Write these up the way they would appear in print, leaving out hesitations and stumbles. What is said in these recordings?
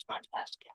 Fantastic.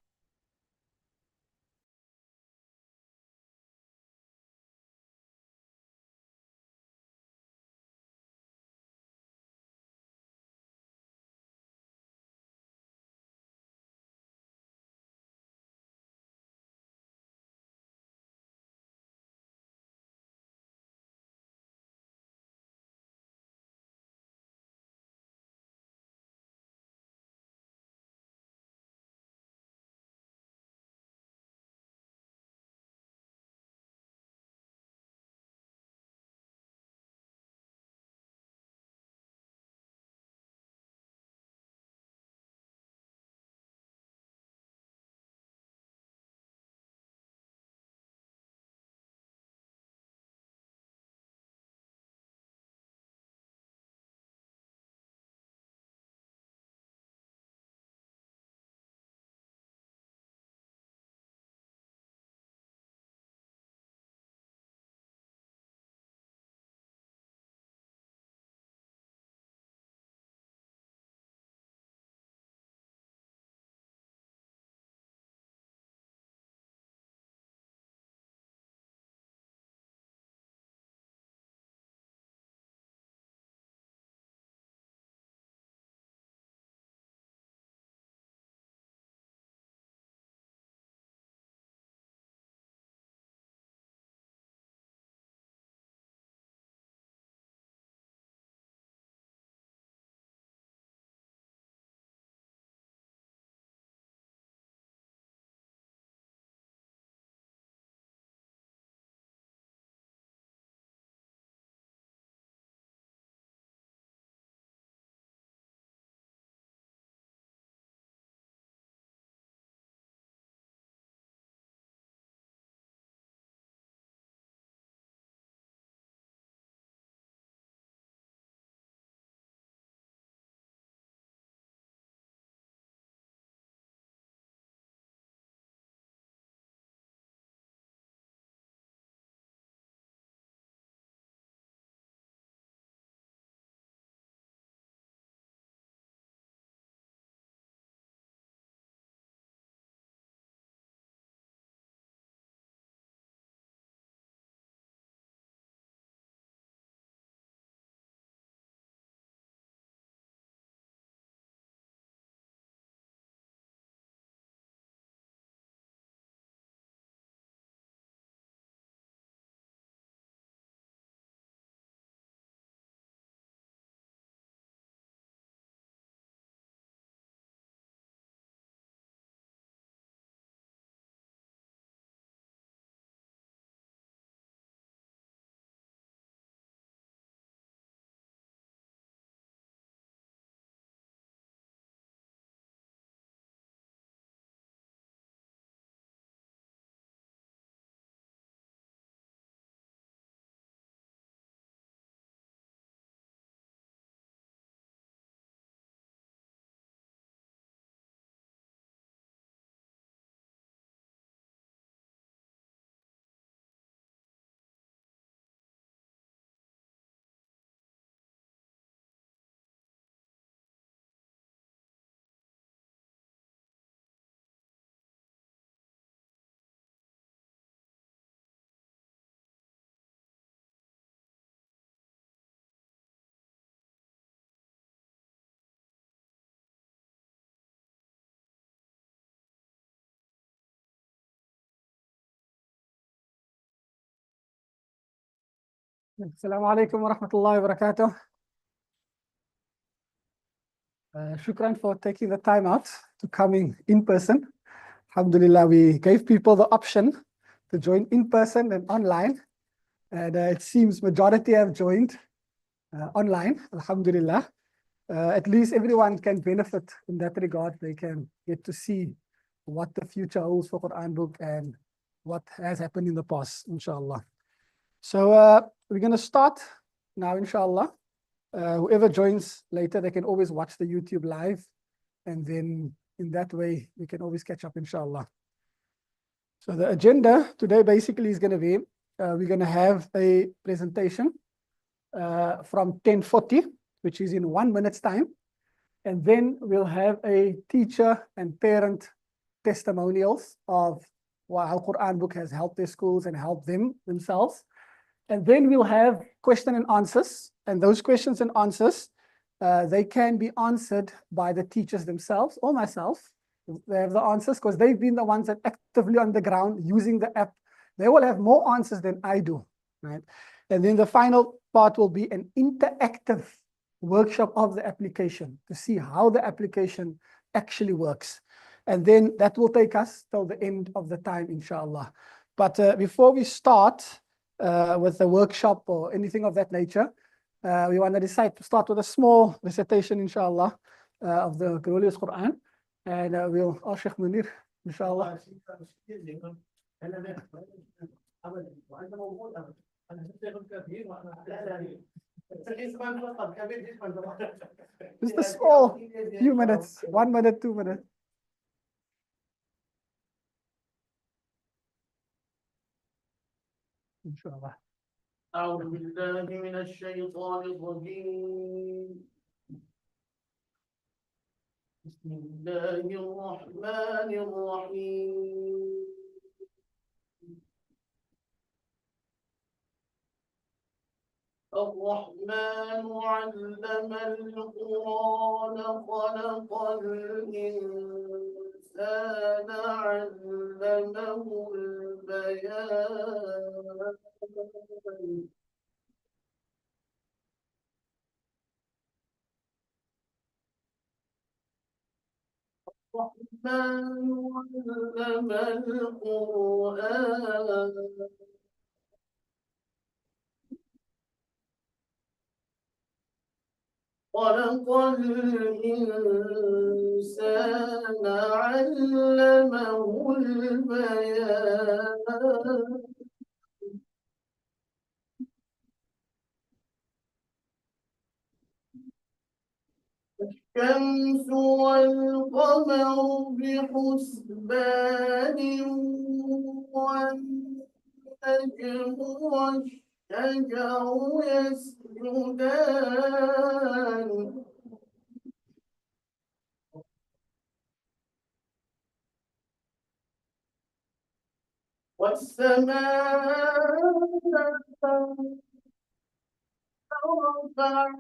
السلام عليكم ورحمة الله وبركاته. Shukran for taking the time out to coming in person. Alhamdulillah, we gave people the option to join in person and online. And it seems majority have joined online, Alhamdulillah. At least everyone can benefit in that regard. They can get to see what the future holds for Quran book and what has happened in the past, inshallah. So we're going to start now, inshallah. Whoever joins later, they can always watch the YouTube live. And then in that way, we can always catch up, inshallah. So the agenda today basically is going to be, we're going to have a presentation from 10:40, which is in 1 minute's time. And then we'll have a teacher and parent testimonials of how Quran book has helped their schools and helped them themselves. And then we'll have question and answers. And those questions and answers, they can be answered by the teachers themselves or myself. They have the answers because they've been the ones that actively on the ground using the app. They will have more answers than I do, right? And then the final part will be an interactive workshop of the application to see how the application actually works. And then that will take us till the end of the time, inshallah. But before we start with the workshop or anything of that nature, we want to decide to start with a small recitation, inshallah, of the glorious Quran. And we'll ask Sheikh Munir, inshallah. Just a small few minutes, 1 minute, 2 minutes. Inshallah. أعوذ بالله من الشيطان الرجيم. بسم الله الرحمن الرحيم. الرحمن علم القرآن خلق الإنسان علمه البيان. الرحمن علم القرآن خلق الإنسان علمه البيان. الشمس والقمر بحسبان والنجم والشجر يسجدان والسماء رفعها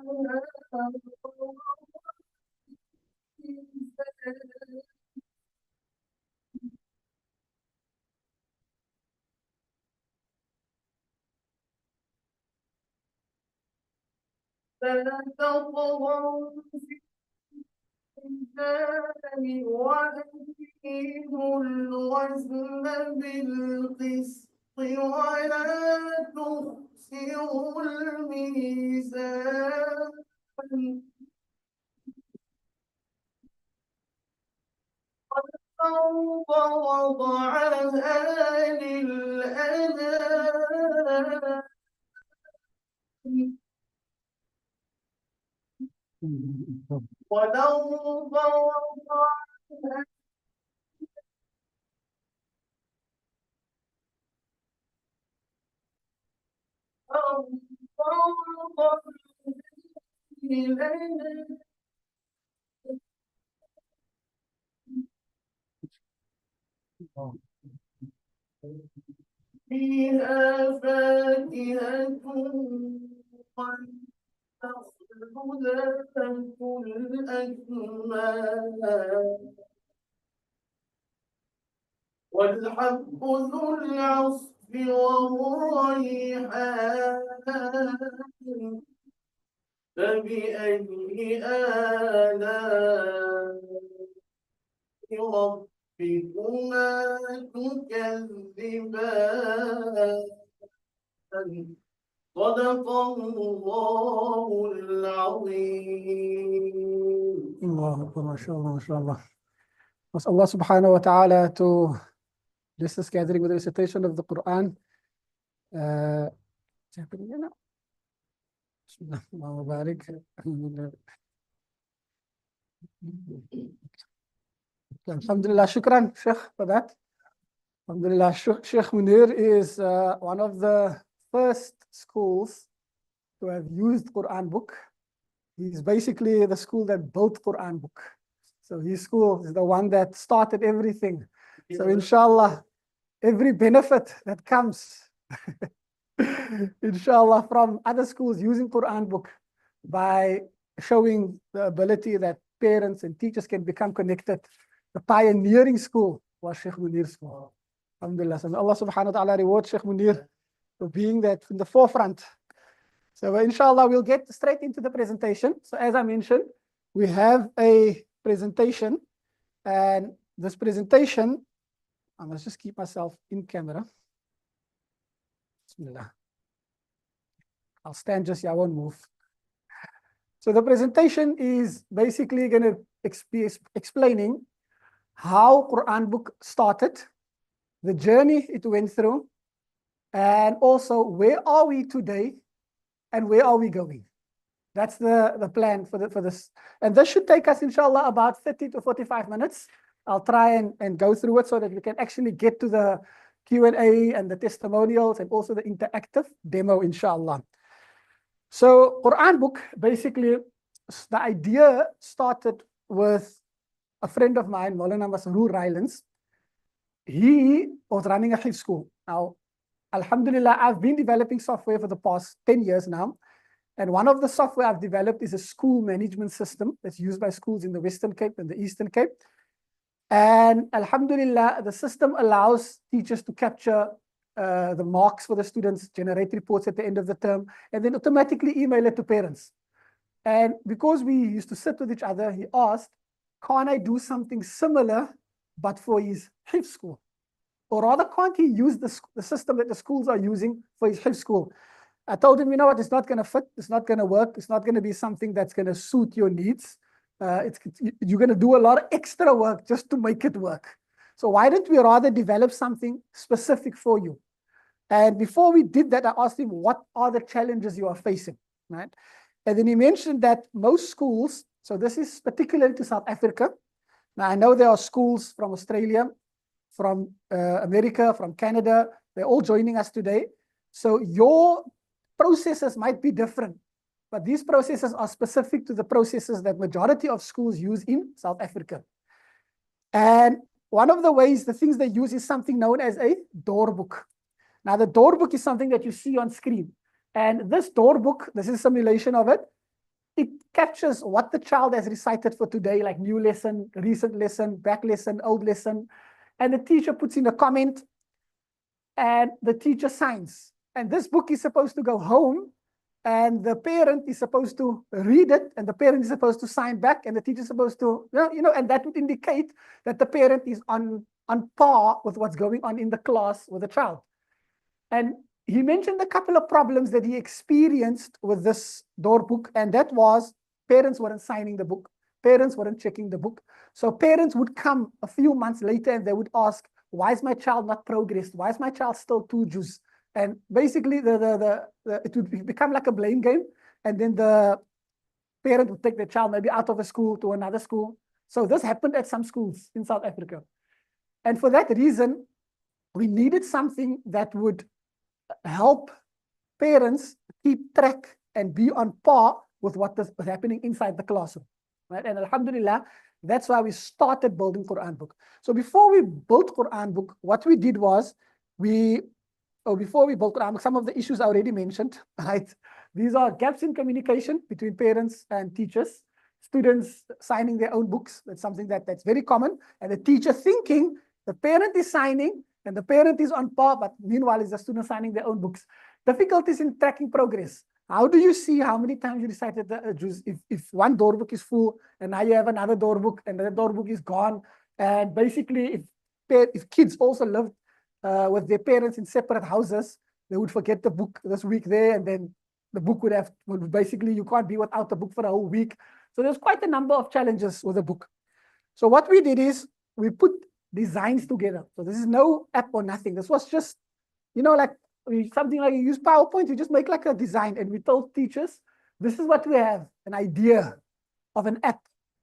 فلا تطغوا في الميزان وأقيموا الوزن بالقسط ولا تخسروا الميزان والأرض وضعها للأنام والأرض وضعها للأنام فيها فاكهة والنخل ذات الأكمام والحب ذو العصف والريحان فبأي آلاء ربكما تكذبان صدق الله العظيم. Allah Akbar, mashallah, mashallah. Ask Allah subhanahu wa ta'ala to bless this gathering with the recitation of the Quran. What's happening here now? Bismillah, Allahu barik. Alhamdulillah, shukran, Sheikh, for that. Alhamdulillah, Sheikh Munir is one of the first schools to have used Quran book. He's basically the school that built QuranBook. So his school is the one that started everything. So inshallah, every benefit that comes, inshallah, from other schools using QuranBook by showing the ability that parents and teachers can become connected. The pioneering school was Sheikh Munir's school. Alhamdulillah. So may Allah subhanahu wa ta'ala reward Sheikh Munir for being that in the forefront. So inshallah, we'll get straight into the presentation. So as I mentioned, we have a presentation, and this presentation, I must just keep myself in camera. Bismillah. I'll stand just here, I won't move. So the presentation is basically going to be explaining how QuranBook started, the journey it went through, and also where are we today and where are we going. That's the plan for this. And this should take us, inshallah, about 30 to 45 minutes. I'll try and go through it so that we can actually get to the Q&A and the testimonials and also the interactive demo, inshallah. So QuranBook, basically, the idea started with a friend of mine, Maulana Masrur Rylands. He was running a Hifth school. Now, alhamdulillah, I've been developing software for the past 10 years now. And one of the software I've developed is a school management system that's used by schools in the Western Cape and the Eastern Cape. And alhamdulillah, the system allows teachers to capture the marks for the students, generate reports at the end of the term, and then automatically email it to parents. And because we used to sit with each other, he asked, can't I do something similar, but for his Hifth school? Or rather, can't he use the system that the schools are using for his Hifth school? I told him, you know what, it's not going to fit, it's not going to work, it's not going to be something that's going to suit your needs. You're going to do a lot of extra work just to make it work. So why don't we rather develop something specific for you? And before we did that, I asked him, what are the challenges you are facing, right? And then he mentioned that most schools, so this is particular to South Africa. Now, I know there are schools from Australia, from America, from Canada, they're all joining us today. So your processes might be different, but these processes are specific to the processes that majority of schools use in South Africa. And one of the ways, the things they use is something known as a door book. Now, the door book is something that you see on screen. And this door book, this is a simulation of it. It captures what the child has recited for today, like new lesson, recent lesson, back lesson, old lesson. And the teacher puts in a comment and the teacher signs. And this book is supposed to go home and the parent is supposed to read it and the parent is supposed to sign back and the teacher is supposed to, and that would indicate that the parent is on par with what's going on in the class with the child. And he mentioned a couple of problems that he experienced with this door book, and that was parents weren't signing the book, parents weren't checking the book. So parents would come a few months later and they would ask, why is my child not progressed? Why is my child still 2 juz? And basically it would become like a blame game. And then the parent would take the child maybe out of a school to another school. So this happened at some schools in South Africa. And for that reason, we needed something that would help parents keep track and be on par with what was happening inside the classroom. Right? And alhamdulillah, that's why we started building QuranBook. So before we built QuranBook, what we did was before we built QuranBook, some of the issues I already mentioned, right? These are gaps in communication between parents and teachers, students signing their own books. That's something that's very common. And the teacher thinking the parent is signing and the parent is on par, but meanwhile is the student signing their own books. Difficulties in tracking progress. How do you see how many times you recited the juz if one door book is full and now you have another door book and the door book is gone? And basically, if kids also lived with their parents in separate houses, they would forget the book this week there, and then the book would basically, you can't be without the book for a whole week. So there's quite a number of challenges with the book. So what we did is we put designs together. So this is no app or nothing. This was just, like something like you use PowerPoint, you just make like a design. And we told teachers, this is what we have, an idea of an app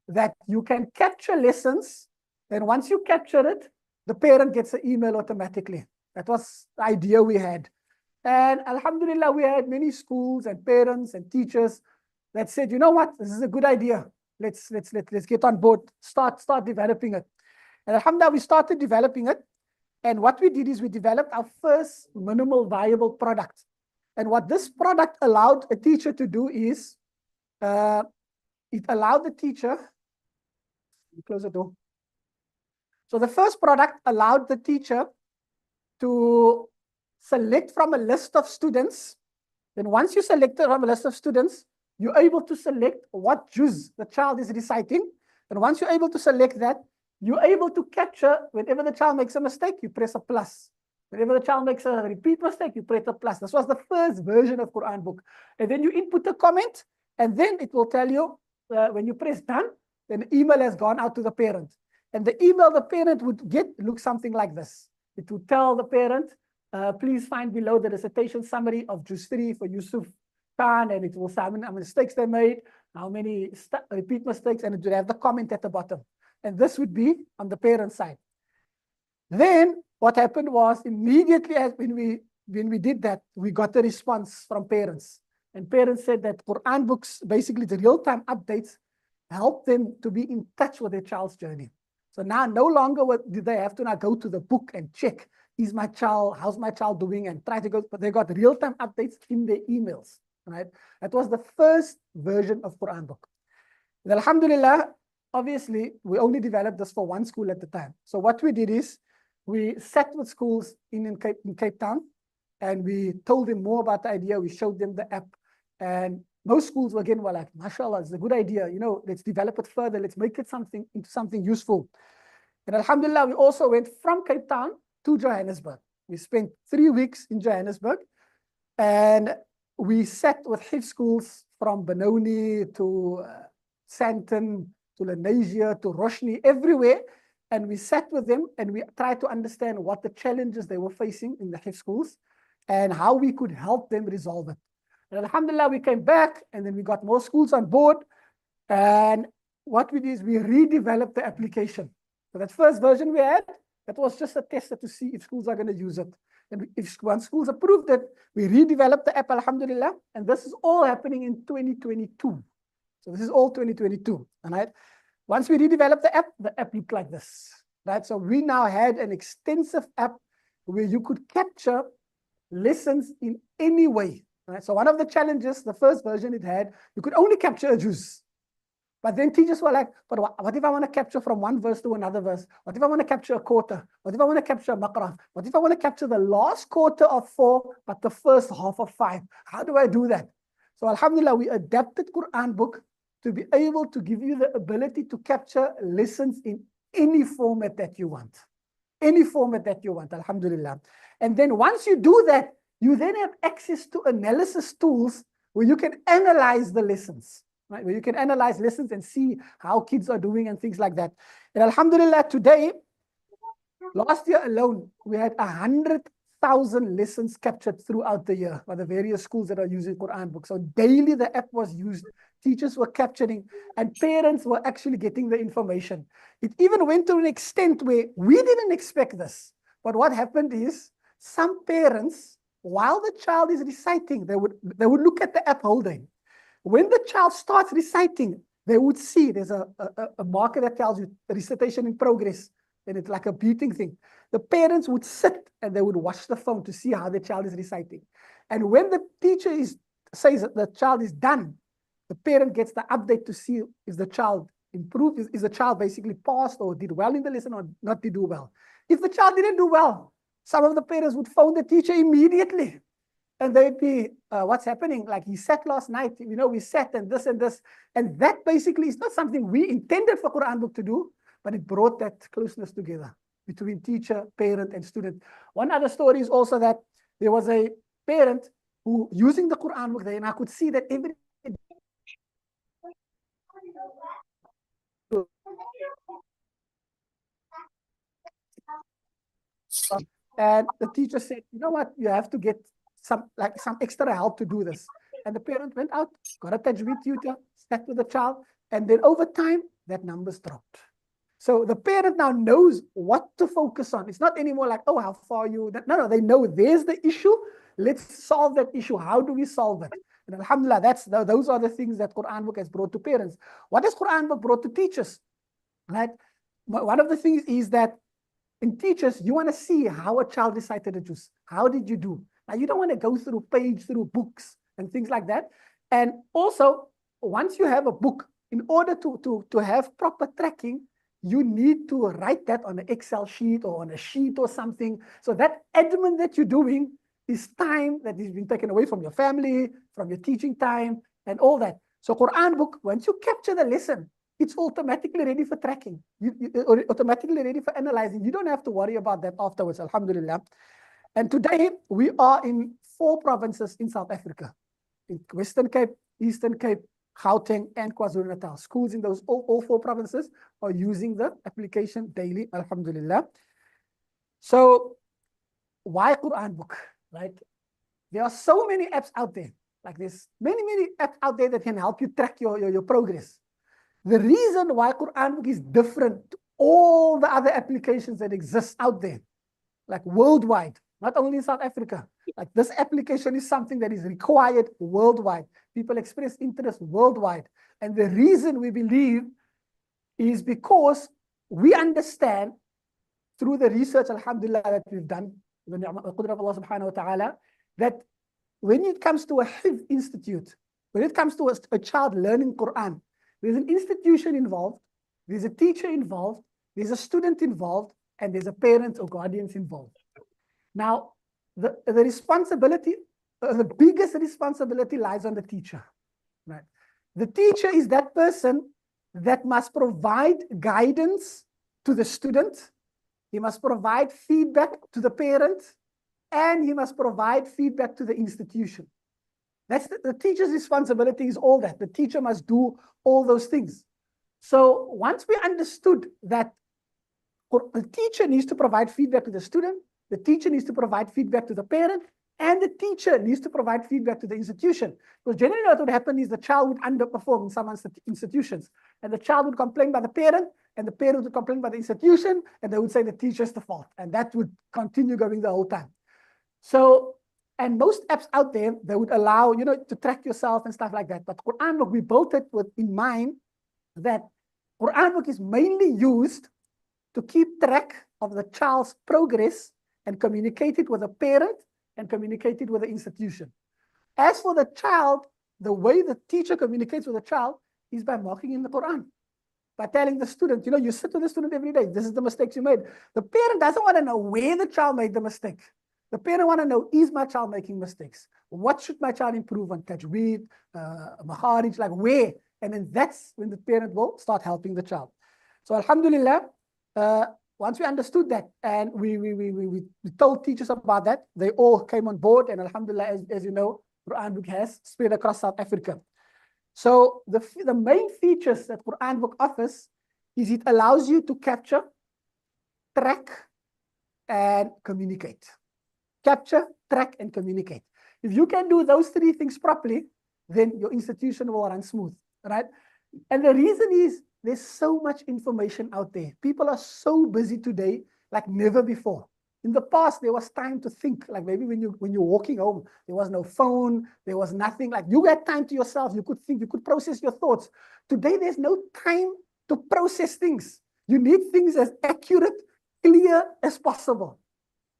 that you can capture lessons. And once you capture it, the parent gets an email automatically. That was the idea we had. And alhamdulillah, we had many schools and parents and teachers that said, you know what, this is a good idea. Let's get on board, start developing it. And alhamdulillah, we started developing it. And what we did is we developed our first minimal viable product. And what this product allowed a teacher to do is, it allowed the teacher, close the door. So the first product allowed the teacher to select from a list of students. Then once you selected from a list of students, you're able to select what juz the child is reciting. And once you're able to select that, you're able to capture whenever the child makes a mistake, you press a plus. Whenever the child makes a repeat mistake, you press a plus. This was the first version of QuranBook. And then you input a comment, and then it will tell you when you press done, then the email has gone out to the parent. And the email the parent would get looks something like this. It would tell the parent, please find below the recitation summary of Juz 3 for Yusuf Khan, and it will say how many mistakes they made, how many repeat mistakes, and it would have the comment at the bottom. And this would be on the parent side. Then what happened was immediately when we did that, we got a response from parents. And parents said that Quran books, basically the real-time updates, help them to be in touch with their child's journey. So now no longer do they have to now go to the book and check, how's my child doing, and try to go, but they got real-time updates in their emails, right? That was the first version of Quran book. And alhamdulillah, obviously, we only developed this for one school at the time. So what we did is, we sat with schools in Cape Town, and we told them more about the idea. We showed them the app, and most schools again were like, mashallah, it's a good idea. Let's develop it further. Let's make it into something useful. And alhamdulillah, we also went from Cape Town to Johannesburg. We spent 3 weeks in Johannesburg, and we sat with Hifth schools from Benoni to Sandton to Lenasia to Roshni, everywhere. And we sat with them and we tried to understand what the challenges they were facing in the Hifth schools and how we could help them resolve it. And alhamdulillah, we came back and then we got more schools on board. And what we did is we redeveloped the application. So that first version we had, that was just a tester to see if schools are going to use it. And once schools approved it, we redeveloped the app, alhamdulillah. And this is all happening in 2022. So this is all 2022, all right? Once we redeveloped the app looked like this, right? So we now had an extensive app where you could capture lessons in any way, right? So one of the challenges, the first version it had, you could only capture a juz. But then teachers were like, but what if I want to capture from one verse to another verse? What if I want to capture a quarter? What if I want to capture a maqraf? What if I want to capture the last quarter of 4, but the first half of 5? How do I do that? So alhamdulillah, we adapted QuranBook to be able to give you the ability to capture lessons in any format that you want. Any format that you want, alhamdulillah. And then once you do that, you then have access to analysis tools where you can analyze the lessons, right? Where you can analyze lessons and see how kids are doing and things like that. And alhamdulillah, today, last year alone, we had 100,000 lessons captured throughout the year by the various schools that are using QuranBook. So daily the app was used, teachers were capturing, and parents were actually getting the information. It even went to an extent where we didn't expect this. But what happened is some parents, while the child is reciting, they would look at the app whole day. When the child starts reciting, they would see there's a marker that tells you the recitation in progress. And it's like a beating thing. The parents would sit and they would watch the phone to see how the child is reciting. And when the teacher says that the child is done, the parent gets the update to see if the child improved, is the child basically passed or did well in the lesson or not did do well. If the child didn't do well, some of the parents would phone the teacher immediately. And they'd be, what's happening? Like, he sat last night, we sat and this and this. And that basically is not something we intended for QuranBook to do, but it brought that closeness together between teacher, parent, and student. One other story is also that there was a parent who, using the QuranBook there, and I could see that every and the teacher said, you know what, you have to get some extra help to do this. And the parent went out, got a tajweed tutor, sat with the child, and then over time, that numbers dropped. So the parent now knows what to focus on. It's not anymore like, oh, how far are you? No, they know there's the issue. Let's solve that issue. How do we solve it? And alhamdulillah, those are the things that Quran book has brought to parents. What has Quran book brought to teachers? Right? One of the things is that in teachers, you want to see how a child recited the juz. How did you do? Now, you don't want to go through books and things like that. And also, once you have a book, in order to have proper tracking, you need to write that on an Excel sheet or on a sheet or something. So that admin that you're doing is time that is being taken away from your family, from your teaching time, and all that. So Quran book, once you capture the lesson, it's automatically ready for tracking. Or automatically ready for analyzing. You don't have to worry about that afterwards, alhamdulillah. And today, we are in 4 provinces in South Africa. In Western Cape, Eastern Cape, Gauteng, and KwaZulu-Natal. Schools in those all 4 provinces are using the application daily, alhamdulillah. So, why Quran book, right? There are so many apps out there. Like there's many apps out there that can help you track your progress. The reason why Quran book is different to all the other applications that exist out there, like worldwide, not only in South Africa. Like this application is something that is required worldwide. People express interest worldwide. And the reason we believe is because we understand through the research, alhamdulillah, that we've done, the qudra of Allah subhanahu wa ta'ala, that when it comes to a Hifth institute, when it comes to a child learning Quran, there's an institution involved, there's a teacher involved, there's a student involved, and there's a parent or guardians involved. Now, the responsibility, the biggest responsibility lies on the teacher, right? The teacher is that person that must provide guidance to the student, he must provide feedback to the parent, and he must provide feedback to the institution. That's the teacher's responsibility is all that. The teacher must do all those things. So once we understood that the teacher needs to provide feedback to the student, the teacher needs to provide feedback to the parent, and the teacher needs to provide feedback to the institution. Because generally what would happen is the child would underperform in some institutions, and the child would complain by the parent, and the parent would complain by the institution, and they would say the teacher's the fault. And that would continue going the whole time. So, and most apps out there, they would allow, to track yourself and stuff like that. But Quran book, we built it with in mind that Quran book is mainly used to keep track of the child's progress and communicate it with a parent and communicate it with the institution. As for the child, the way the teacher communicates with the child is by marking in the Quran. By telling the student, you sit with the student every day, this is the mistakes you made. The parent doesn't want to know where the child made the mistake. The parent want to know, is my child making mistakes? What should my child improve on? Tajweed, Makharij, like where? And then that's when the parent will start helping the child. So alhamdulillah, once we understood that and we told teachers about that, they all came on board, and alhamdulillah, as you know, Quran book has spread across South Africa. So the main features that Quran book offers is it allows you to capture, track, and communicate. Capture, track, and communicate. If you can do those 3 things properly, then your institution will run smooth, right? And the reason is there's so much information out there. People are so busy today like never before. In the past, there was time to think, like maybe when you're walking home, there was no phone, there was nothing. Like you had time to yourself, you could think, you could process your thoughts. Today, there's no time to process things. You need things as accurate, clear as possible.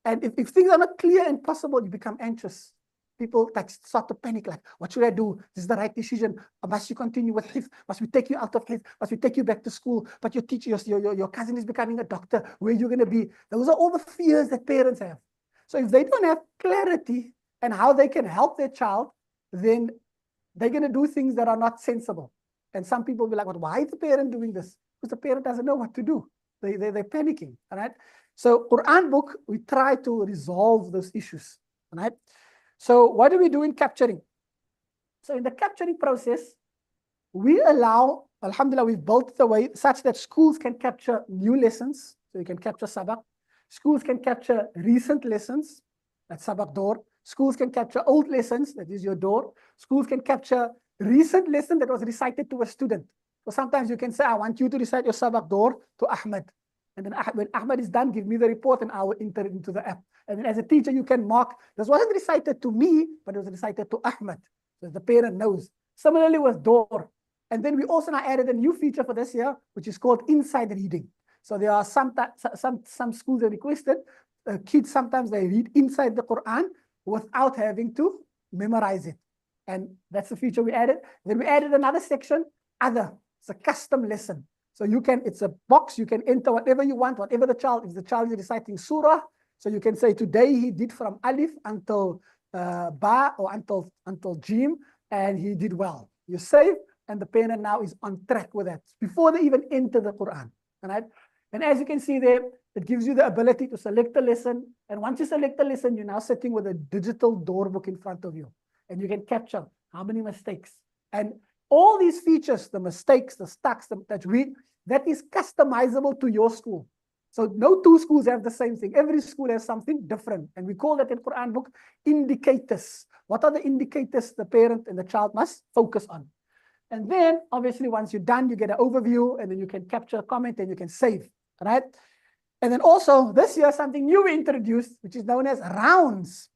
And if things are not clear and possible, you become anxious. People start to panic, like, what should I do? This is the right decision. Must you continue with Hifth? Must we take you out of Hifth? Must we take you back to school? But your teacher, your cousin is becoming a doctor. Where are you going to be? Those are all the fears that parents have. So if they don't have clarity and how they can help their child, then they're going to do things that are not sensible. And some people will be like, well, why is the parent doing this? Because the parent doesn't know what to do. They're panicking, all right? So Quran book, we try to resolve those issues, all right? So what do we do in capturing? So in the capturing process, we allow, alhamdulillah, we've built the way such that schools can capture new lessons. So you can capture sabak. Schools can capture recent lessons, that's sabak door. Schools can capture old lessons, that is your door. Schools can capture recent lesson that was recited to a student. So sometimes you can say, I want you to recite your sabak door to Ahmed. And then when Ahmed is done, give me the report and I will enter it into the app. And then as a teacher, you can mark, this wasn't recited to me, but it was recited to Ahmed. So the parent knows. Similarly with door. And then we also now added a new feature for this year, which is called inside reading. So there are some schools that requested kids sometimes they read inside the Quran without having to memorize it. And that's the feature we added. Then we added another section, other. It's a custom lesson. So you can, it's a box, you can enter whatever you want, whatever the child, if the child is reciting surah, so you can say today he did from alif until ba or until jim, and he did well. You save, and the parent now is on track with that before they even enter the Quran. Right? And as you can see there, it gives you the ability to select a lesson. And once you select a lesson, you're now sitting with a digital door book in front of you. And you can capture how many mistakes. And all these features, the mistakes, the stucks, the tajweed, that is customizable to your school. So no two schools have the same thing. Every school has something different. And we call that in Quran book indicators. What are the indicators the parent and the child must focus on? And then obviously once you're done, you get an overview and then you can capture a comment and you can save, right? And then also this year, something new we introduced, which is known as rounds.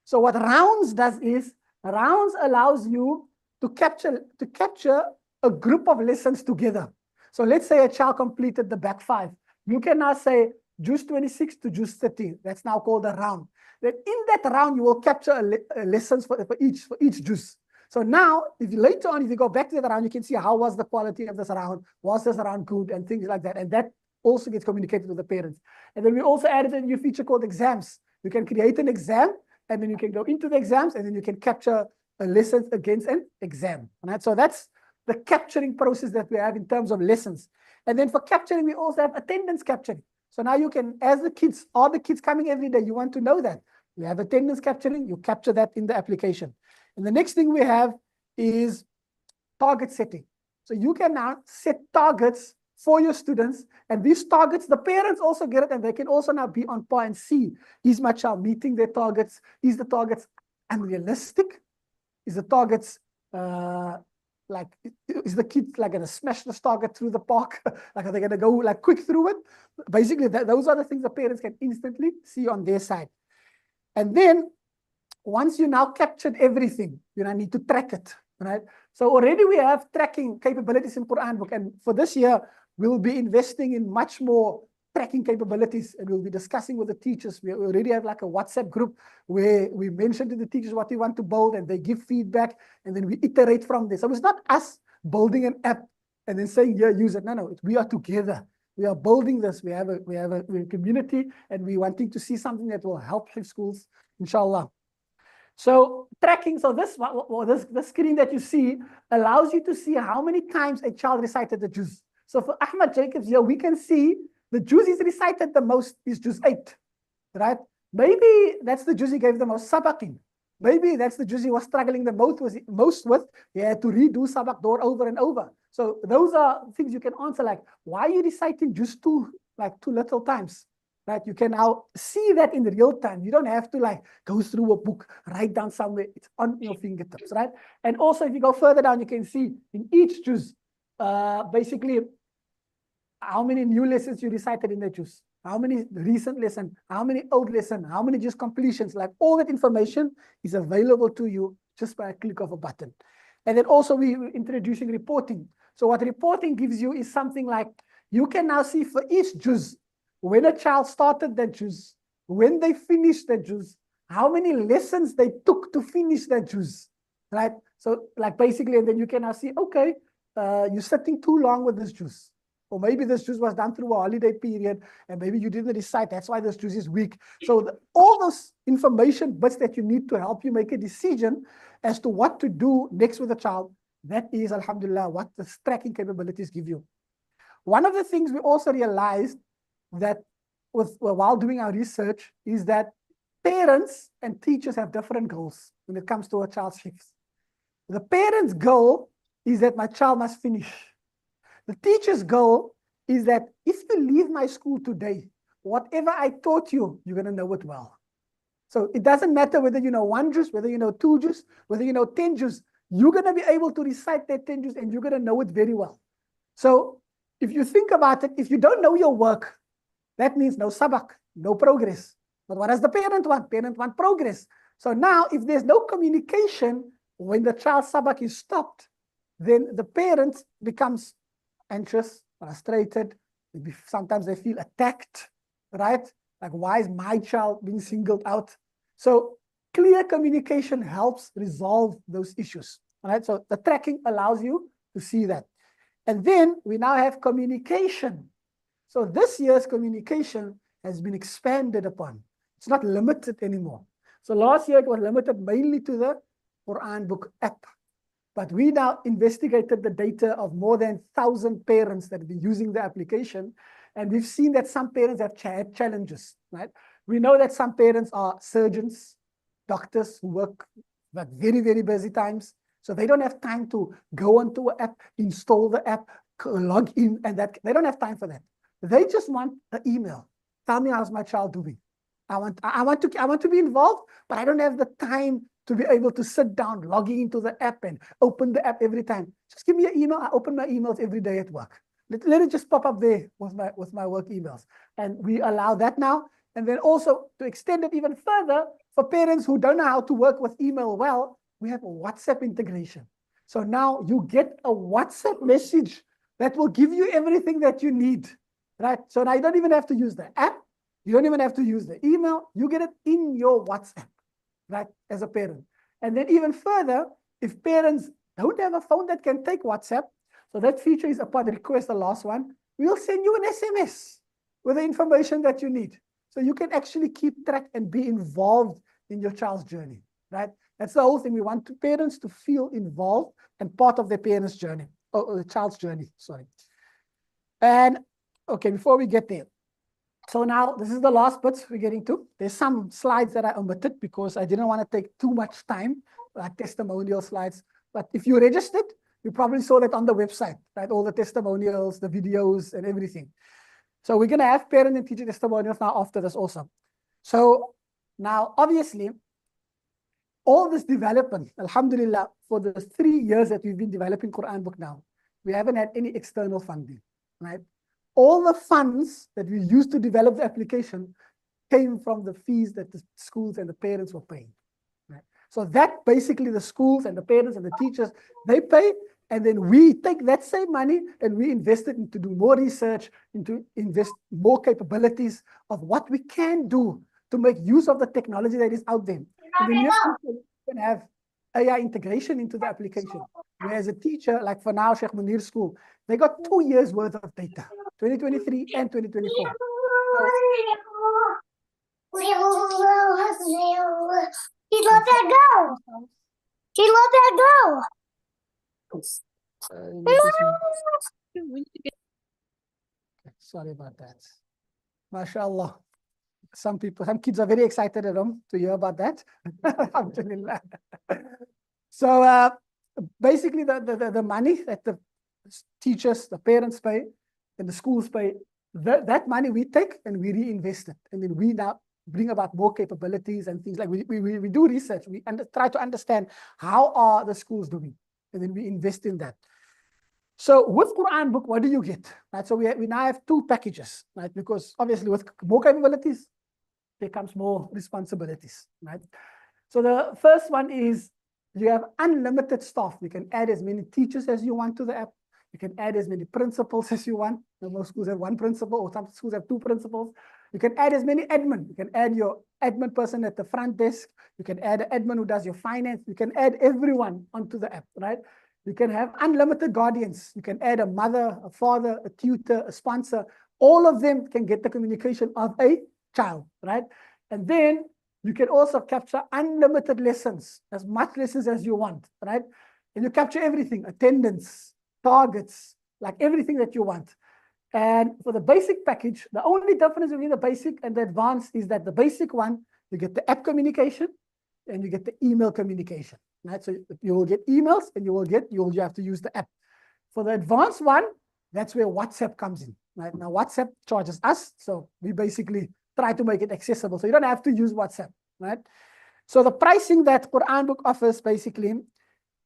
So what rounds does is, rounds allows you to capture a group of lessons together. So let's say a child completed the back 5. You can now say juz 26 to juz 30. That's now called a round. Then in that round, you will capture lessons for each juz. So now, if you, later on, if you go back to the round, you can see how was the quality of this round, was this round good, and things like that. And that also gets communicated with the parents. And then we also added a new feature called exams. You can create an exam, and then you can go into the exams, and then you can capture lessons against an exam. Right? So that's the capturing process that we have in terms of lessons. And then for capturing, we also have attendance capturing. So now you can, as the kids, are the kids coming every day, you want to know that. You have attendance capturing, you capture that in the application. And the next thing we have is target setting. So you can now set targets for your students, and these targets, the parents also get it, and they can also now be on par and see, is my child meeting their targets? Is the targets unrealistic? Is the targets like, is the kid like going to smash this target through the park? Like, are they going to go like quick through it? Basically, those are the things the parents can instantly see on their side. And then once you now captured everything, you now need to track it, right? So already we have tracking capabilities in Quran book. And for this year, we'll be investing in much more tracking capabilities, and we'll be discussing with the teachers. We already have like a WhatsApp group where we mention to the teachers what we want to build, and they give feedback, and then we iterate from this. So it's not us building an app and then saying, yeah, use it. No, we are together. We are building this. We have a community, and we're wanting to see something that will help Hifth schools, inshallah. So tracking, so this screen that you see allows you to see how many times a child recited the juz. So for Ahmad Jacobs here, we can see the juz he's recited the most is juz 8, right? Maybe that's the juz he gave the most sabak in. Maybe that's the juz he was struggling the most with. He had to redo sabak door over and over. So those are things you can answer, like, why are you reciting juz 2 little times? Right? You can now see that in real time. You don't have to like go through a book, write down somewhere. It's on your fingertips, right? And also, if you go further down, you can see in each juz, basically, how many new lessons you recited in the juz, how many recent lessons, how many old lessons, how many just completions. Like all that information is available to you just by a click of a button. And then also we're introducing reporting. So what reporting gives you is something like, you can now see for each juz, when a child started that juz, when they finished that juz, how many lessons they took to finish that juz, right? So like basically, and then you can now see, okay, you're sitting too long with this juz. Or maybe this juz was done through a holiday period, and maybe you didn't recite, that's why this juz is weak. So all those information bits that you need to help you make a decision as to what to do next with the child, that is, alhamdulillah, what the tracking capabilities give you. One of the things we also realized that while doing our research is that parents and teachers have different goals when it comes to a child's hifth. The parent's goal is that my child must finish. The teacher's goal is that if you leave my school today, whatever I taught you, you're going to know it well. So it doesn't matter whether you know 1 juz, whether you know 2 juz, whether you know 10 juz, you're going to be able to recite that 10 juz and you're going to know it very well. So if you think about it, if you don't know your work, that means no sabak, no progress. But what does the parent want? Parent want progress. So now if there's no communication, when the child sabak is stopped, then the parent becomes anxious, frustrated. Sometimes they feel attacked, right? Like, why is my child being singled out? So clear communication helps resolve those issues, right? So the tracking allows you to see that. And then we now have communication. So this year's communication has been expanded upon. It's not limited anymore. So last year it was limited mainly to the QuranBook app. But we now investigated the data of more than 1,000 parents that have been using the application. And we've seen that some parents have had challenges, right? We know that some parents are surgeons, doctors who work at very, very busy times. So they don't have time to go onto an app, install the app, log in, and that they don't have time for that. They just want an email. Tell me how's my child doing. I want to be involved, but I don't have the time to be able to sit down, logging into the app and open the app every time. Just give me an email. I open my emails every day at work. Let it just pop up there with my work emails. And we allow that now. And then also to extend it even further, for parents who don't know how to work with email well, we have a WhatsApp integration. So now you get a WhatsApp message that will give you everything that you need, right? So now you don't even have to use the app. You don't even have to use the email. You get it in your WhatsApp, right, as a parent. And then even further, if parents don't have a phone that can take WhatsApp, so that feature is upon request, the last one, we'll send you an SMS with the information that you need. So you can actually keep track and be involved in your child's journey, right? That's the whole thing. We want parents to feel involved and part of their parents' journey, or the child's journey, sorry. And okay, before we get there, so now this is the last bit we're getting to. There's some slides that I omitted because I didn't want to take too much time, like testimonial slides. But if you registered, you probably saw that on the website, right? All the testimonials, the videos, and everything. So we're going to have parent and teacher testimonials now after this also. So now, obviously, all this development, alhamdulillah, for the 3 years that we've been developing QuranBook now, we haven't had any external funding, right? All the funds that we used to develop the application came from the fees that the schools and the parents were paying, right? So that basically the schools and the parents and the teachers, they pay, and then we take that same money and we invest it into do more research, into invest more capabilities of what we can do to make use of the technology that is out there. In the near future, we can have AI integration into the application. Whereas a teacher, like for now, Sheikh Munir's school, they got 2 years worth of data, 2023 and 2024. She let that go. She let that go. Sorry about that. MashaAllah. Some kids are very excited at home to hear about that. Alhamdulillah. So basically the money that the teachers, the parents pay, and the schools pay, that money we take and we reinvest it. And then we now bring about more capabilities and things like we do research. We try to understand how are the schools doing. And then we invest in that. So with QuranBook, what do you get? Right? So we now have 2 packages, right? Because obviously with more capabilities, there comes more responsibilities, right? So the first one is you have unlimited staff. You can add as many teachers as you want to the app. You can add as many principals as you want. Most schools have 1 principal, or some schools have 2 principals. You can add as many admin. You can add your admin person at the front desk. You can add an admin who does your finance. You can add everyone onto the app, right? You can have unlimited guardians. You can add a mother, a father, a tutor, a sponsor. All of them can get the communication of a child, right? And then you can also capture unlimited lessons, as much lessons as you want, right? And you capture everything, attendance, targets, like everything that you want. And for the basic package, the only difference between the basic and the advanced is that the basic one, you get the app communication and you get the email communication, right? So you will get emails and you have to use the app. For the advanced one, that's where WhatsApp comes in, right? Now WhatsApp charges us, so we basically try to make it accessible. So you don't have to use WhatsApp, right? So the pricing that QuranBook offers basically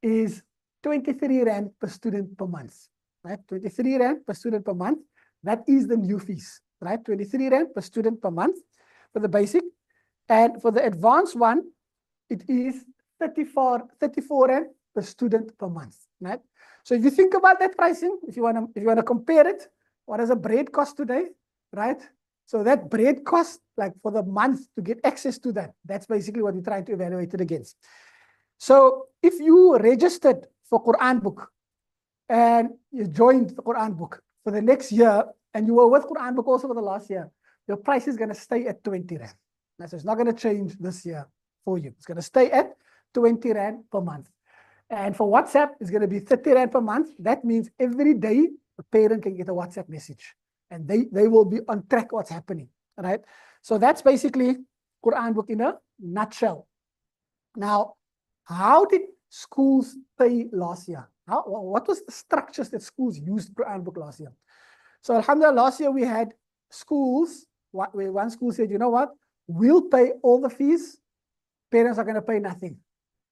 is 23 Rand per student per month, right? 23 Rand per student per month. That is the new fees, right? 23 Rand per student per month for the basic. And for the advanced one, it is 34 rand per student per month, right? So if you think about that pricing, if you wanna compare it, what does a bread cost today, right? So that bread cost, like for the month to get access to that, that's basically what we're trying to evaluate it against. So if you registered for QuranBook and you joined the QuranBook for the next year, and you were with QuranBook also for the last year, your price is going to stay at 20 rand. So it's not going to change this year for you. It's going to stay at 20 rand per month. And for WhatsApp, it's going to be 30 rand per month. That means every day a parent can get a WhatsApp message, and they will be on track what's happening, right? So that's basically QuranBook in a nutshell. Now, how did schools pay last year? What was the structures that schools used QuranBook last year? So alhamdulillah, last year we had schools, where one school said, you know what, we'll pay all the fees, parents are going to pay nothing.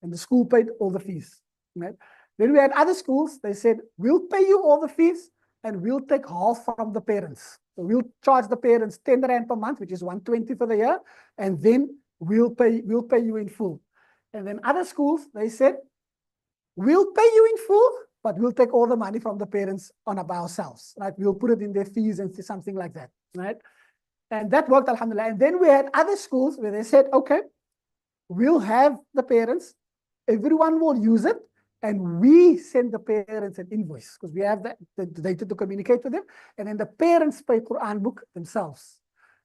And the school paid all the fees. Right? Then we had other schools, they said, we'll pay you all the fees and we'll take half from the parents. So we'll charge the parents 10 rand per month, which is 120 for the year, and then we'll pay you in full. And then other schools, they said, we'll pay you in full, but we'll take all the money from the parents by ourselves, right? We'll put it in their fees and something like that, right? And that worked, alhamdulillah. And then we had other schools where they said, okay, we'll have the parents, everyone will use it, and we send the parents an invoice because we have the data to communicate with them, and then the parents pay QuranBook themselves.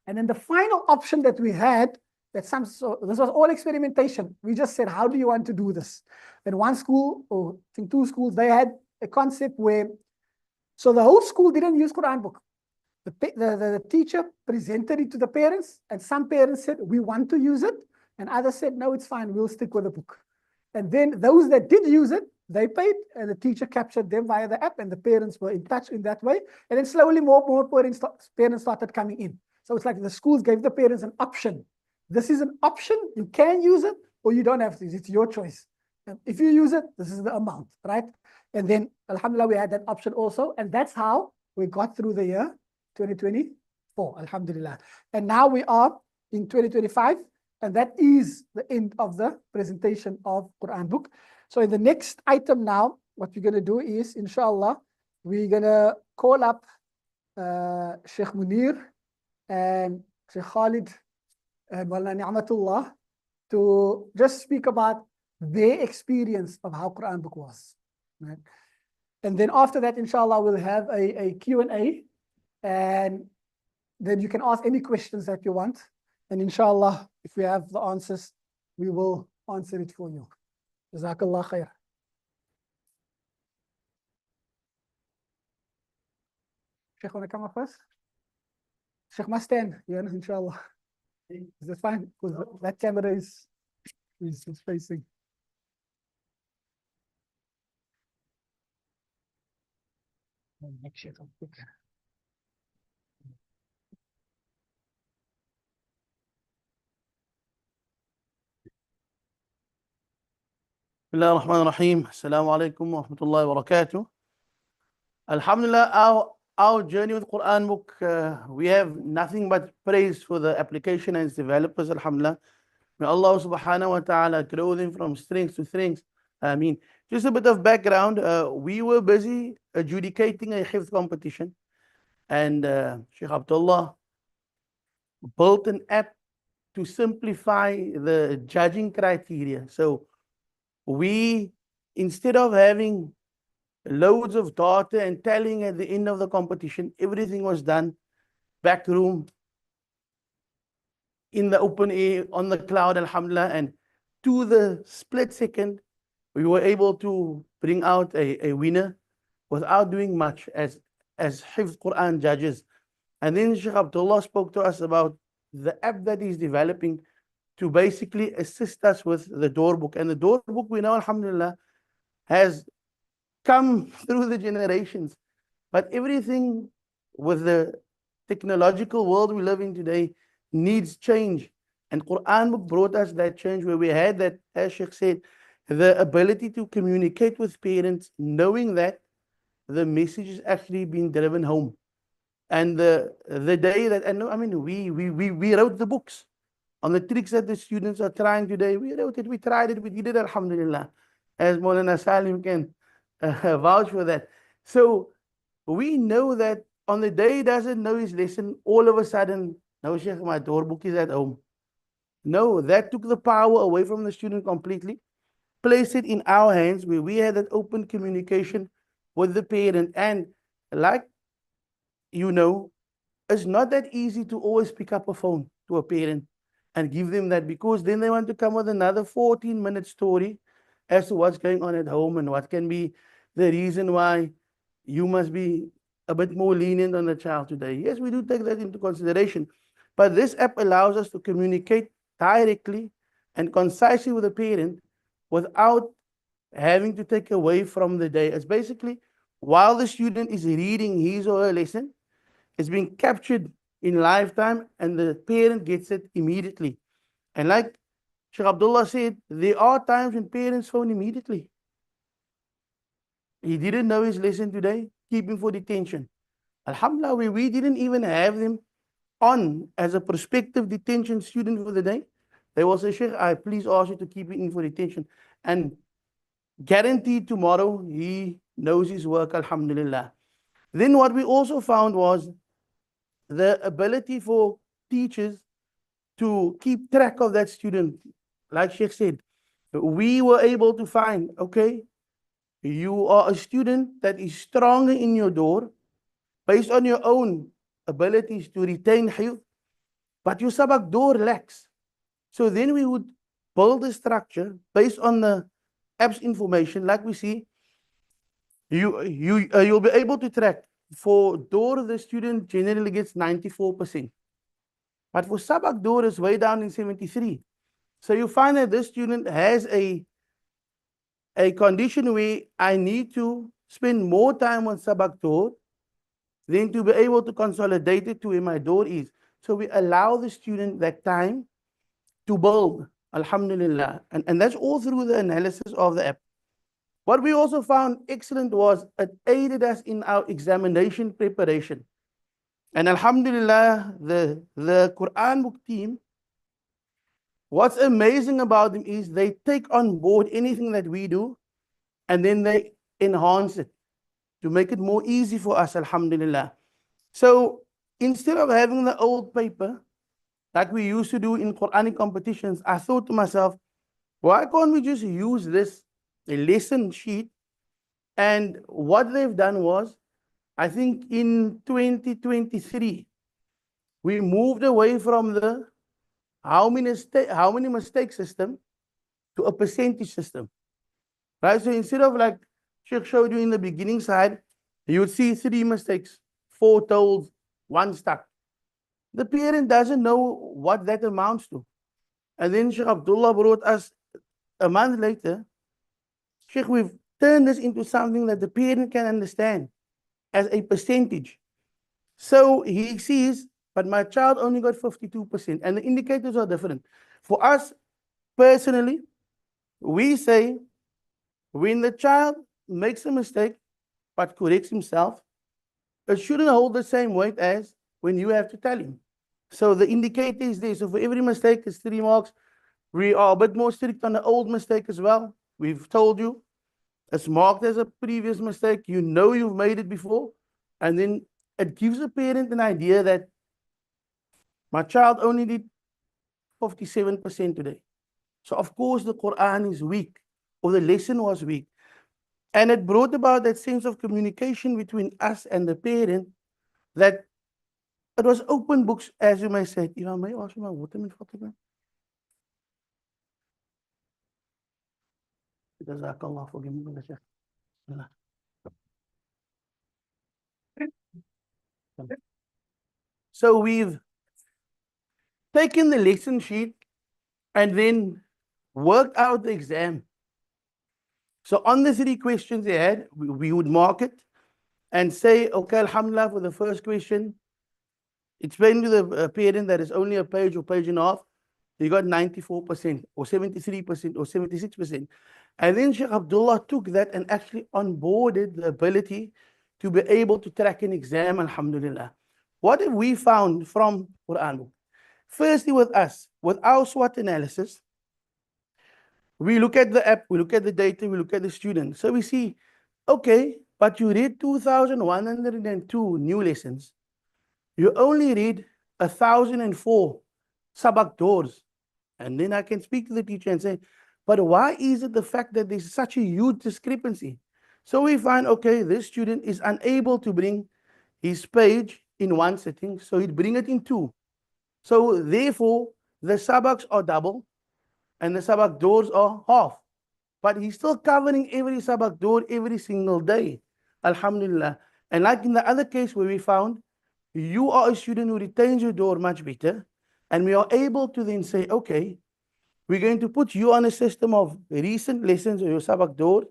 And then the final option that we had, so this was all experimentation. We just said, how do you want to do this? And one school, or I think two schools, they had a concept where, so the whole school didn't use QuranBook. The teacher presented it to the parents, and some parents said, we want to use it, and others said, no, it's fine, we'll stick with the book. And then those that did use it, they paid, and the teacher captured them via the app, and the parents were in touch in that way. And then slowly more parents started coming in. So it's like the schools gave the parents an option. This is an option, you can use it, or you don't have to use it, it's your choice. And if you use it, this is the amount, right? And then, alhamdulillah, we had that option also, and that's how we got through the year 2024, alhamdulillah. And now we are in 2025, and that is the end of the presentation of QuranBook. So in the next item now, what we're going to do is, inshallah, we're going to call up Sheikh Munir and Sheikh Khalid and Walna Ni'matullah to just speak about their experience of how QuranBook was. Right? And then after that, inshallah, we'll have a Q&A, and then you can ask any questions that you want. And inshallah, if we have the answers, we will answer it for you. Jazakallah khair. Sheikh, want to come up first? Sheikh must stand, yeah, inshallah. Is that fine? Because that camera is facing. Next Sheikh, Bismillah ar-Rahman ar-Rahim. Assalamu alaikum wa rahmatullahi wa barakatuh. Alhamdulillah, our journey with QuranBook, we have nothing but praise for the application and its developers, alhamdulillah. May Allah subhanahu wa ta'ala grow them from strength to strength. I mean, just a bit of background, we were busy adjudicating a Hifth competition, and Sheikh Abdullah built an app to simplify the judging criteria. So we, instead of having loads of data and tallying at the end of the competition, everything was done back room, in the open air, on the cloud, alhamdulillah. And to the split second, we were able to bring out a winner without doing much as Hifth Quran judges. And then Sheikh Abdullah spoke to us about the app that he's developing to basically assist us with the door book. And the door book, we know, alhamdulillah, has come through the generations. But everything with the technological world we live in today needs change. And QuranBook brought us that change, where we had that, as Sheikh said, the ability to communicate with parents, knowing that the message is actually being driven home. And the day that, and I mean, we wrote the books on the tricks that the students are trying today. We wrote it, we tried it, we did it, alhamdulillah. As Maulana Salim can vouch for that. So we know that on the day he doesn't know his lesson, all of a sudden, no, Sheikh, my door book is at home. No, that took the power away from the student completely. Place it in our hands where we had that open communication with the parent. And like you know, it's not that easy to always pick up a phone to a parent and give them that, because then they want to come with another 14-minute story as to what's going on at home and what can be the reason why you must be a bit more lenient on the child today. Yes, we do take that into consideration. But this app allows us to communicate directly and concisely with the parent without having to take away from the day. It's basically while the student is reading his or her lesson, it's being captured in lifetime and the parent gets it immediately. And like Sheikh Abdullah said, there are times when parents phone immediately. He didn't know his lesson today, keep him for detention. Alhamdulillah, we didn't even have them on as a prospective detention student for the day. They will say, Sheikh, I please ask you to keep it in for detention. And guaranteed tomorrow, he knows his work, alhamdulillah. Then what we also found was the ability for teachers to keep track of that student. Like Sheikh said, we were able to find, okay, you are a student that is stronger in your door based on your own abilities to retain Hifth, but your sabak door lacks. So then we would build a structure based on the app's information. Like we see, you'll be able to track. For door, the student generally gets 94%. But for sabak door, it's way down in 73. So you find that this student has a condition where I need to spend more time on sabak door than to be able to consolidate it to where my door is. So we allow the student that time to build, alhamdulillah. And that's all through the analysis of the app. What we also found excellent was it aided us in our examination preparation. And alhamdulillah, the QuranBook team, what's amazing about them is they take on board anything that we do and then they enhance it to make it more easy for us, alhamdulillah. So instead of having the old paper like we used to do in Quranic competitions, I thought to myself, why can't we just use this lesson sheet? And what they've done was, I think in 2023, we moved away from the how many mistakes system to a percentage system. Right? So instead of like Sheikh showed you in the beginning side, you would see 3 mistakes, 4 told, 1 stuck. The parent doesn't know what that amounts to. And then Sheikh Abdullah brought us a month later, Sheikh, we've turned this into something that the parent can understand as a percentage. So he sees, but my child only got 52%, and the indicators are different. For us, personally, we say, when the child makes a mistake, but corrects himself, it shouldn't hold the same weight as when you have to tell him. So the indicator is there. So for every mistake, it's 3 marks. We are a bit more strict on the old mistake as well. We've told you, it's marked as a previous mistake. You know you've made it before. And then it gives a parent an idea that my child only did 57% today. So of course the Quran is weak, or the lesson was weak. And it brought about that sense of communication between us and the parent, that it was open books, as you may say. If I may ask you my water, Fatima. Jazakallah, forgive me. So we've taken the lesson sheet and then worked out the exam. So on the 3 questions they had, we would mark it and say, okay, alhamdulillah, for the first question, explain to the parent that it's only a page or page and a half. You got 94% or 73% or 76%. And then Sheikh Abdullah took that and actually onboarded the ability to be able to track an exam, alhamdulillah. What have we found from QuranBook? Firstly, with us, with our SWOT analysis, we look at the app, we look at the data, we look at the student. So we see, okay, but you read 2,102 new lessons. You only read 1,004 sabak doors. And then I can speak to the teacher and say, but why is it the fact that there's such a huge discrepancy? So we find, okay, this student is unable to bring his page in one sitting, so he'd bring it in two. So therefore, the sabaks are double and the sabak doors are half. But he's still covering every sabak door every single day. Alhamdulillah. And like in the other case where we found, you are a student who retains your door much better, and we are able to then say, okay, we're going to put you on a system of recent lessons or your sabak door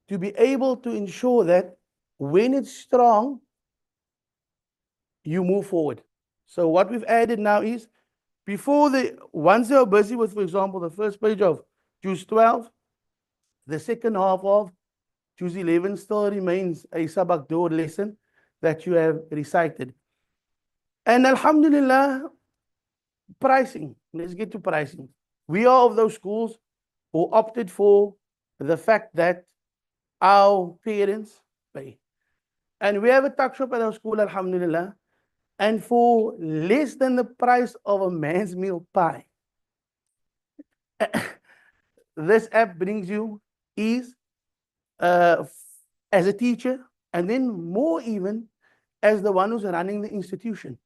to be able to ensure that when it's strong, you move forward. So what we've added now is, once you're busy with, for example, the first page of Juz 12, the second half of Juz 11 still remains a sabak door lesson that you have recited. And alhamdulillah, pricing. Let's get to pricing. We are of those schools who opted for the fact that our parents pay. And we have a tuck shop at our school, alhamdulillah. And for less than the price of a man's meal pie, this app brings you ease as a teacher, and then more even as the one who's running the institution.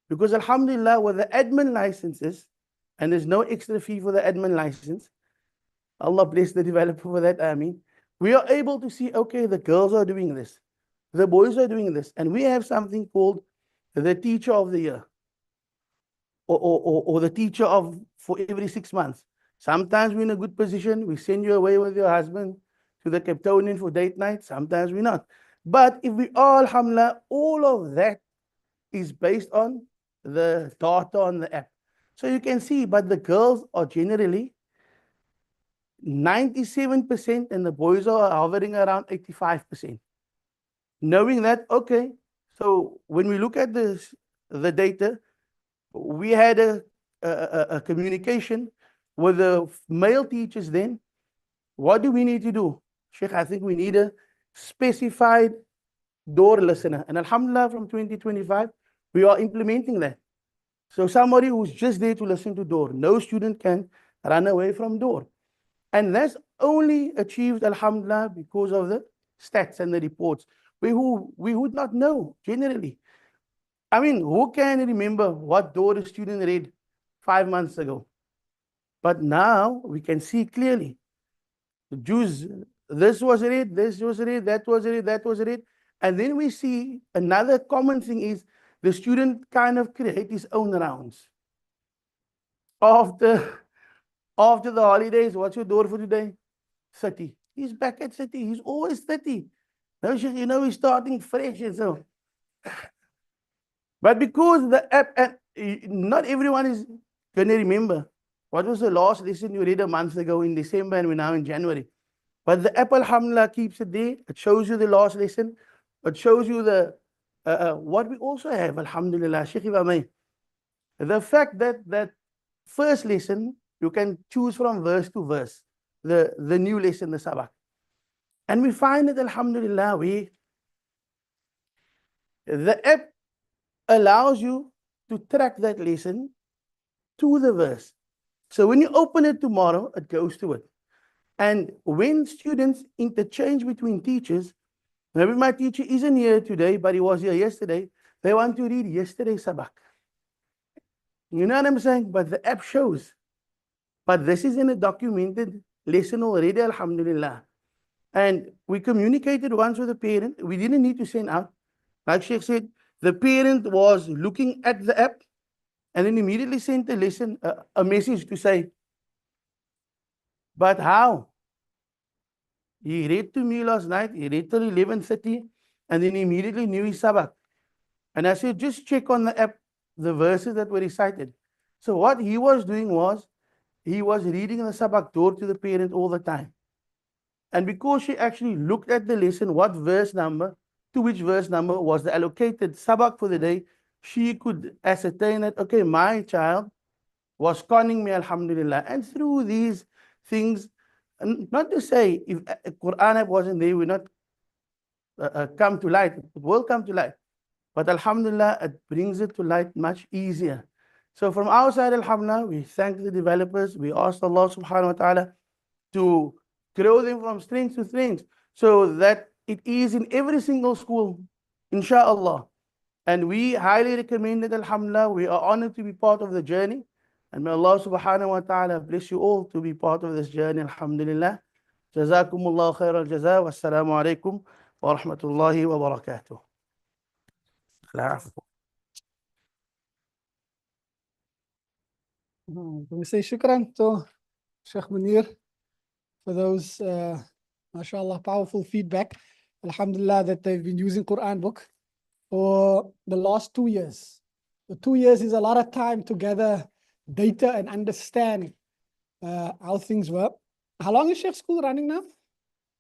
Because alhamdulillah, with the admin licenses, and there's no extra fee for the admin license, Allah bless the developer for that, I mean, we are able to see, okay, the girls are doing this, the boys are doing this, and we have something called the teacher of the year, or the teacher for every 6 months. Sometimes we're in a good position, we send you away with your husband to the Cape Townian for date night, sometimes we're not. But if we are, alhamdulillah, all of that is based on the data on the app. So you can see, but the girls are generally 97% and the boys are hovering around 85%. Knowing that, okay, so when we look at the data, we had a communication with the male teachers then. What do we need to do? Sheikh, I think we need a specified door listener. And alhamdulillah, from 2025, we are implementing that. So somebody who's just there to listen to door, no student can run away from door. And that's only achieved, alhamdulillah, because of the stats and the reports. We would not know generally. I mean, who can remember what door a student read 5 months ago? But now we can see clearly. The Jews, this was read, this was read, that was read, that was read. And then we see another common thing is the student kind of create his own rounds. After the holidays, what's your door for today? 30. He's back at 30. He's always 30. Now, you know, he's starting fresh and so. But because the app, and not everyone is going to remember. What was the last lesson you read a month ago in December and we're now in January? But the app, alhamdulillah, keeps it there. It shows you the last lesson. It shows you the what we also have, alhamdulillah, Sheikh Ibamay. The fact that first lesson, you can choose from verse to verse, the new lesson, the sabak. And we find that, alhamdulillah, the app allows you to track that lesson to the verse. So when you open it tomorrow, it goes to it. And when students interchange between teachers, maybe my teacher isn't here today, but he was here yesterday, they want to read yesterday's sabak. You know what I'm saying? But the app shows. But this is in a documented lesson already, alhamdulillah. And we communicated once with the parent. We didn't need to send out. Like Sheikh said, the parent was looking at the app and then immediately sent a message to say, but how? He read to me last night, he read till 11:30, and then he immediately knew his sabak. And I said, just check on the app, the verses that were recited. So what he was doing was, he was reading the sabak door to the parent all the time. And because she actually looked at the lesson, what verse number, to which verse number was the allocated sabak for the day, she could ascertain that, okay, my child was conning me, alhamdulillah. And through these things, not to say if Quran wasn't there, we not come to light. It will come to light. But alhamdulillah, it brings it to light much easier. So from our side, alhamdulillah, we thank the developers. We ask Allah subhanahu wa ta'ala to grow them from strength to strength so that it is in every single school, inshallah. And we highly recommend it, alhamdulillah. We are honored to be part of the journey. And may Allah subhanahu wa ta'ala bless you all to be part of this journey, alhamdulillah. Jazakumullah khair al-jaza. Wassalamu alaikum wa rahmatullahi wa barakatuh. We say shukran to Sheikh Munir for those, mashallah, powerful feedback. Alhamdulillah, that they've been using QuranBook for the last 2 years. The 2 years is a lot of time to gather data and understand how things work. How long is Sheikh school running now?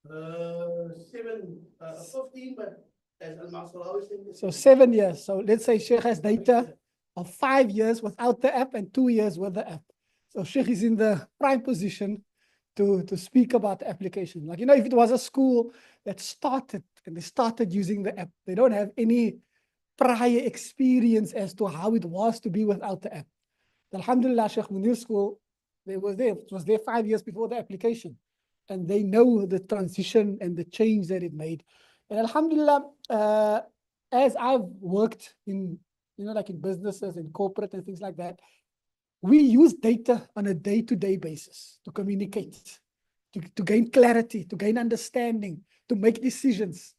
15, but as Al-Masr always said, So 7 years. So let's say Sheikh has data of 5 years without the app and 2 years with the app. So Sheikh is in the prime position to speak about the application. Like, if it was a school that started and they started using the app, they don't have any prior experience as to how it was to be without the app. Alhamdulillah, Sheikh Munir's school, it was there 5 years before the application. And they know the transition and the change that it made. And alhamdulillah, as I've worked in, like in businesses, in corporate and things like that, we use data on a day-to-day basis to communicate, to gain clarity, to gain understanding, to make decisions.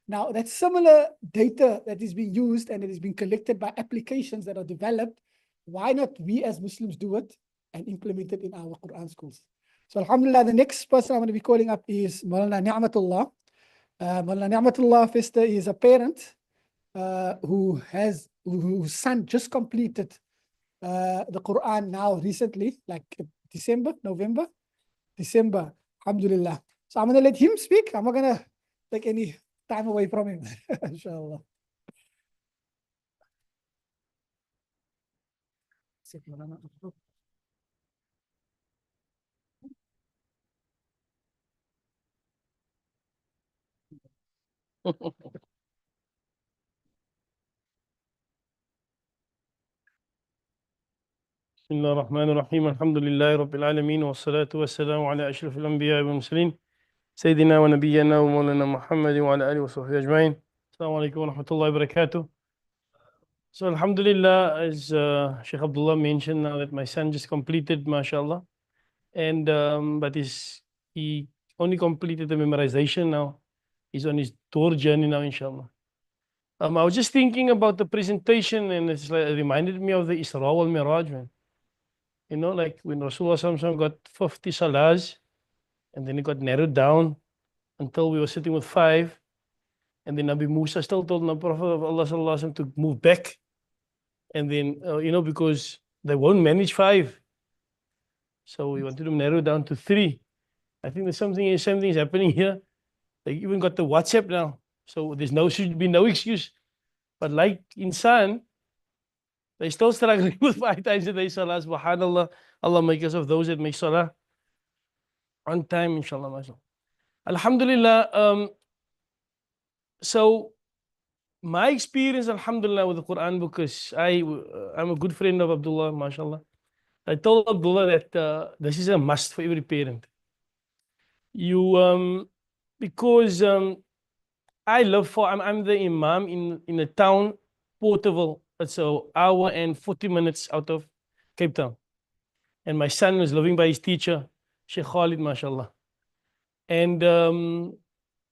Now, that similar data that is being used and it is being collected by applications that are developed, why not we as Muslims do it and implement it in our Quran schools? So alhamdulillah, the next person I'm going to be calling up is Maulana Ni'matullah. Maulana Ni'matullah Festa is a parent whose son just completed the Quran now recently, like December, alhamdulillah. So I'm going to let him speak. I'm not going to take any time away from him, inshallah. بسم الله الرحمن الرحيم الحمد لله رب العالمين والصلاة والسلام على أشرف الأنبياء والمرسلين سيدنا ونبينا ومولانا محمد وعلى آله وصحبه أجمعين. السلام عليكم ورحمة الله وبركاته. So alhamdulillah, as Sheikh Abdullah mentioned, now that my son just completed, mashallah, and but he only completed the memorization now. He's on his tour journey now, inshallah. I was just thinking about the presentation, and it reminded me of the Isra wal Miraj, man. Like when Rasulullah SAW got 50 salahs, and then it got narrowed down until we were sitting with 5. And then Nabi Musa still told the Prophet of Allah SAW to move back. And then, because they won't manage 5. So we wanted to narrow down to 3. I think there's same thing is happening here. They even got the WhatsApp now. So should be no excuse. But like insan, they're still struggling with 5 times a day salah. Subhanallah. Allah make us of those that make salah on time, inshallah. Mashallah. Alhamdulillah. So my experience, alhamdulillah, with the Quran book is I'm a good friend of Abdullah, mashallah. I told Abdullah that this is a must for every parent. Because I'm the imam in a town, Portable. It's an hour and 40 minutes out of Cape Town. And my son was living by his teacher, Sheikh Khalid, mashallah. And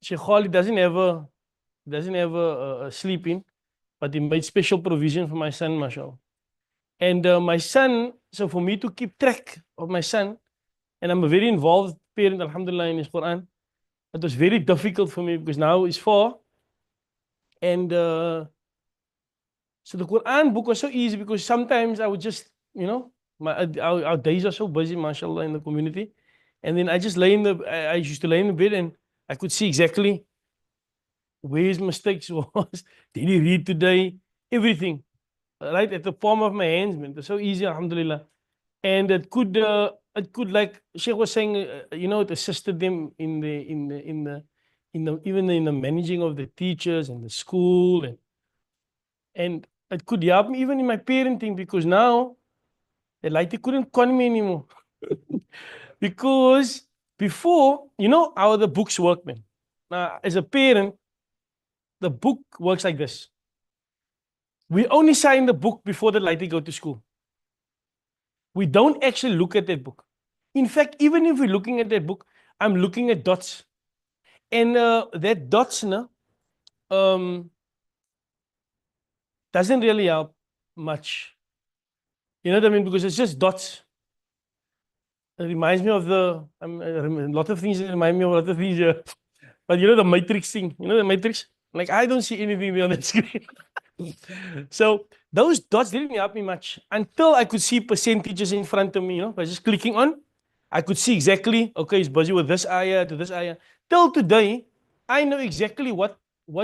Sheikh Khalid doesn't have a sleep-in, but he made special provision for my son, mashallah. And my son, so for me to keep track of my son, and I'm a very involved parent, alhamdulillah, in his Quran, it was very difficult for me because now he's 4. And so the Quran book was so easy because sometimes I would just, our days are so busy, mashallah, in the community. And then I used to lay in the bed and I could see exactly where his mistakes was. Did he read today? Everything. right at the palm of my hands, man. It's so easy, alhamdulillah. And it could like Sheikh was saying, it assisted them even in the managing of the teachers and the school, and it could help me even in my parenting, because now the light couldn't con me anymore. Because before, how the books work, man. Now, as a parent, the book works like this. We only sign the book before the lighty go to school. We don't actually look at that book. In fact, even if we're looking at that book, I'm looking at dots. And that dots doesn't really help much. You know what I mean? Because it's just dots. It reminds me of a lot of things that remind me of a lot of things. But the matrix thing, the matrix? Like, I don't see anything there on that screen. So those dots didn't help me much until I could see percentages in front of me. By just clicking on, I could see exactly, okay, it's busy with this ayah to this ayah. Till today, I know exactly what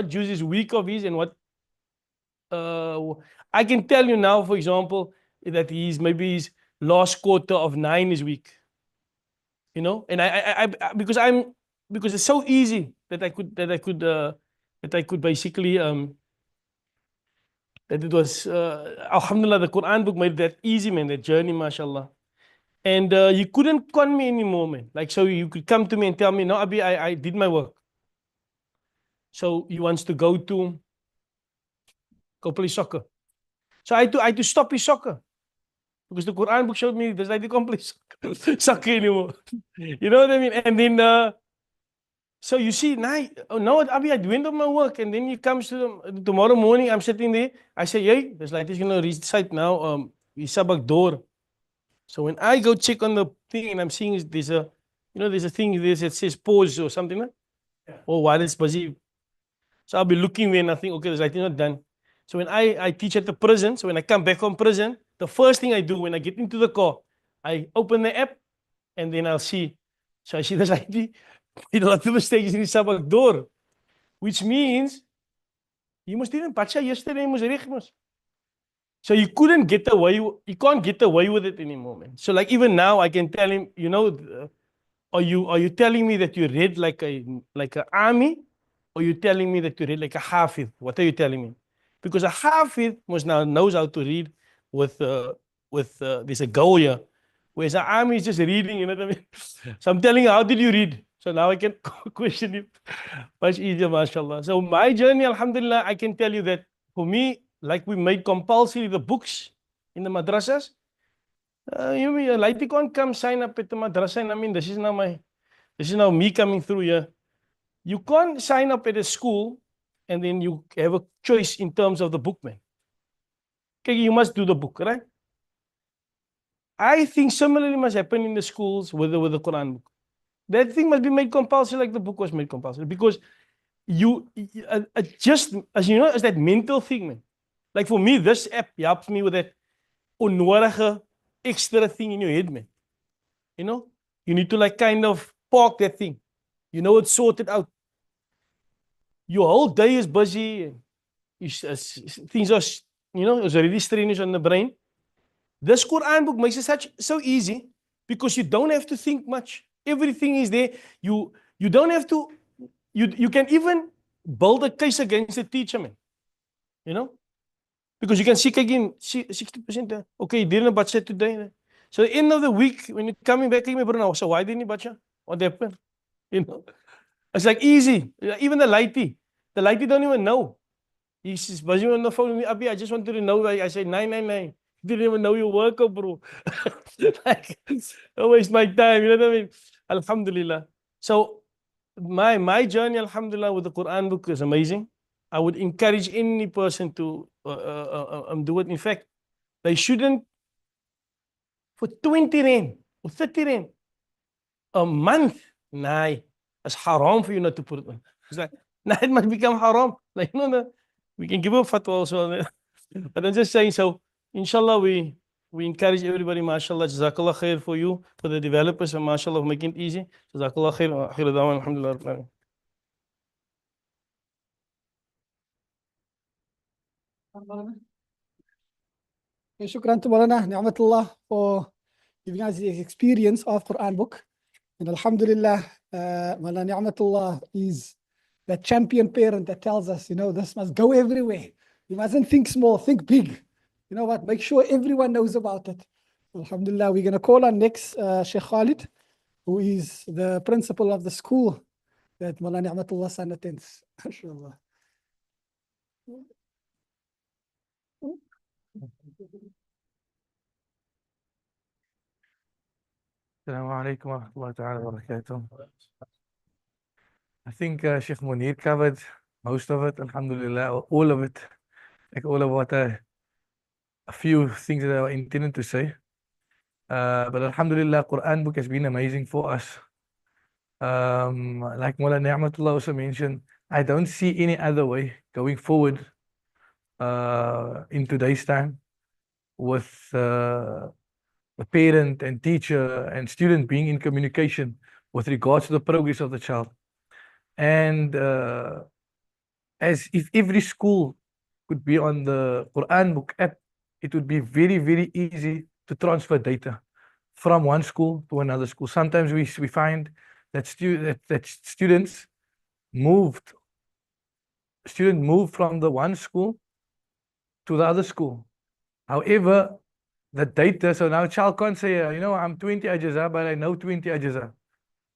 juz is weak of his and what. I can tell you now, for example, that maybe his last quarter of 9 is weak. And I because it's so easy that I could basically that it was alhamdulillah, the Quran book made that easy, man, that journey, mashallah. And you couldn't con me anymore, man. Like, so you could come to me and tell me, no, Abi, I did my work. So he wants to go play soccer. So I had to stop his soccer, because the Quran book showed me there's like the complete soccer anymore. You know what I mean? And then so you see, now, no, Abi, I went on my work, and then he comes to tomorrow morning. I'm sitting there. I say, hey, there's like this, recite now. Sabak door. So when I go check on the thing, and I'm seeing there's a thing that says pause or something, like, oh, while it's busy. So I'll be looking there, and I think, okay, there's nothing not done. So when I teach at the prison, so when I come back from prison, the first thing I do when I get into the car, I open the app, and then I'll see. So I see there's like a lot of mistakes in the sabak door, which means you must even bacha yesterday, so you can't get away with it anymore, man. So like even now I can tell him, are you telling me that you read like a army, or you telling me that you read like a Hifth? What are you telling me? Because a Hifth now knows how to read with there's a goal here, whereas an army is just reading, you know what I mean? So I'm telling you, how did you read? So now I can question him much easier, mashallah. So my journey, alhamdulillah, I can tell you that for me, like we made compulsory the books in the madrasas. You mean like you can't come sign up at the madrasa, and I mean this is now me coming through here. You can't sign up at a school and then you have a choice in terms of the book, man. Okay, you must do the book, right? I think similarly must happen in the schools with the Quran book. That thing must be made compulsory, like the book was made compulsory, because just as you know, as that mental thing, man. Like for me, this app helps me with that onnodige extra thing in your head, man. You need to like kind of park that thing. It's sorted out. Your whole day is busy. Things are, it's already strange on the brain. This Quran book makes it so easy, because you don't have to think much. Everything is there. You don't have to. You can even build a case against the teacher, man. Because you can see again 60%. Okay, didn't bacha today. So at the end of the week, when you're coming back, so why didn't you bacha? What happened? It's like easy. Even the lighty don't even know. He's busy on the phone with me. Abi, I just wanted to know. I say 999. Didn't even know your work, bro. Like, don't waste my time. You know what I mean? Alhamdulillah. So my journey, alhamdulillah, with the Quran book is amazing. I would encourage any person to do it. In fact, they shouldn't, for 20 rand or 30 rand a month. Nah, it's haram for you not to put it on. It's like, nah, it must become haram. Like, no, we can give a fatwa also on it. But I'm just saying, so inshallah, we encourage everybody, mashallah, jazakallah khair for you, for the developers, and mashallah, making it easy. Jazakallah khair, wa akhiru da'wan, alhamdulillah, rabbil alamin. Shukran to Maulana Ni'matullah for giving us the experience of Quran book. And Alhamdulillah, Maulana Ni'matullah is the champion parent that tells us, this must go everywhere. You mustn't think small, think big. You know what? Make sure everyone knows about it. Alhamdulillah, we're going to call on next Sheikh Khalid, who is the principal of the school that Maulana Ni'matullah son attends. MashaAllah. Assalamu alaikum wa rahmatullahi ta'ala wa barakatuh. I think Sheikh Munir covered most of it, alhamdulillah, or all of it. Like all of what a few things that I intended to say. But alhamdulillah, Quran book has been amazing for us. Like Mullah Ni'matullah also mentioned, I don't see any other way going forward in today's time with the parent and teacher and student being in communication with regards to the progress of the child. And as if every school could be on the Quran book app, it would be very, very easy to transfer data from one school to another school. Sometimes we find that students moved from the one school to the other school. However, the data, so now a child can't say, I'm 20 ajazah, but I know 20 ajazah.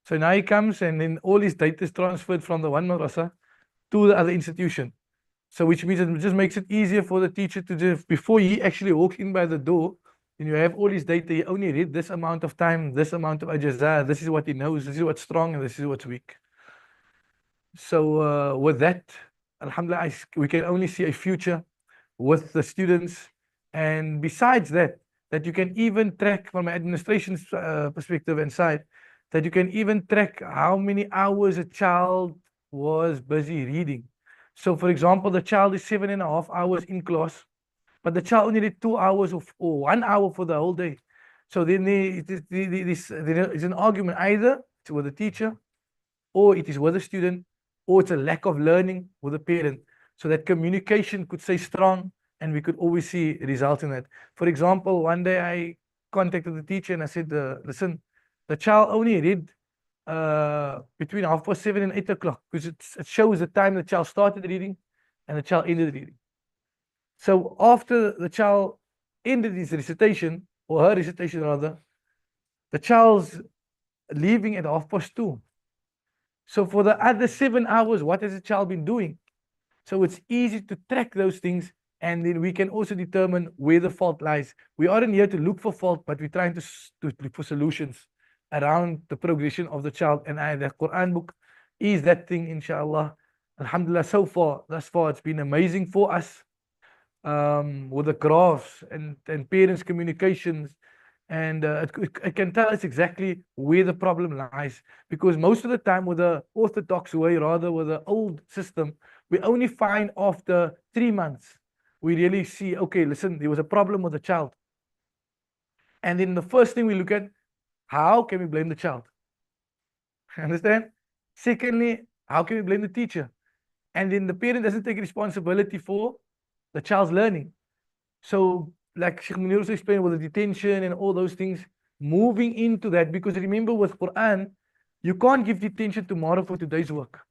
So now he comes and then all his data is transferred from the one madrasa to the other institution. So which means it just makes it easier for the teacher to just, before he actually walks in by the door, and you have all his data, he only read this amount of time, this amount of ajazah, this is what he knows, this is what's strong, and this is what's weak. So with that, alhamdulillah, we can only see a future with the students. And besides that you can even track from an administration perspective and side, that you can even track how many hours a child was busy reading. So for example, the child is 7.5 hours in class, but the child only did 2 hours or 1 hour for the whole day. So then there is an argument, either it's with the teacher, or it is with the student, or it's a lack of learning with the parent. So that communication could stay strong, and we could always see results in that. For example, one day I contacted the teacher and I said, listen, the child only read between 7:30 and 8 o'clock, because it shows the time the child started reading and the child ended reading. So after the child ended his recitation, or her recitation rather, the child's leaving at 2:30. So for the other 7 hours, what has the child been doing? So it's easy to track those things, and then we can also determine where the fault lies. We aren't here to look for fault, but we're trying to look for solutions around the progression of the child. And the Quran book is that thing, inshallah. Alhamdulillah, thus far, it's been amazing for us with the graphs and parents' communications. And it can tell us exactly where the problem lies. Because most of the time with the orthodox way, rather with the old system, we only find after 3 months, we really see, okay, listen, there was a problem with the child. And then the first thing we look at, how can we blame the child? Understand? Secondly, how can we blame the teacher? And then the parent doesn't take responsibility for the child's learning. So like Sheikh Munir also explained with the detention and all those things, moving into that, because remember with Quran, you can't give detention tomorrow for today's work.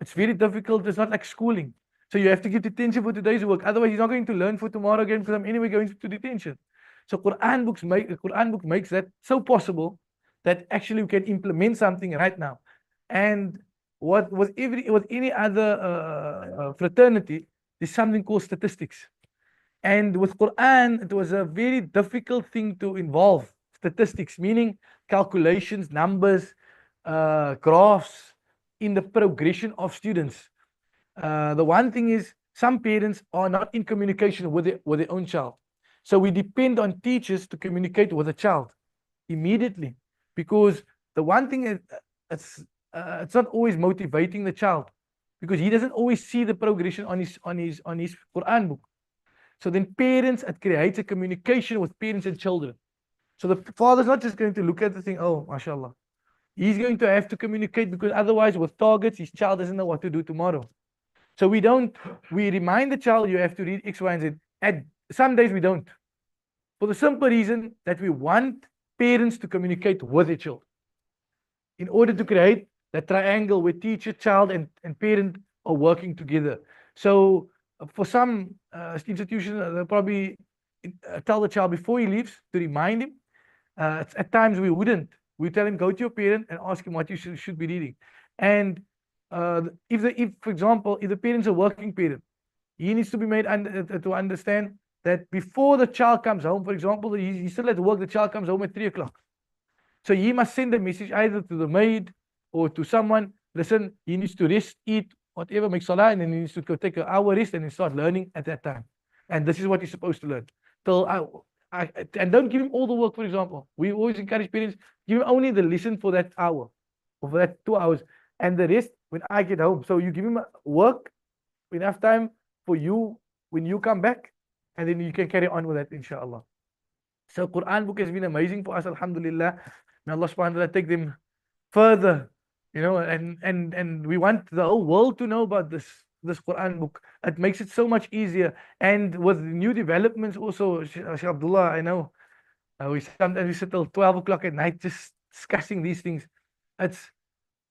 It's very difficult. It's not like schooling. So you have to give detention for today's work. Otherwise, he's not going to learn for tomorrow again, because I'm anyway going to detention. So Quran book makes that so possible that actually we can implement something right now. And with any other fraternity, there's something called statistics. And with Quran, it was a very difficult thing to involve statistics, meaning calculations, numbers, graphs in the progression of students. The one thing is, some parents are not in communication with their own child. So we depend on teachers to communicate with the child immediately, because the one thing is, it's not always motivating the child, because he doesn't always see the progression on his Quran book. So then it creates a communication with parents and children. So the father's not just going to look at the thing, oh, mashallah. He's going to have to communicate, because otherwise with targets, his child doesn't know what to do tomorrow. So we remind the child, you have to read X, Y, and Z. At some days we don't. For the simple reason that we want parents to communicate with their children in order to create that triangle where teacher, child, and parent are working together. So for some institutions, they'll probably tell the child before he leaves to remind him. At times we wouldn't. We tell him, go to your parent and ask him what you should be reading. And if, for example, if the parent's a working parent, he needs to be made to understand that before the child comes home, for example, he's still at work, the child comes home at 3 o'clock. So he must send a message either to the maid or to someone, listen, he needs to rest, eat, whatever, make salah, and then he needs to go take an hour rest and then start learning at that time. And this is what he's supposed to learn. And don't give him all the work, for example. We always encourage parents, give him only the lesson for that hour, or for that 2 hours, and the rest when I get home. So you give him work, enough time for you when you come back, and then you can carry on with that, inshallah. So Quran book has been amazing for us, alhamdulillah. May Allah subhanahu wa ta'ala take them further, you know, and we want the whole world to know about this Quran book. It makes it so much easier. And with new developments also, Sheikh Abdullah, I know, we sometimes sit till 12 o'clock at night just discussing these things. It's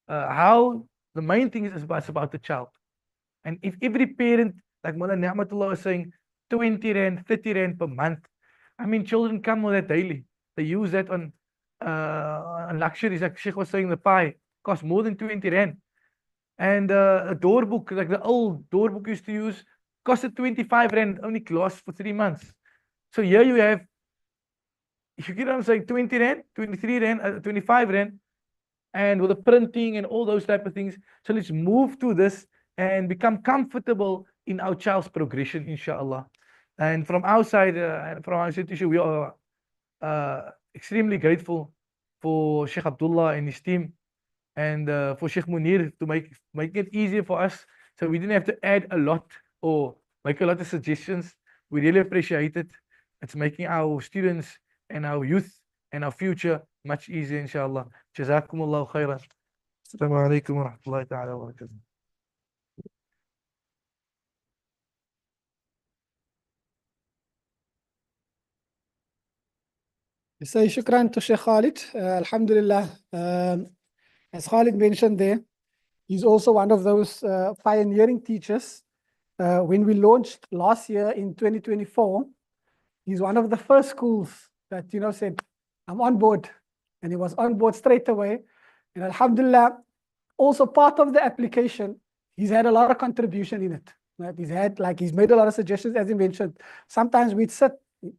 how the main thing is about the child. And if every parent, like Mullah Ni'matullah was saying, 20 rand, 30 rand per month, I mean, children come with that daily. They use that on luxuries, like Sheikh was saying, the pie costs more than 20 rand. And a door book, like the old door book used to use, costed 25 rand, only lasts for 3 months. So here you have, if you get what I'm saying, 20 rand, 23 rand, 25 rand, and with the printing and all those type of things. So let's move to this and become comfortable in our child's progression, inshallah. And from our side, from our institution, we are extremely grateful for Sheikh Abdullah and his team, and for Sheikh Munir to make it easier for us, so we didn't have to add a lot or make a lot of suggestions. We really appreciate it. It's making our students and our youth and our future much easier, inshallah. Jazakumullahu khairan. Assalamu alaikum wa rahmatullahi ta'ala wa barakatuh. We say shukran to Sheikh Khalid. Alhamdulillah. As Khalid mentioned there, he's also one of those pioneering teachers. When we launched last year in 2024, he's one of the first schools that, you know, said, I'm on board. And he was on board straight away. And alhamdulillah, also part of the application, he's had a lot of contribution in it. Right? He's made a lot of suggestions, as he mentioned. Sometimes we'd sit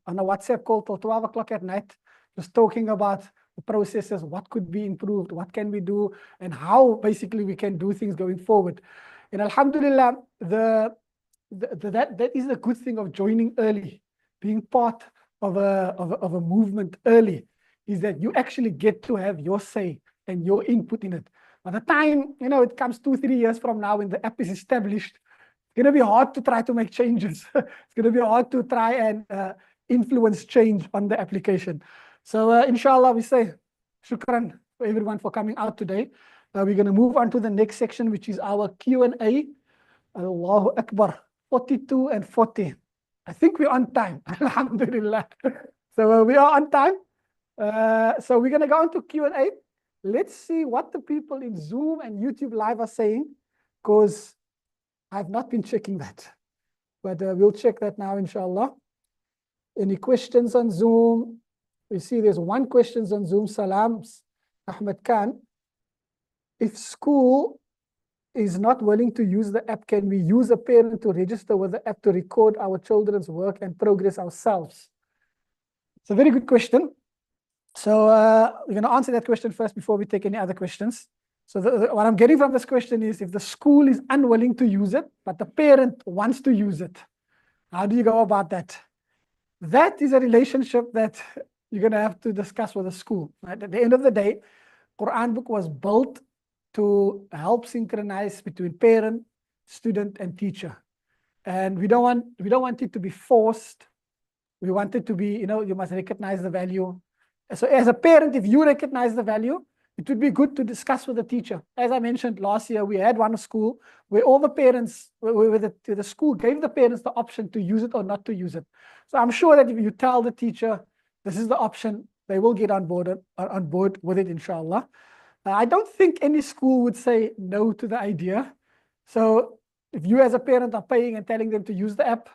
on a WhatsApp call till 12 o'clock at night, just talking about the processes, what could be improved, what can we do, and how basically we can do things going forward. And alhamdulillah, that is the good thing of joining early, being part of a movement early, is that you actually get to have your say and your input in it. By the time, you know, it comes 2-3 years from now when the app is established, it's going to be hard to try to make changes. It's going to be hard to try and influence change on the application. So inshallah, we say shukran for everyone for coming out today. We're going to move on to the next section, which is our Q&A. Allahu Akbar, 42 and 40. I think we're on time, alhamdulillah. So we are on time. So we're going to go on to Q&A. Let's see what the people in Zoom and YouTube Live are saying, because I've not been checking that. But we'll check that now, inshallah. Any questions on Zoom? We see there's one question on Zoom. Salams, Ahmed Khan. If school is not willing to use the app, can we use a parent to register with the app to record our children's work and progress ourselves? It's a very good question. So we're going to answer that question first before we take any other questions. So what I'm getting from this question is, if the school is unwilling to use it, but the parent wants to use it, how do you go about that? That is a relationship that you're going to have to discuss with the school. Right? At the end of the day, Quran book was built to help synchronize between parent, student, and teacher. And we don't want it to be forced. We want it to be, you know, you must recognize the value. So as a parent, if you recognize the value, it would be good to discuss with the teacher. As I mentioned last year, we had one school where all the parents, where the school gave the parents the option to use it or not to use it. So I'm sure that if you tell the teacher, this is the option, they will get on board with it, inshallah. I don't think any school would say no to the idea. So if you as a parent are paying and telling them to use the app,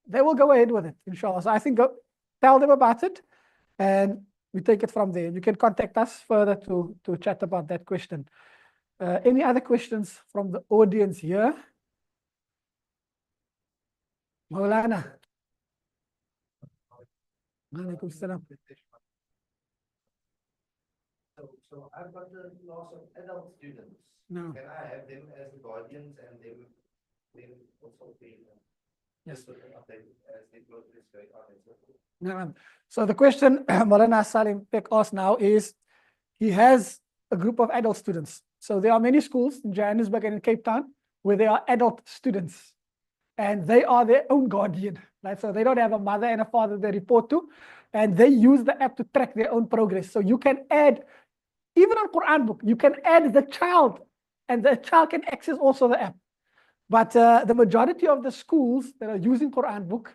they will go ahead with it, inshallah. So I think tell them about it, and we take it from there. You can contact us further to chat about that question. Any other questions from the audience here? Maulana. Alaikum salam. So I've got the loss of adult students. No. Can I have them as the guardians and them also pay them? Yes. As they go through this going on and so forth. No. So the question Maulana Salim Pek asked now is, he has a group of adult students. So there are many schools in Johannesburg and in Cape Town where there are adult students, and they are their own guardian, right? So they don't have a mother and a father they report to, and they use the app to track their own progress. So you can add, even on QuranBook, you can add the child, and the child can access also the app. But the majority of the schools that are using QuranBook,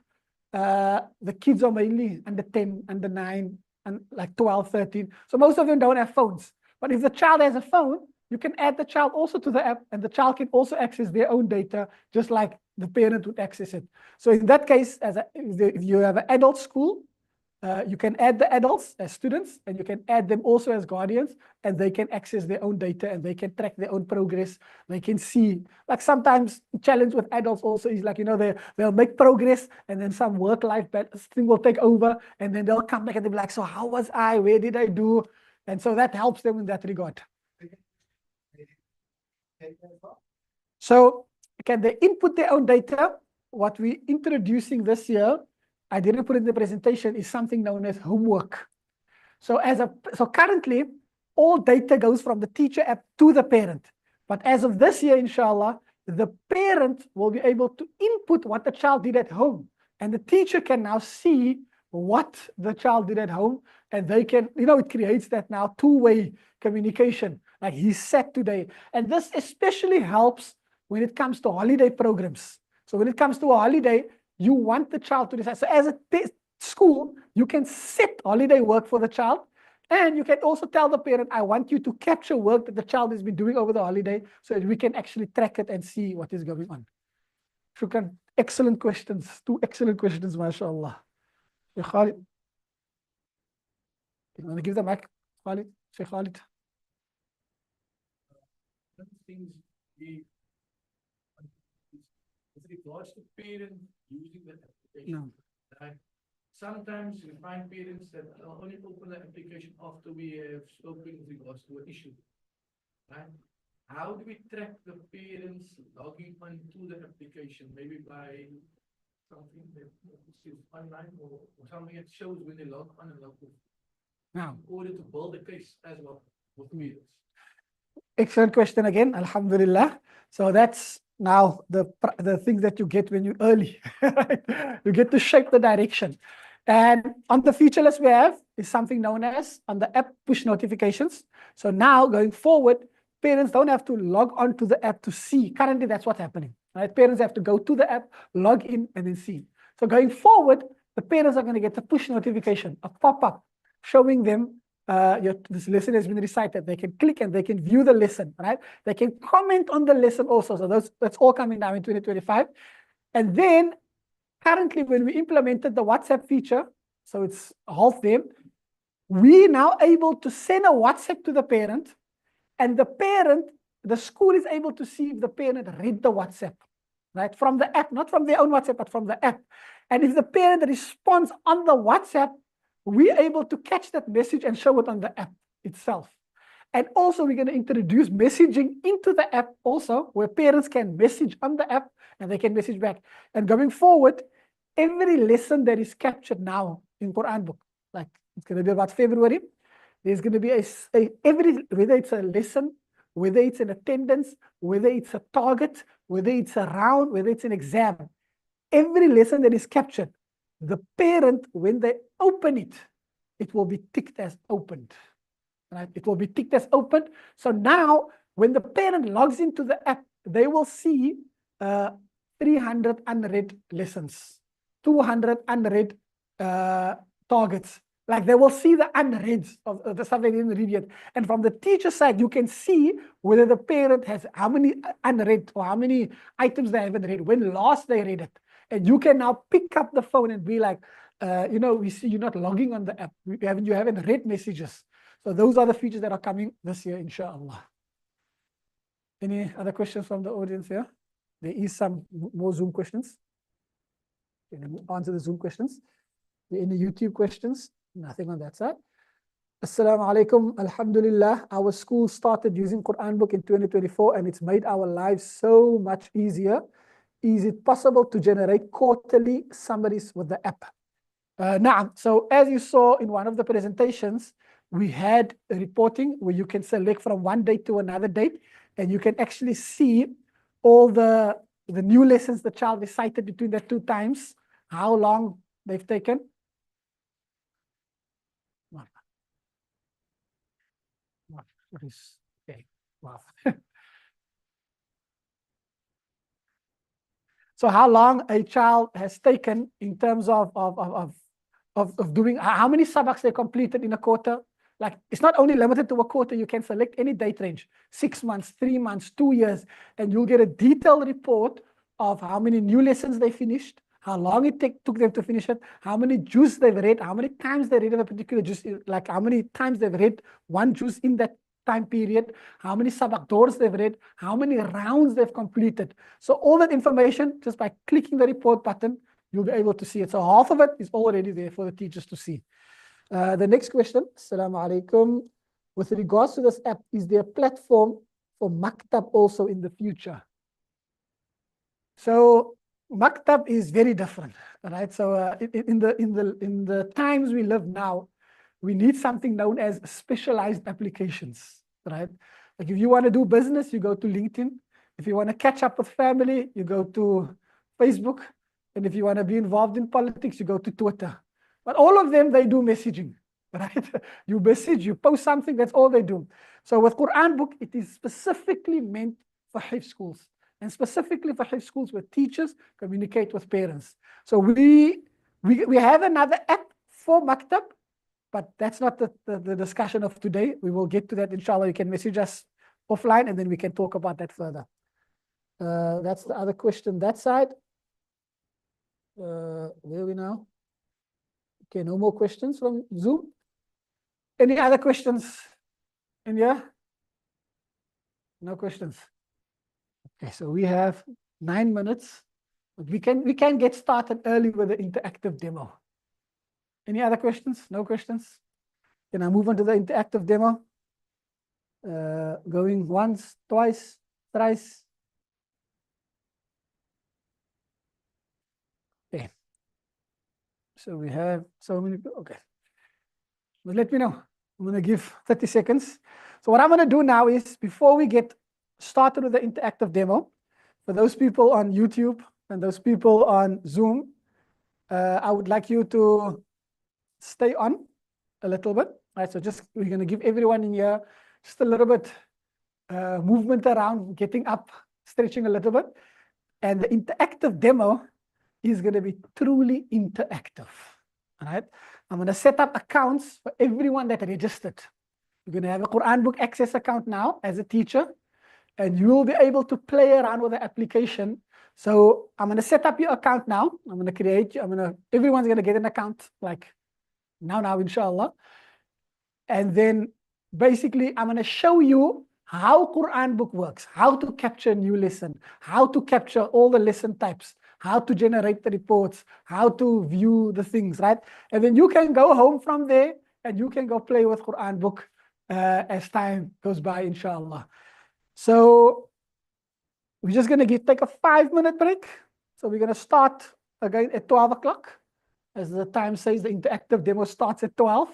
the kids are mainly under 10, under 9, and like 12, 13. So most of them don't have phones. But if the child has a phone, you can add the child also to the app, and the child can also access their own data, just like the parent would access it. So in that case, if you have an adult school, you can add the adults as students, and you can add them also as guardians, and they can access their own data, and they can track their own progress. They can see, like sometimes the challenge with adults also is like, they'll make progress, and then some work-life thing will take over, and then they'll come back and they'll be like, so how was I? Where did I do? And so that helps them in that regard. So can they input their own data? What we're introducing this year, I didn't put it in the presentation, is something known as homework. So currently, all data goes from the teacher app to the parent. But as of this year, inshallah, the parent will be able to input what the child did at home. And the teacher can now see what the child did at home. And they can, it creates that now two-way communication. Like he said today. And this especially helps when it comes to holiday programs. So when it comes to a holiday, you want the child to decide. So as a school, you can set holiday work for the child. And you can also tell the parent, I want you to capture work that the child has been doing over the holiday so that we can actually track it and see what is going on. Shukran. Excellent questions. 2 excellent questions, mashallah. Sheikh Khalid. You want to give the mic, Khalid? Sheikh Khalid. Things with regards to parents using the application. No. Right? Sometimes we find parents that only open the application after we have spoken with regards to an issue. Right? How do we track the parents logging onto the application? Maybe by something that is online or something that shows when they log on and log off. Now, In order to build a case as well with parents. excellent question again, alhamdulillah. So that's now the thing that you get when you're early. Right? You get to shape the direction. And on the feature list we have is something known as on the app push notifications. So now going forward, parents don't have to log on to the app to see. Currently, that's what's happening. Right? Parents have to go to the app, log in, and then see. So going forward, the parents are going to get a push notification, a pop-up, showing them this lesson has been recited. They can click and they can view the lesson, right? They can comment on the lesson also. So that's all coming now in 2025. And then currently when we implemented the WhatsApp feature, so it's half there, we're now able to send a WhatsApp to the parent, and the school is able to see if the parent read the WhatsApp, right? From the app, not from their own WhatsApp, but from the app. And if the parent responds on the WhatsApp, we're able to catch that message and show it on the app itself. And also we're going to introduce messaging into the app also, where parents can message on the app and they can message back. And going forward, every lesson that is captured now in QuranBook, like it's going to be about February, there's going to be whether it's a lesson, whether it's an attendance, whether it's a target, whether it's a round, whether it's an exam, every lesson that is captured, the parent, when they open it, it will be ticked as opened. right? It will be ticked as open. So now when the parent logs into the app, they will see 300 unread lessons, 200 unread targets. Like they will see the unreads of the stuff they didn't read yet. And from the teacher side, you can see whether the parent has how many unread or how many items they haven't read, when last they read it. And you can now pick up the phone and be like, we see you're not logging on the app. You haven't read messages. So those are the features that are coming this year, inshallah. Any other questions from the audience here? There is some more Zoom questions. Can we answer the Zoom questions? Any YouTube questions? Nothing on that side. Assalamu alaikum. Alhamdulillah. Our school started using QuranBook in 2024 and it's made our lives so much easier. Is it possible to generate quarterly summaries with the app? Naam. So as you saw in one of the presentations, we had a reporting where you can select from one date to another date, and you can actually see all the new lessons the child recited between the 2 times, how long they've taken. Okay. Wow. So how long a child has taken in terms of doing, how many sabaks they completed in a quarter. Like it's not only limited to a quarter, you can select any date range, 6 months, 3 months, 2 years, and you'll get a detailed report of how many new lessons they finished, how long it took them to finish it, how many juz they've read, how many times they read a particular juz, like how many times they've read one juz in that time period, how many sabak doors they've read, how many rounds they've completed. So all that information, just by clicking the report button, you'll be able to see it. So half of it is already there for the teachers to see. The next question, Assalamu alaikum. With regards to this app, is there a platform for Maktab also in the future? So Maktab is very different, right? So in the times we live now, we need something known as specialized applications, right? Like if you want to do business, you go to LinkedIn. If you want to catch up with family, you go to Facebook. And if you want to be involved in politics, you go to Twitter. But all of them, they do messaging, right? You message, you post something, that's all they do. So with QuranBook, it is specifically meant for Hifth schools. And specifically for Hifth schools where teachers communicate with parents. So we have another app for Maktab, but that's not the discussion of today. We will get to that, inshallah. You can message us offline and then we can talk about that further. That's the other question, that side. Where are we now? Okay, no more questions from Zoom. Any other questions in here? No questions. Okay, so we have 9 minutes. We can get started early with the interactive demo. Any other questions? No questions? Can I move on to the interactive demo? Going once, twice, thrice. Okay. So we have so many people. Okay. But let me know. I'm going to give 30 seconds. So what I'm going to do now is, before we get started with the interactive demo, for those people on YouTube and those people on Zoom, I would like you to stay on a little bit. Right, so we're going to give everyone in here just a little bit movement around, getting up, stretching a little bit. And the interactive demo is going to be truly interactive. All right, I'm going to set up accounts for everyone that registered. You're going to have a QuranBook Access account now as a teacher, and you will be able to play around with the application. So I'm going to set up your account now. I'm going to create you. Everyone's going to get an account like now, inshallah. And then basically, I'm going to show you how QuranBook works, how to capture a new lesson, how to capture all the lesson types, how to generate the reports, how to view the things, right? And then you can go home from there and you can go play with QuranBook as time goes by, inshallah. So we're just going to take a 5-minute break. So we're going to start again at 12 o'clock. As the time says, the interactive demo starts at 12.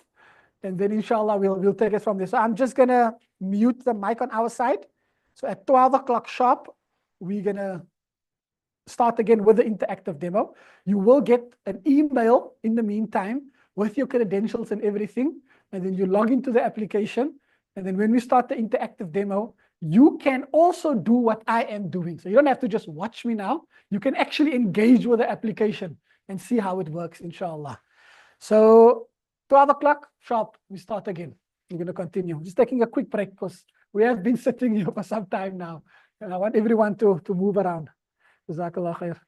And then inshallah, we'll take it from there. So I'm just going to mute the mic on our side. So at 12 o'clock sharp, we're going to start again with the interactive demo. You will get an email in the meantime with your credentials and everything. And then you log into the application And then when we start the interactive demo, you can also do what I am doing. So you don't have to just watch me now. You can actually engage with the application and see how it works, inshallah. So 12 o'clock, sharp, we start again. We're going to continue. Just taking a quick break because we have been sitting here for some time now. And I want everyone to move around. Jazakallah khair.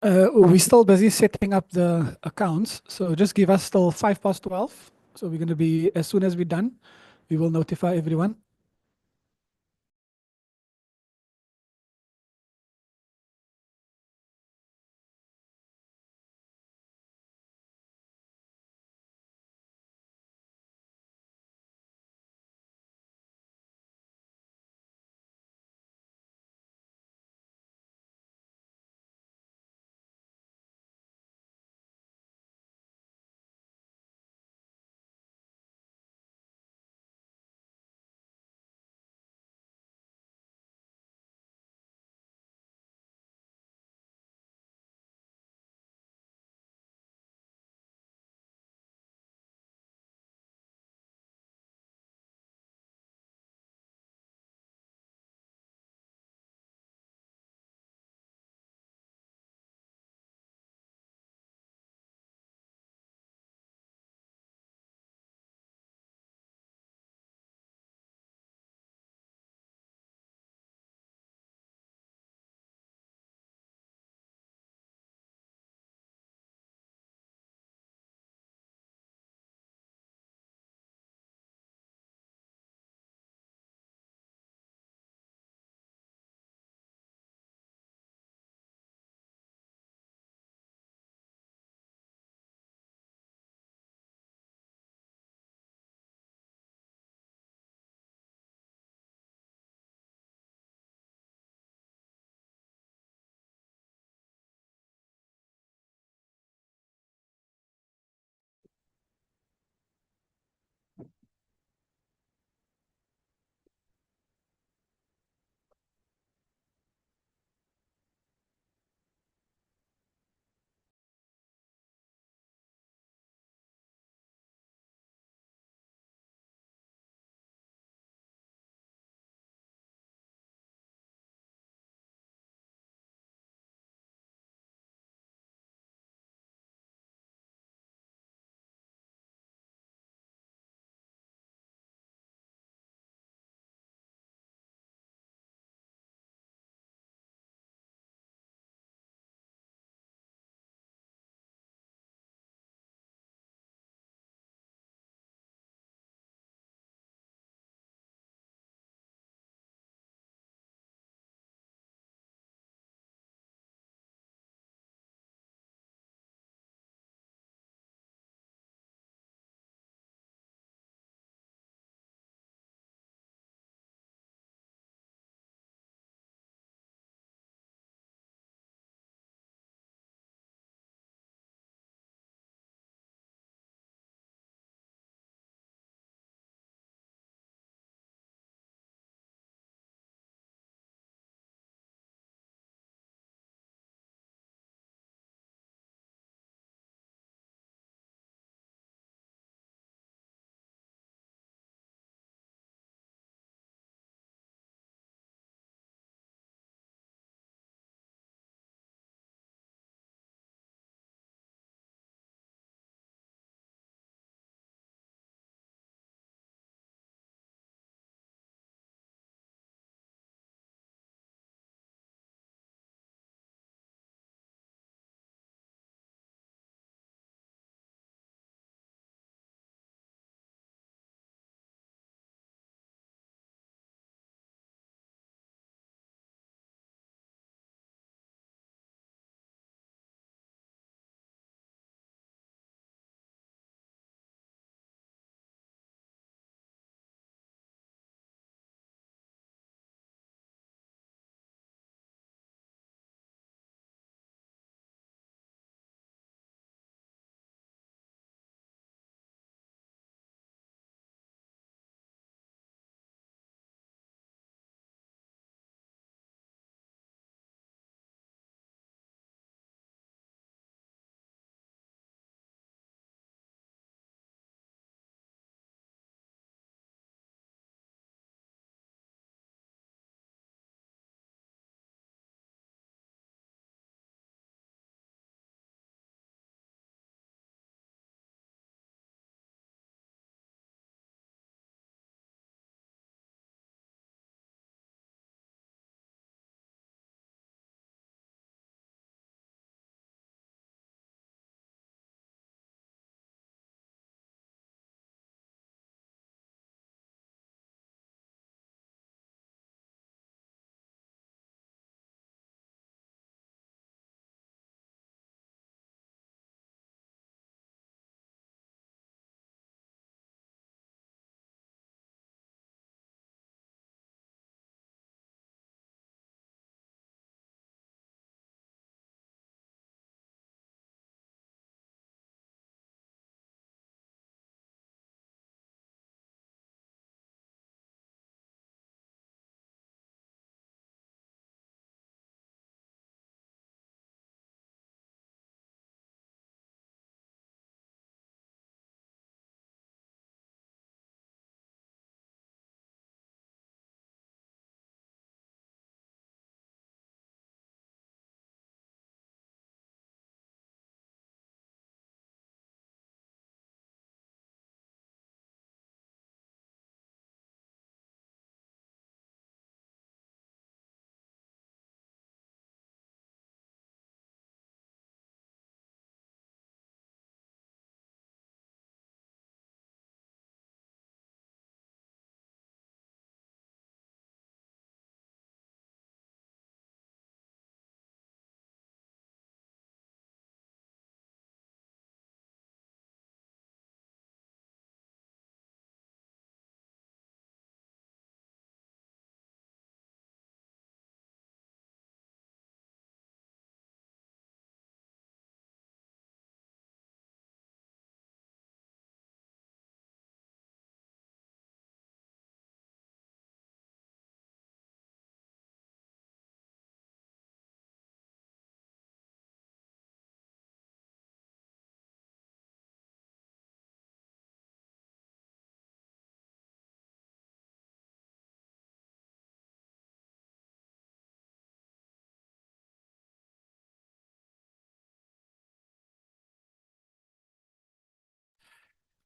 We're still busy setting up the accounts, so just give us till 12:05. So we're going to be, as soon as we're done, we will notify everyone.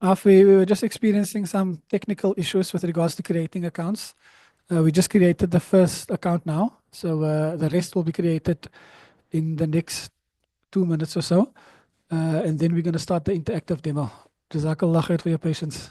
We were just experiencing some technical issues with regards to creating accounts. We just created the first account now, so the rest will be created in the next 2 minutes or so. And then we're going to start the interactive demo. Jazakallah khair for your patience.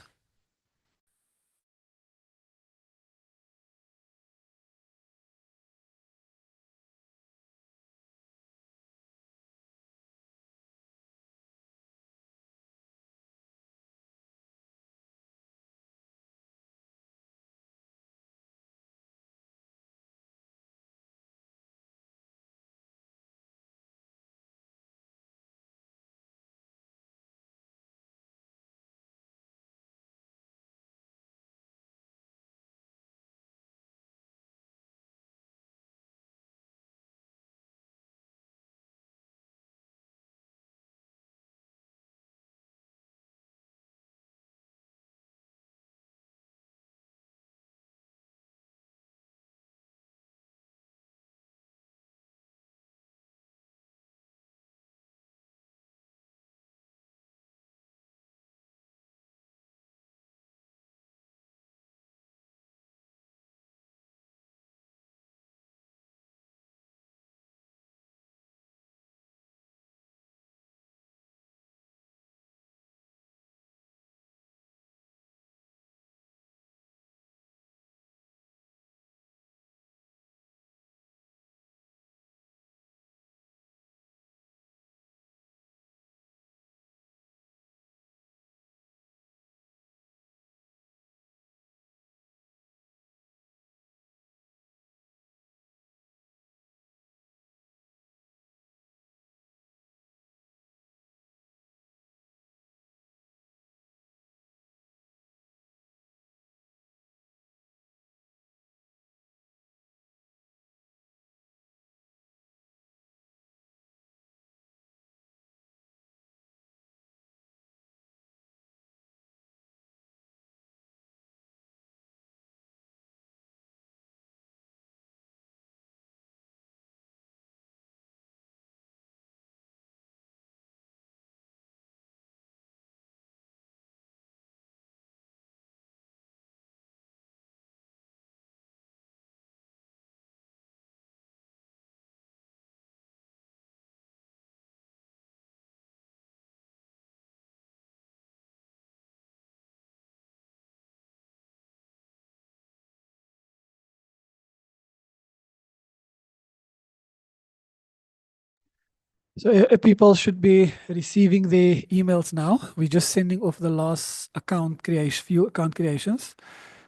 So people should be receiving their emails now. We're just sending off the last account creation, few account creations.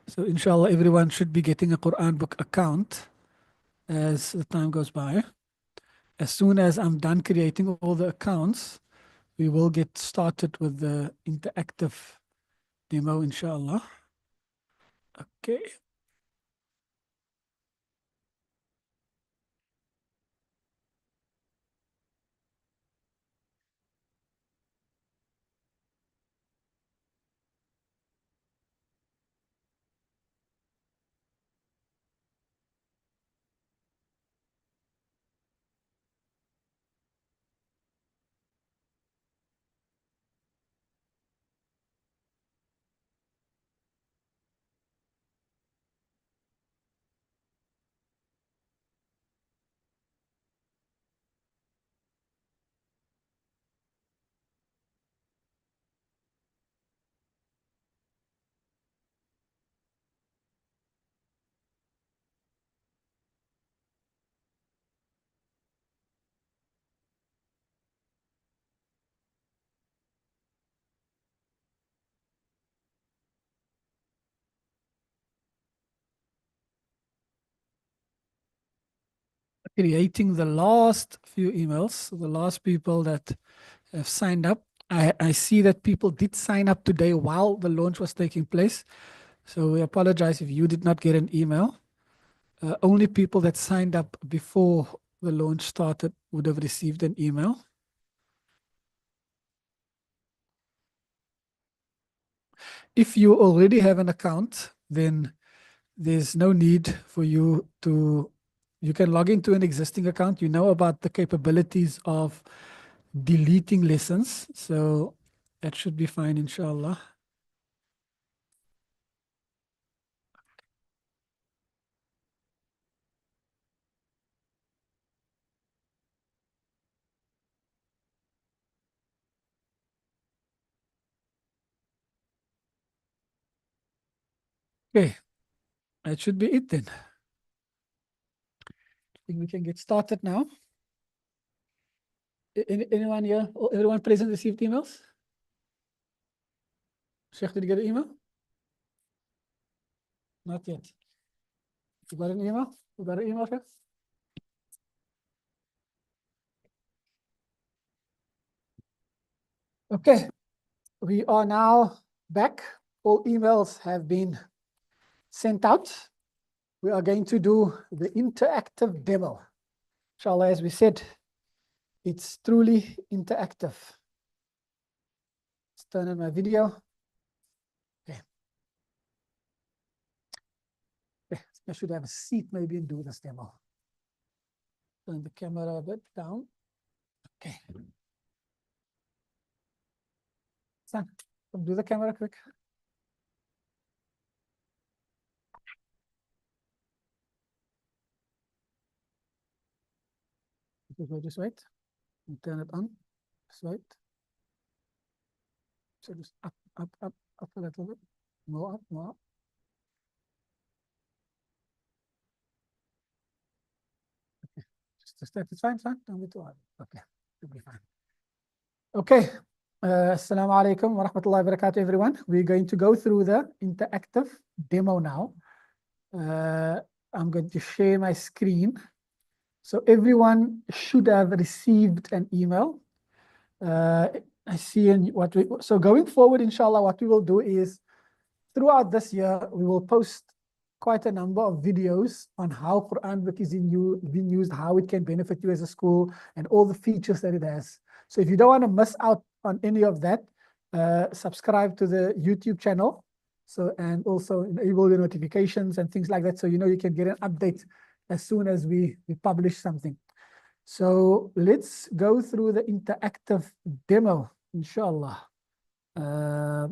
So inshallah, everyone should be getting a Quran book account as the time goes by. As soon as I'm done creating all the accounts, we will get started with the interactive demo, inshallah. Okay. Creating the last few emails, the last people that have signed up. I see that people did sign up today while the launch was taking place. So we apologize if you did not get an email. Only people that signed up before the launch started would have received an email. If you already have an account, then there's no need for you can log into an existing account. You know about the capabilities of deleting lessons. So that should be fine, inshallah. Okay, that should be it then. I think we can get started now. Anyone here or everyone present received emails? Sheikh, did you get an email? Not yet. You got an email? You got an email, Sheikh? Okay, we are now back. All emails have been sent out. We are going to do the interactive demo. Inshallah, as we said, it's truly interactive. Let's turn on my video. Okay. Okay, I should have a seat maybe and do this demo. Turn the camera a bit down. Okay. Son, come do the camera quick. Just wait. And turn it on. Just wait. So just up a little bit. More up, more up. Okay. Just that. It's fine, fine. Don't be too hard. Okay. It'll be fine. Okay. Assalamu alaikum wa rahmatullahi wa barakatuh, everyone. We're going to go through the interactive demo now. I'm going to share my screen. So everyone should have received an email. I see so going forward, inshallah, what we will do is throughout this year, we will post quite a number of videos on how QuranBook is being used, how it can benefit you as a school, and all the features that it has. So if you don't want to miss out on any of that, subscribe to the YouTube channel. So, and also enable the notifications and things like that. So, you can get an update as soon as we publish something. So let's go through the interactive demo, inshallah. Let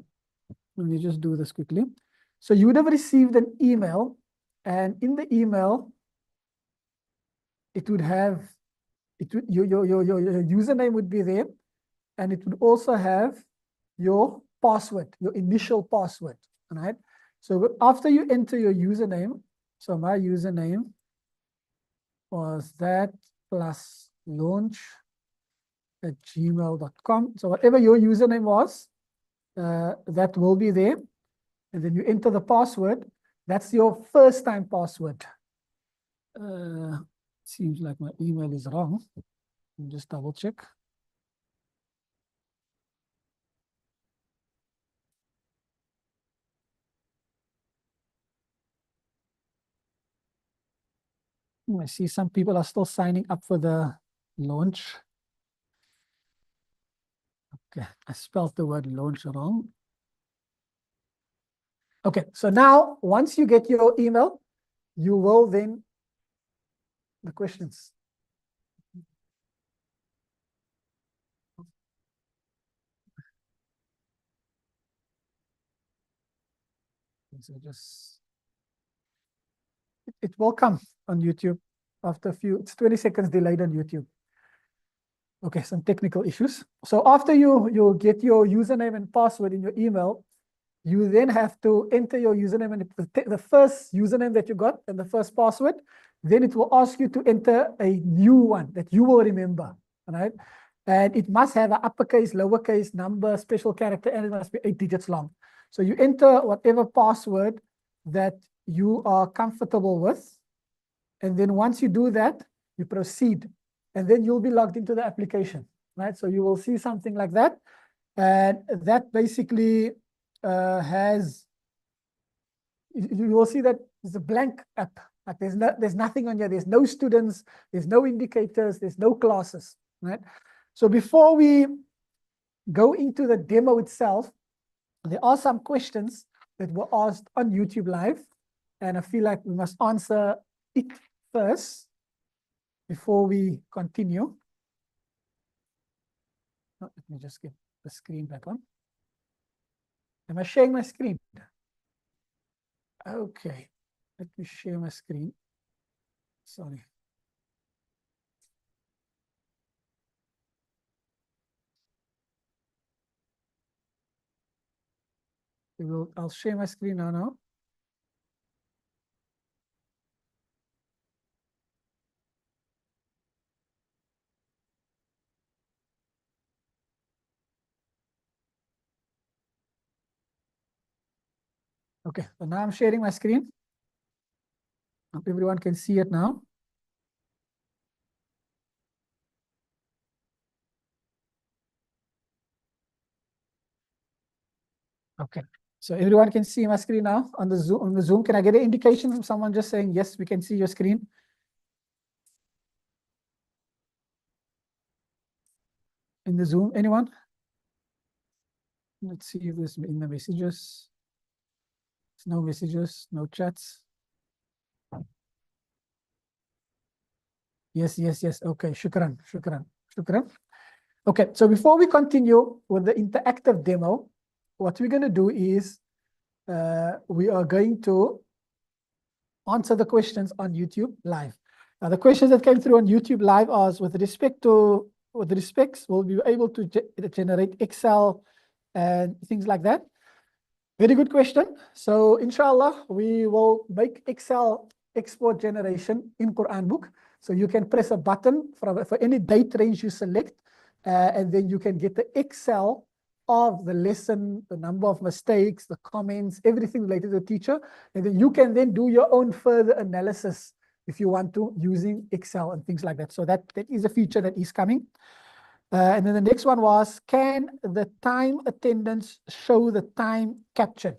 me just do this quickly. So you would have received an email, and in the email, it would have your username would be there, and it would also have your password, your initial password. All right. So after you enter your username, so my username was that plus launch@gmail.com. So whatever your username was, that will be there. And then you enter the password. That's your first time password. Seems like my email is wrong. Just double check. I see some people are still signing up for the launch. Okay, I spelled the word launch wrong. Okay, so now once you get your email, you will then the questions. So it will come on YouTube after it's 20 seconds delayed on YouTube. Okay, some technical issues. So after you get your username and password in your email, you then have to enter your username and the first username that you got and the first password. Then it will ask you to enter a new one that you will remember, all right? And it must have an uppercase, lowercase, number, special character, and it must be 8 digits long. So you enter whatever password that you are comfortable with. And then once you do that, you proceed. And then you'll be logged into the application, right? So you will see something like that. And that basically you will see that it's a blank app. Like there's nothing on here. There's no students, there's no indicators, there's no classes, right? So before we go into the demo itself, there are some questions that were asked on YouTube Live. And I feel like we must answer it first before we continue. Let me just get the screen back on. Am I sharing my screen? Okay, let me share my screen. Sorry. I'll share my screen now. Okay, so now I'm sharing my screen. Hope everyone can see it now. Okay, so everyone can see my screen now on the Zoom. On the Zoom, can I get an indication from someone just saying yes, we can see your screen? In the Zoom, anyone? Let's see if there's in the messages. No messages, no chats. Yes, yes, yes. Okay, shukran, shukran, shukran. Okay, so before we continue with the interactive demo, what we're going to do is we are going to answer the questions on YouTube Live. Now, the questions that came through on YouTube Live are with respect to, we'll be able to generate Excel and things like that. Very good question. So, inshallah, we will make Excel export generation in QuranBook. So you can press a button for any date range you select, and then you can get the Excel of the lesson, the number of mistakes, the comments, everything related to the teacher. And then you can then do your own further analysis if you want to, using Excel and things like that. So that is a feature that is coming. And then the next one was, can the time attendance show the time captured?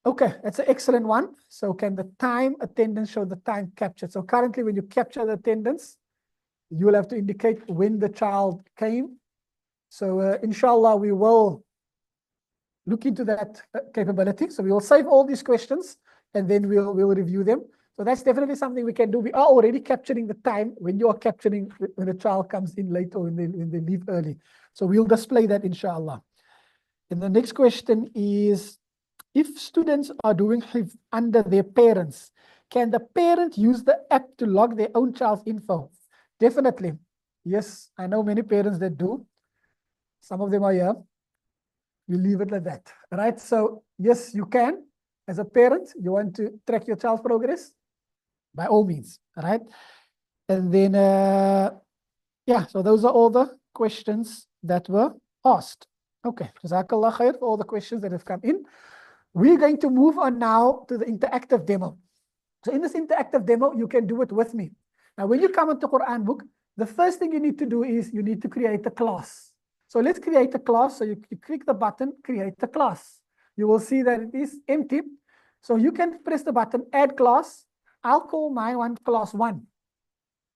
Okay, that's an excellent one. So can the time attendance show the time captured? So currently when you capture the attendance, you will have to indicate when the child came. So inshallah, we will look into that capability. So we will save all these questions and then we'll review them. So that's definitely something we can do. We are already capturing the time when you are capturing when a child comes in late or when they leave early. So we'll display that inshallah. And the next question is, if students are doing Hifth under their parents, can the parent use the app to log their own child's info? Definitely. Yes, I know many parents that do. Some of them are here. We leave it like that. Right? So yes, you can. As a parent, you want to track your child's progress? By all means. Right? And then, yeah, so those are all the questions that were asked. Okay. Jazakallah khair for all the questions that have come in. We're going to move on now to the interactive demo. So in this interactive demo, you can do it with me. Now, when you come into QuranBook, the first thing you need to do is you need to create a class. So let's create a class. So you click the button, create a class. You will see that it is empty. So you can press the button, add class. I'll call my one class 1.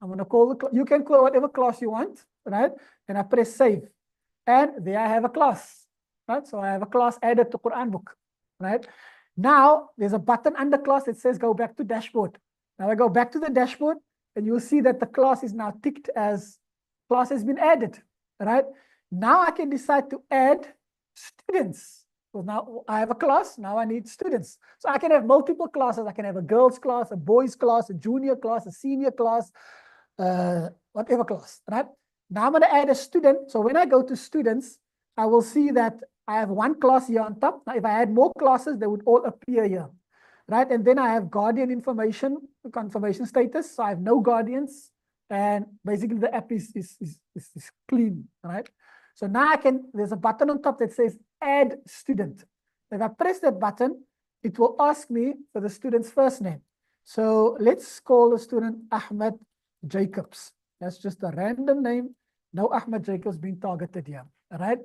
I'm going to call you can call whatever class you want, right? And I press save. And there I have a class, right? So I have a class added to QuranBook, right? Now there's a button under class that says go back to dashboard. Now I go back to the dashboard and you'll see that the class is now ticked as class has been added, right? Now I can decide to add students. So now I have a class, now I need students. So I can have multiple classes. I can have a girls class, a boys class, a junior class, a senior class, whatever class, right? Now I'm going to add a student. So when I go to students, I will see that I have one class here on top. Now if I add more classes, they would all appear here, right? And then I have guardian information, confirmation status. So I have no guardians. And basically the app is clean, right? So now there's a button on top that says add student. If I press that button, it will ask me for the student's first name. So let's call the student Ahmed Jacobs. That's just a random name. No Ahmed Jacobs being targeted here, all right?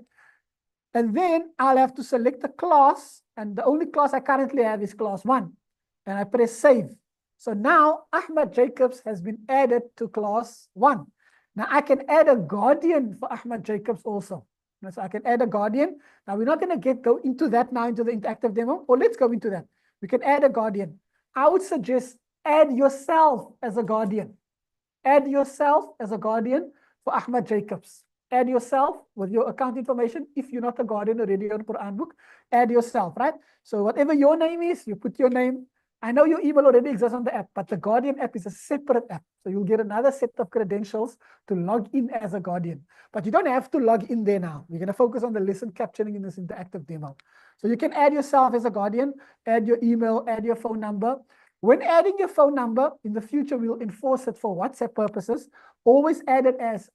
And then I'll have to select a class, and the only class I currently have is class 1. And I press save. So now Ahmed Jacobs has been added to class 1. Now I can add a guardian for Ahmed Jacobs also. So I can add a guardian. Now we're not going to go into that now into the interactive demo, or let's go into that. We can add a guardian. I would suggest add yourself as a guardian. Add yourself as a guardian for Ahmed Jacobs. Add yourself with your account information. If you're not a guardian already on QuranBook, add yourself, right? So whatever your name is, you put your name. I know your email already exists on the app, but the Guardian app is a separate app. So you'll get another set of credentials to log in as a Guardian. But you don't have to log in there now. We're going to focus on the lesson capturing in this interactive demo. So you can add yourself as a Guardian, add your email, add your phone number. When adding your phone number, in the future, we'll enforce it for WhatsApp purposes. Always add it as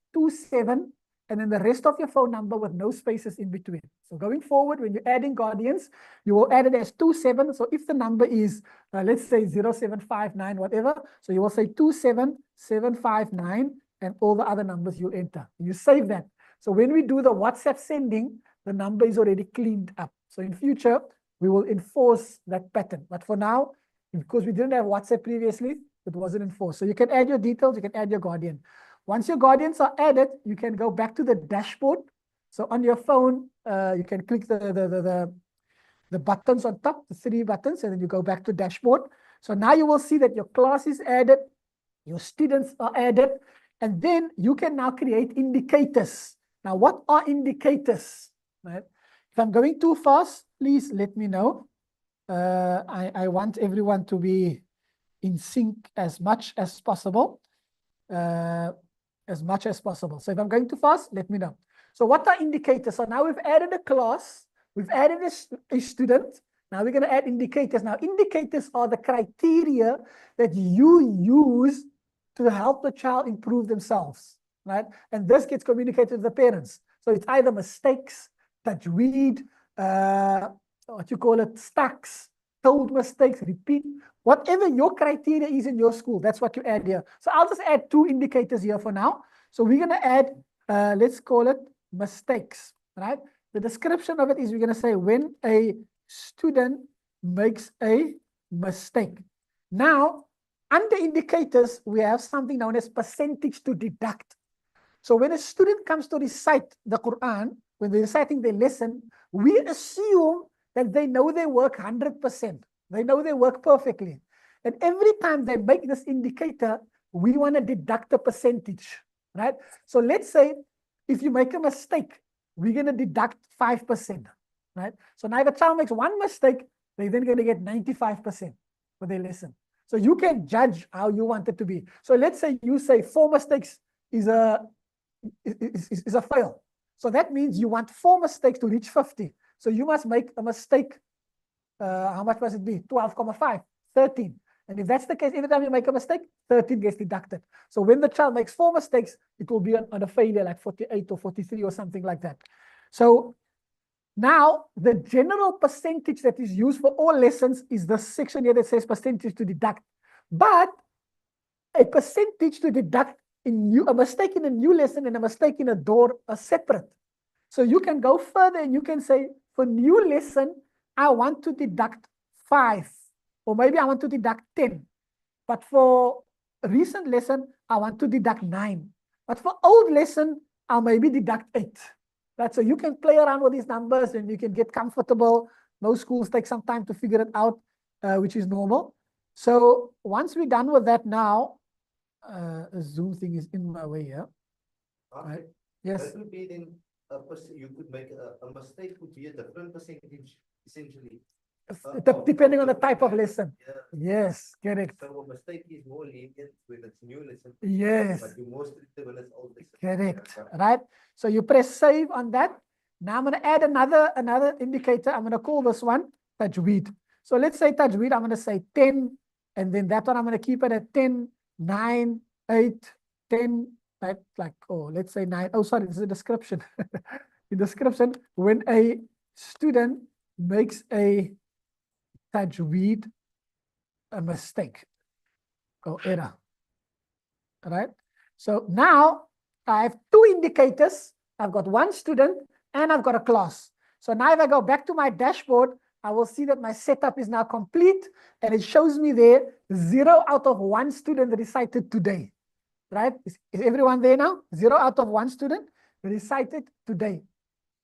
and then the rest of your phone number with no spaces in between. So going forward, when you're adding guardians, you will add it as 27. So if the number is, let's say 0759, whatever, so you will say 27759, and all the other numbers you enter. You save that. So when we do the WhatsApp sending, the number is already cleaned up. So in future, we will enforce that pattern. But for now, because we didn't have WhatsApp previously, it wasn't enforced. So you can add your details, you can add your guardian. Once your guardians are added, you can go back to the dashboard. So on your phone, you can click the buttons on top, the 3 buttons, and then you go back to dashboard. So now you will see that your class is added, your students are added, and then you can now create indicators. Now, what are indicators? Right? If I'm going too fast, please let me know. I want everyone to be in sync as much as possible. So if I'm going too fast, let me know. So what are indicators? So now we've added a class, we've added a student. Now we're going to add indicators. Now indicators are the criteria that you use to help the child improve themselves, right? And this gets communicated to the parents. So it's either mistakes, tajweed, what you call it, stacks, told mistakes, repeat, whatever your criteria is in your school, that's what you add here. So I'll just add 2 indicators here for now. So we're going to add, let's call it mistakes, right? The description of it is we're going to say when a student makes a mistake. Now, under indicators, we have something known as percentage to deduct. So when a student comes to recite the Quran, when they're reciting their lesson, we assume that they know their work 100%. They know their work perfectly. And every time they make this indicator, we want to deduct a percentage, right? So let's say if you make a mistake, we're going to deduct 5%, right? So now if a child makes 1 mistake, they're then going to get 95% for their lesson. So you can judge how you want it to be. So let's say you say 4 mistakes is a fail. So that means you want 4 mistakes to reach 50. So you must make a mistake. How much must it be? 12,5, 13. And if that's the case, every time you make a mistake, 13 gets deducted. So when the child makes 4 mistakes, it will be on a failure like 48 or 43 or something like that. So now the general percentage that is used for all lessons is the section here that says percentage to deduct. But a percentage to deduct in a mistake in a new lesson and a mistake in a door are separate. So you can go further and you can say, for new lesson, I want to deduct 5, or maybe I want to deduct 10. But for recent lesson, I want to deduct 9. But for old lesson, I'll maybe deduct 8. Right? So you can play around with these numbers and you can get comfortable. Most schools take some time to figure it out, which is normal. So once we're done with that now, the Zoom thing is in my way here. Right? Yes. That would be then you could make a mistake would be a different percentage essentially. Depending on the type of lesson. Yeah. Yes, correct. So a mistake is more lenient when it's new lesson. Yes. But you're more stricter when it's old lesson. Correct. Yeah. Right. So you press save on that. Now I'm going to add another indicator. I'm going to call this one tajweed. So let's say tajweed, I'm going to say 10, and then that one I'm going to keep it at 10, 9, 8, 10, right? Like, oh, let's say 9. Oh, sorry, this is a description. The description, when a student makes a tajweed a mistake or error, right? So now I have 2 indicators. I've got 1 student and I've got a class. So now if I go back to my dashboard, I will see that my setup is now complete and it shows me there 0 out of 1 student recited today, right? Is everyone there now? 0 out of 1 student recited today.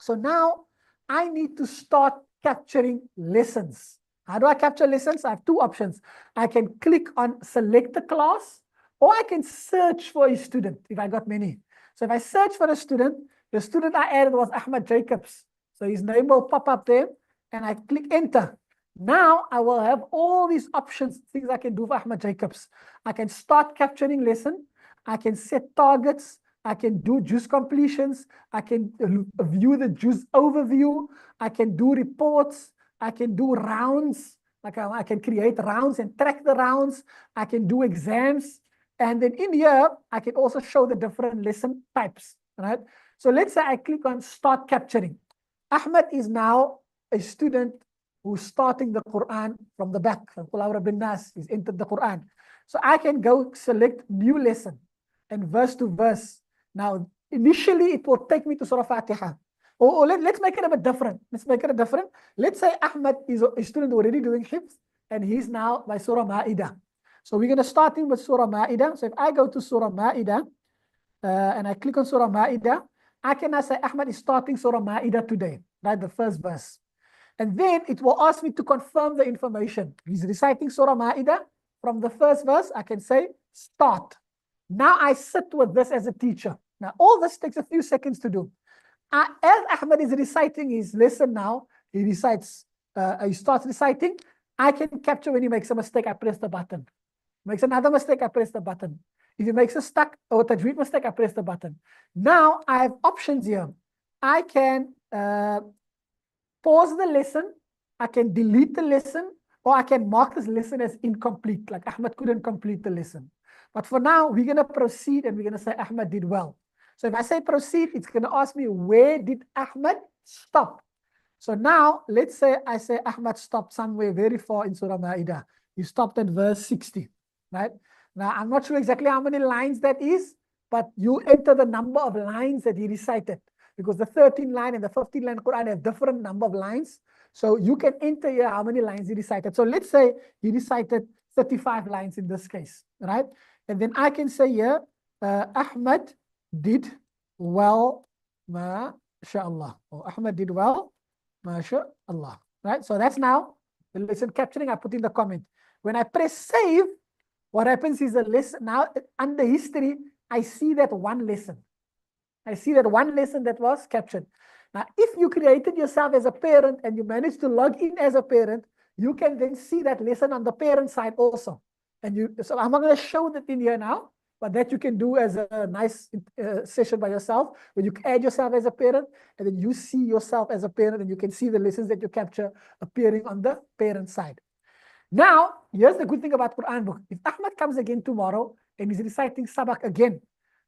So now I need to start capturing lessons. How do I capture lessons? I have 2 options. I can click on select the class, or I can search for a student if I got many. So if I search for a student, the student I added was Ahmad Jacobs. So his name will pop up there and I click enter. Now I will have all these options, things I can do for Ahmad Jacobs. I can start capturing lesson. I can set targets. I can do juice completions. I can view the juice overview. I can do reports. I can do rounds. Like I can create rounds and track the rounds. I can do exams. And then in here, I can also show the different lesson types, right? So let's say I click on start capturing. Ahmed is now a student who's starting the Quran from the back. He's entered the Quran. So I can go select new lesson and verse to verse. Now, initially it will take me to Surah Fatiha. Or let's make it a bit different. Let's say Ahmed is a student already doing Hifth and he's now by Surah Ma'idah. So we're going to start him with Surah Ma'idah. So if I go to Surah Ma'idah and I click on Surah Ma'idah, I can now say Ahmed is starting Surah Ma'idah today, right? The first verse. And then it will ask me to confirm the information. He's reciting Surah Ma'idah. From the first verse, I can say start. Now I sit with this as a teacher. Now all this takes a few seconds to do. As Ahmed is reciting his lesson now, he starts reciting. I can capture when he makes a mistake, I press the button. Makes another mistake, I press the button. If he makes a stuck or tajweed mistake, I press the button. Now I have options here. I can pause the lesson, I can delete the lesson, or I can mark this lesson as incomplete, like Ahmed couldn't complete the lesson. But for now, we're going to proceed and we're going to say Ahmed did well. So if I say proceed, it's going to ask me where did Ahmed stop? So now, let's say I say Ahmed stopped somewhere very far in Surah Ma'idah. He stopped at verse 60, right? Now, I'm not sure exactly how many lines that is, but you enter the number of lines that he recited, because the 13 line and the 15 line Quran have different number of lines. So you can enter here how many lines he recited. So let's say he recited 35 lines in this case, right? And then I can say here, Ahmed did well, mashallah. Or Ahmed did well, mashallah. Right? So that's now the lesson capturing. I put in the comment. When I press save, what happens is the lesson. Now under history, I see that one lesson. I see that one lesson that was captured. Now, if you created yourself as a parent and you managed to log in as a parent, you can then see that lesson on the parent side also. So I'm not going to show that in here now, but that you can do as a nice session by yourself, where you add yourself as a parent, and then you see yourself as a parent, and you can see the lessons that you capture appearing on the parent side. Now, here's the good thing about QuranBook. If Ahmed comes again tomorrow and he's reciting Sabak again,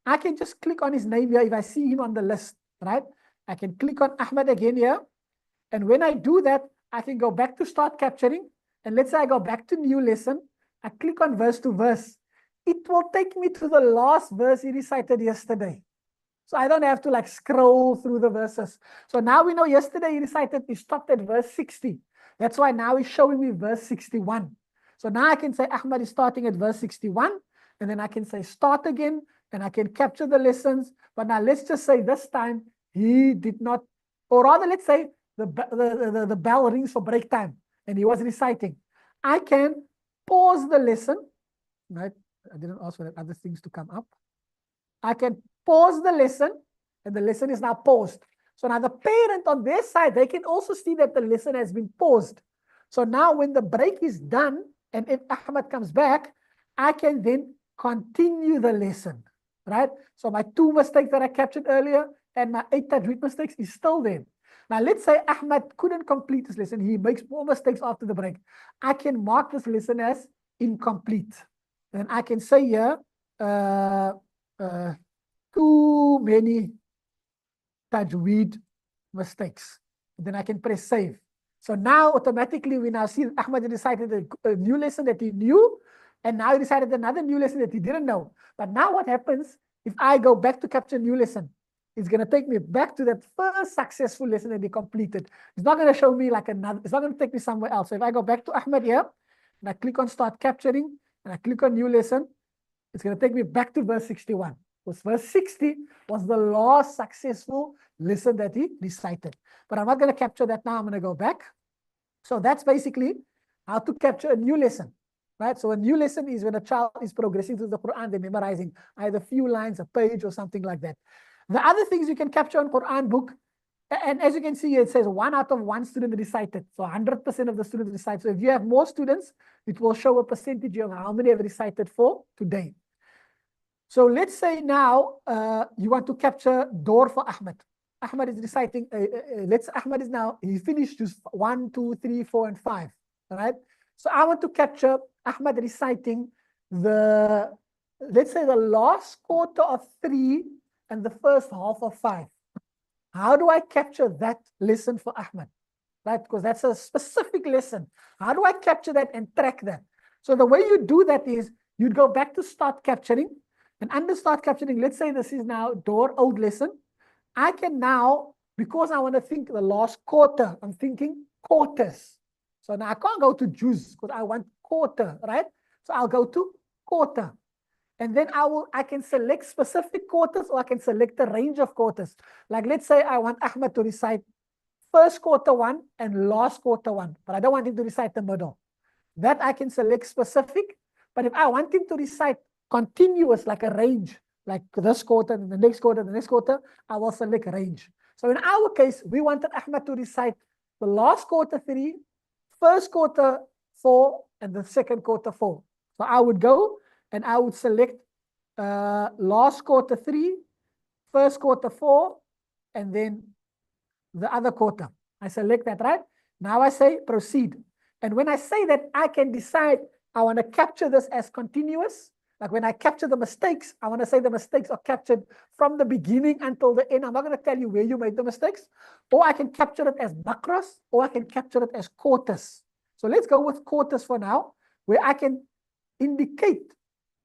I can just click on his name here if I see him on the list, right? I can click on Ahmed again here. And when I do that, I can go back to start capturing. And let's say I go back to new lesson. I click on verse to verse. It will take me to the last verse he recited yesterday. So I don't have to like scroll through the verses. So now we know yesterday he stopped at verse 60. That's why now he's showing me verse 61. So now I can say Ahmed is starting at verse 61. And then I can say start again. And I can capture the lessons. But now let's just say this time he did not, or rather let's say the bell rings for break time and he was reciting. I can pause the lesson, right? I didn't ask for other things to come up. I can pause the lesson and the lesson is now paused. So now the parent on their side, they can also see that the lesson has been paused. So now when the break is done and if Ahmed comes back, I can then continue the lesson, right? So my 2 mistakes that I captured earlier and my 8 tajweed mistakes is still there. Now let's say Ahmed couldn't complete this lesson. He makes more mistakes after the break. I can mark this lesson as incomplete. And I can say here, too many tajweed mistakes. Then I can press save. So now automatically we now see Ahmed recited a new lesson that he knew, and now he recited another new lesson that he didn't know. But now what happens if I go back to capture a new lesson? It's going to take me back to that first successful lesson that he completed. It's not going to show me like another, it's not going to take me somewhere else. So if I go back to Ahmed here, and I click on start capturing, and I click on new lesson, it's going to take me back to verse 61. Because verse 60 was the last successful lesson that he recited. But I'm not going to capture that now. I'm going to go back. So that's basically how to capture a new lesson, right? So a new lesson is when a child is progressing through the Quran, they're memorizing either a few lines, a page, or something like that. The other things you can capture on QuranBook, and as you can see here, it says 1 out of 1 student recited. So 100% of the students recite. So if you have more students, it will show a percentage of how many have recited for today. So let's say now you want to capture door for Ahmed. Ahmed is reciting, Ahmed is now, he finished just 1, 2, 3, 4, and 5, all right? So I want to capture Ahmed reciting let's say the last quarter of 3 and the first half of 5. How do I capture that lesson for Ahmed? Right, because that's a specific lesson. How do I capture that and track that? So the way you do that is you'd go back to start capturing, and under start capturing, let's say this is now door old lesson. I can now, because I want to think the last quarter, I'm thinking quarters. So now I can't go to juz because I want quarter, right? So I'll go to quarter. And then I can select specific quarters, or I can select a range of quarters. Like let's say I want Ahmed to recite first quarter 1 and last quarter 1, but I don't want him to recite the middle. That I can select specific. But if I want him to recite continuous, like a range, like this quarter, and the next quarter, the next quarter, I will select range. So in our case, we wanted Ahmed to recite the last quarter 3, first quarter 4, and the second quarter 4. So I would go and I would select last quarter 3, first quarter 4, and then the other quarter. I select that, right? Now I say proceed. And when I say that, I can decide I want to capture this as continuous. Like when I capture the mistakes, I want to say the mistakes are captured from the beginning until the end. I'm not going to tell you where you made the mistakes. Or I can capture it as bakras, or I can capture it as quarters. So let's go with quarters for now, where I can indicate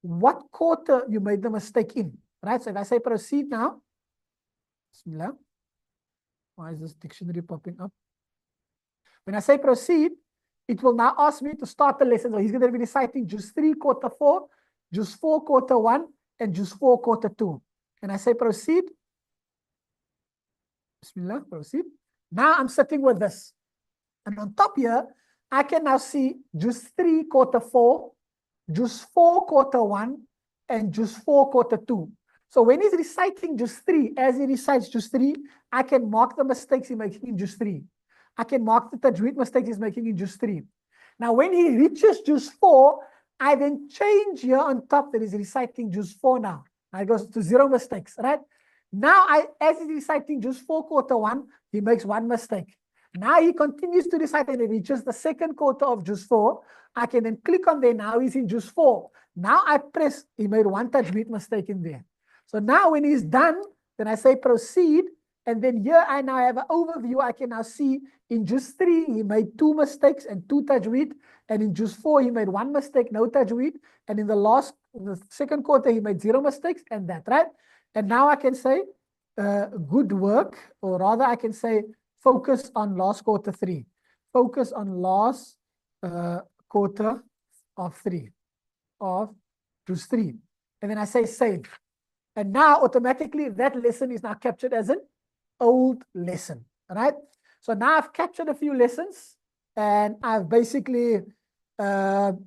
what quarter you made the mistake in. Right? So if I say proceed now, Bismillah. Why is this dictionary popping up? When I say proceed, it will now ask me to start the lesson. So he's going to be reciting Juz 3, quarter 4, Juz 4, quarter 1, and Juz 4, quarter 2. And I say proceed. Bismillah, proceed. Now I'm sitting with this. And on top here, I can now see Juz 3, quarter 4, Juz 4, quarter 1, and Juz 4, quarter 2. So when he's reciting Juz 3, as he recites Juz 3, I can mark the mistakes he's making in Juz 3. I can mark the tajweed mistakes he's making in Juz 3. Now when he reaches Juz 4, I then change here on top that he's reciting Juz 4 now. Now it goes to 0 mistakes, right? Now as he's reciting Juz 4, quarter 1, he makes 1 mistake. Now he continues to recite and he reaches the second quarter of Juz 4. I can then click on there. Now he's in Juz 4. Now I press, he made 1 tajweed mistake in there. So now when he's done, then I say proceed. And then here I now have an overview. I can now see in Juz 3, he made 2 mistakes and 2 tajweed. And in Juz 4, he made 1 mistake, no tajweed. And in the second quarter, he made 0 mistakes and that, right? And now I can say good work, or rather I can say focus on last quarter 3. Focus on last quarter of 3, of Juz 3. And then I say save. And now automatically that lesson is now captured as an old lesson, right? So now I've captured a few lessons and I've basically, capture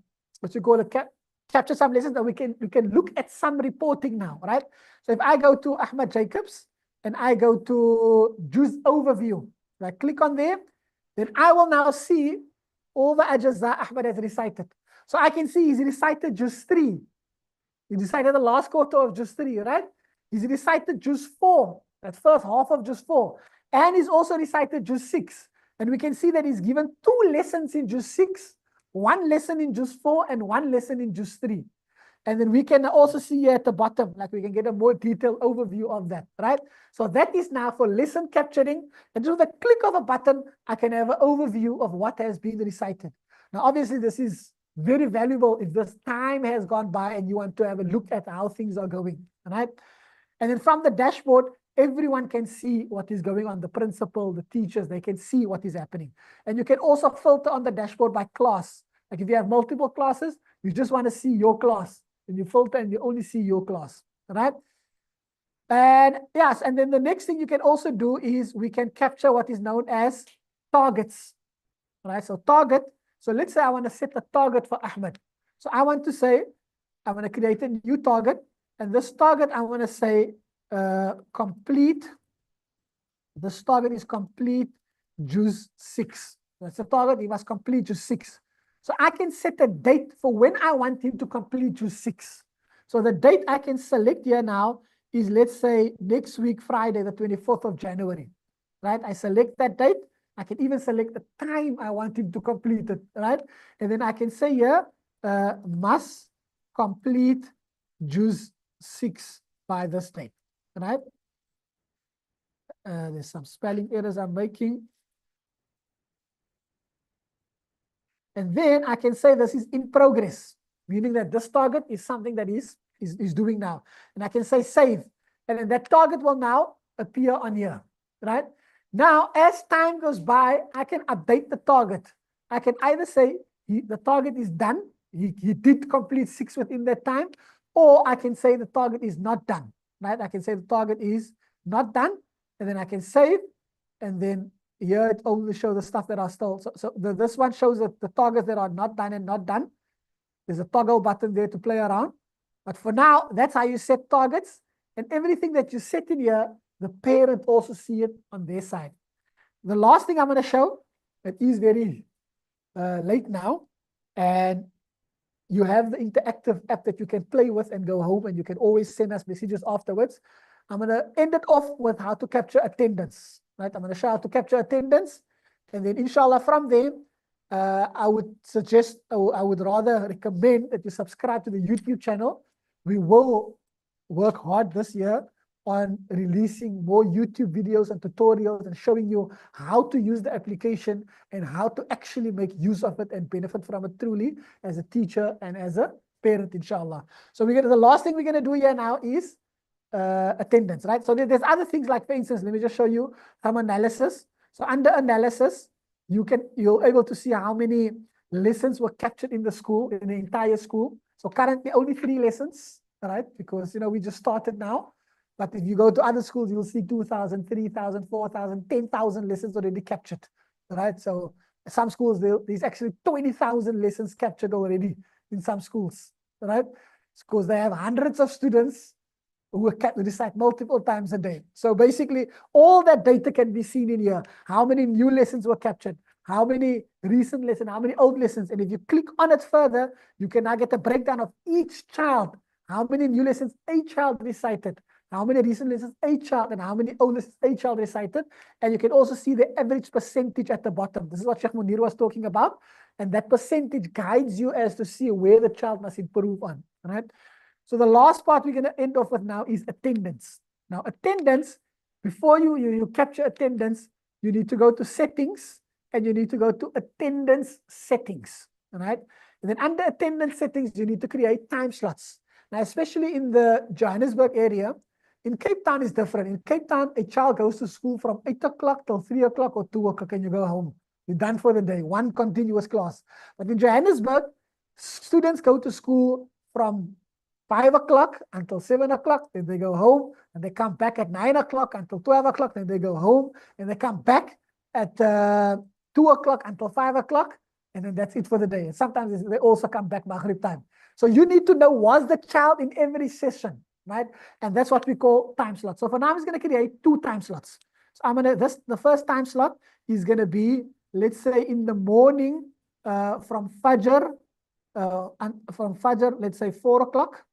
some lessons that we can look at some reporting now, right? So if I go to Ahmed Jacobs and I go to Juz Overview, I click on there, then I will now see all the ajazah Ahmed has recited. So I can see he's recited Juz 3. He recited the last quarter of Juz 3, right? He's recited Juz 4, that first half of Juz 4. And he's also recited Juz 6. And we can see that he's given 2 lessons in Juz 6, 1 lesson in Juz 4, and 1 lesson in Juz 3. And then we can also see here at the bottom, like we can get a more detailed overview of that, right? So that is now for lesson capturing. And just with a click of a button, I can have an overview of what has been recited. Now, obviously, this is very valuable if this time has gone by and you want to have a look at how things are going, right? And then from the dashboard, everyone can see what is going on. The principal, the teachers, they can see what is happening. And you can also filter on the dashboard by class. Like if you have multiple classes, you just want to see your class. And you filter and you only see your class, right? And yes, and then the next thing you can also do is we can capture what is known as targets, right? So target. So let's say I want to set a target for Ahmed. So I want to say, I want to create a new target. And this target, I want to say complete. This target is complete Juz 6. That's the target. He must complete Juz 6. So I can set a date for when I want him to complete Juz 6. So the date I can select here now is, let's say, next week, Friday, the 24th of January, right? I select that date. I can even select the time I want him to complete it, right? And then I can say here, must complete Juz 6 by this date. right? There's some spelling errors I'm making. And then I can say this is in progress, meaning that this target is something that is doing now. And I can say save. And then that target will now appear on here, right? Now, as time goes by, I can update the target. I can either say the target is done. He did complete 6 within that time. Or I can say the target is not done, right? I can say the target is not done. And then I can save. And then here it only shows the stuff that are still. So this one shows that the targets that are not done and not done. There's a toggle button there to play around. But for now, that's how you set targets. And everything that you set in here, the parent also see it on their side. The last thing I'm going to show, it is very late now. And you have the interactive app that you can play with and go home, and you can always send us messages afterwards. I'm going to end it off with how to capture attendance. Right? I'm going to show how to capture attendance. And then inshallah from there, I would suggest, or I would rather recommend that you subscribe to the YouTube channel. We will work hard this year on releasing more YouTube videos and tutorials and showing you how to use the application and how to actually make use of it and benefit from it truly as a teacher and as a parent, inshallah. So the last thing we're going to do here now is attendance, right? So there's other things like, for instance, let me just show you some analysis. So under analysis, you're able to see how many lessons were captured in the school, in the entire school. So currently only 3 lessons, right? Because, we just started now. But if you go to other schools, you'll see 2,000, 3,000, 4,000, 10,000 lessons already captured, right? So some schools, there's actually 20,000 lessons captured already in some schools, right? Because they have hundreds of students who recite multiple times a day. So basically, all that data can be seen in here. How many new lessons were captured? How many recent lessons? How many old lessons? And if you click on it further, you can now get a breakdown of each child. How many new lessons a child recited? How many recent lessons a child, and how many old lessons a child recited? And you can also see the average percentage at the bottom. This is what Sheikh Munir was talking about. And that percentage guides you as to see where the child must improve on, right? So the last part we're going to end off with now is attendance. Now, attendance, before you capture attendance, you need to go to settings and you need to go to attendance settings, all right? And then under attendance settings, you need to create time slots. Now, especially in the Johannesburg area, in Cape Town is different. In Cape Town, a child goes to school from 8 o'clock till 3 o'clock or 2 o'clock and you go home. You're done for the day, one continuous class. But in Johannesburg, students go to school from 5 o'clock until 7 o'clock, then they go home, and they come back at 9 o'clock until 12 o'clock, then they go home, and they come back at 2 o'clock until 5 o'clock, and then that's it for the day. And sometimes they also come back Maghrib time. So you need to know, was the child in every session, right? And that's what we call time slots. So for now, I'm just going to create 2 time slots. So I'm going to, the first time slot is going to be, let's say in the morning from Fajr, let's say 4 o'clock.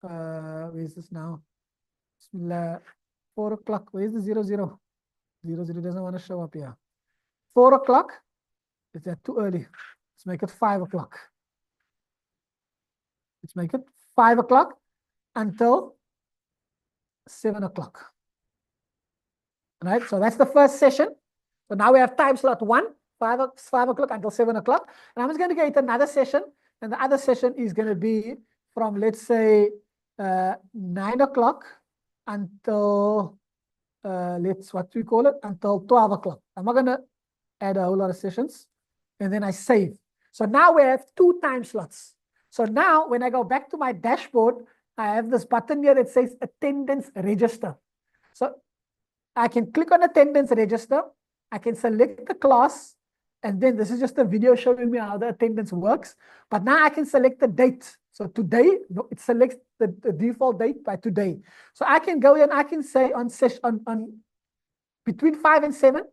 Where is this now? Bismillah. 4 o'clock. Where is the 00? 00 doesn't want to show up here. 4 o'clock. Is that too early? Let's make it 5 o'clock. Let's make it 5 o'clock until 7 o'clock. Right? So that's the first session. So now we have time slot 1, 5 o'clock until 7 o'clock. And I'm just going to get another session. And the other session is going to be from, let's say, 9 o'clock until, until 12 o'clock. I'm not going to add a whole lot of sessions. And then I save. So now we have 2 time slots. So now when I go back to my dashboard, I have this button here that says attendance register. So I can click on attendance register. I can select the class. And then this is just a video showing me how the attendance works. But now I can select the date. So today, it selects the default date by today. So I can go and I can say on between 5 and 7,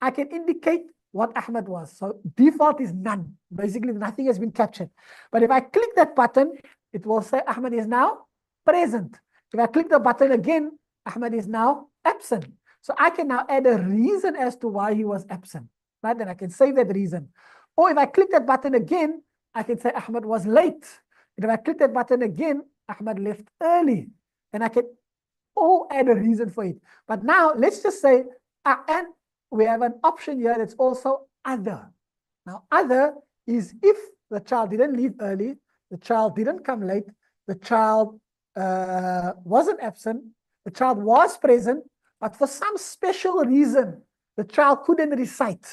I can indicate what Ahmed was. So default is none. Basically, nothing has been captured. But if I click that button, it will say Ahmed is now present. If I click the button again, Ahmed is now absent. So I can now add a reason as to why he was absent. Right? Then I can save that reason. Or if I click that button again, I can say Ahmed was late. And if I click that button again, Ahmed left early. And I can all add a reason for it. But now let's just say, and we have an option here that's also other. Now, other is if the child didn't leave early, the child didn't come late, the child wasn't absent, the child was present, but for some special reason, the child couldn't recite,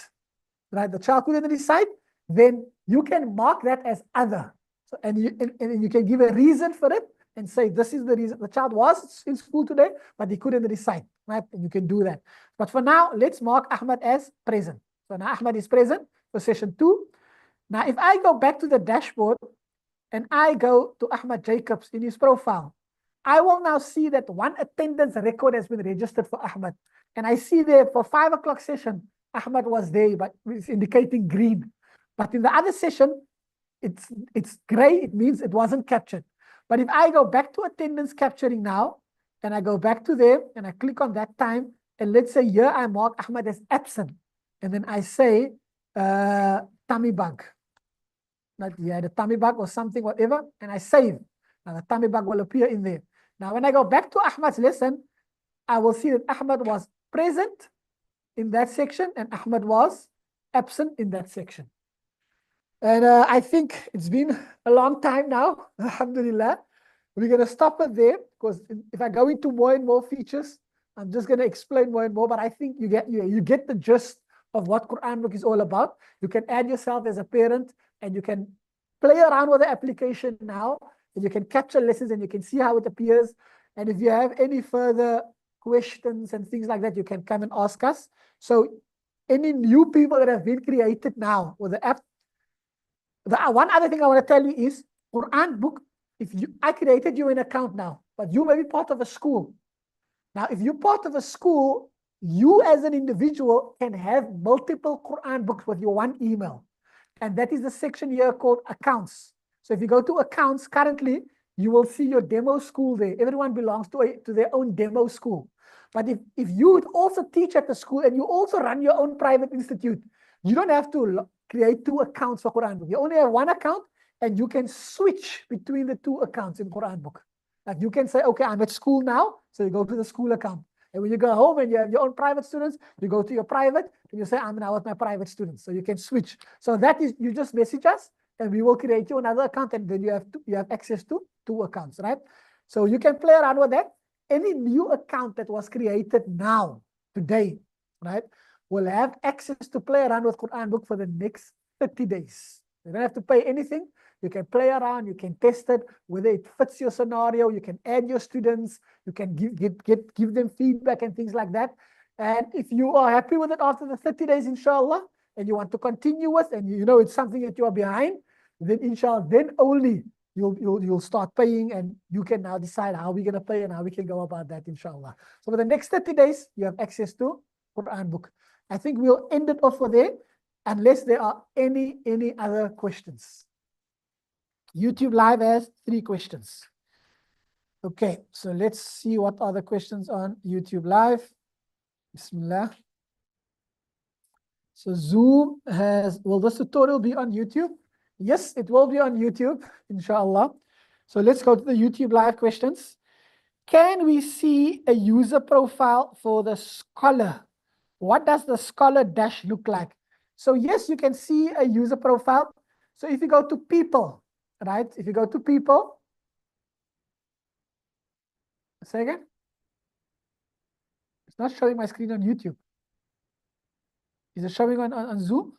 right? The child couldn't recite, then you can mark that as other. So, and you can give a reason for it and say, this is the reason. The child was in school today, but he couldn't recite, right? And you can do that. But for now, let's mark Ahmad as present. So now Ahmad is present for session 2. Now, if I go back to the dashboard and I go to Ahmad Jacobs in his profile, I will now see that one attendance record has been registered for Ahmad. And I see there for 5 o'clock session, Ahmad was there, but it's indicating green. But in the other session, it's gray, it means it wasn't captured. But if I go back to attendance capturing now, and I go back to there, and I click on that time, and let's say here I mark Ahmad as absent, and then I say tummy bug. Like he had a tummy bug or something, whatever, and I save. Now the tummy bug will appear in there. Now when I go back to Ahmad's lesson, I will see that Ahmad was present in that section and Ahmad was absent in that section. And I think it's been a long time now, alhamdulillah. We're going to stop it there because if I go into more and more features, I'm just going to explain more and more, but I think you get the gist of what QuranBook is all about. You can add yourself as a parent and you can play around with the application now and you can capture lessons and you can see how it appears. And if you have any further questions and things like that, you can come and ask us. So any new people that have been created now with the app, the one other thing I want to tell you is QuranBook, I created you an account now, but you may be part of a school. Now, if you're part of a school, you as an individual can have multiple Quran books with your one email. And that is the section here called accounts. So if you go to accounts, currently, you will see your demo school there. Everyone belongs to their own demo school. But if you would also teach at the school and you also run your own private institute, you don't have to create 2 accounts for QuranBook. You only have 1 account and you can switch between the 2 accounts in QuranBook. Like you can say, okay, I'm at school now, so you go to the school account. And when you go home and you have your own private students, you go to your private and you say, I'm now with my private students. So you can switch. So that is, you just message us and we will create you another account and then you have access to 2 accounts, right? So you can play around with that. Any new account that was created now, today, right, will have access to play around with QuranBook for the next 30 days. You don't have to pay anything. You can play around, you can test it, whether it fits your scenario, you can add your students, you can give them feedback and things like that. And if you are happy with it after the 30 days, inshallah, and you want to continue with, and you know it's something that you are behind, then inshallah, then only you'll start paying and you can now decide how we're going to pay and how we can go about that, inshallah. So for the next 30 days, you have access to QuranBook. I think we'll end it off for there, unless there are any other questions. YouTube Live has 3 questions. Okay, so let's see what are the questions on YouTube Live. Bismillah. So Zoom has, will this tutorial be on YouTube? Yes, it will be on YouTube, inshallah. So let's go to the YouTube Live questions. Can we see a user profile for the scholar? What does the scholar dash look like? So yes, you can see a user profile. So if you go to people, right? If you go to people, say again. It's not showing my screen on YouTube. Is it showing on Zoom?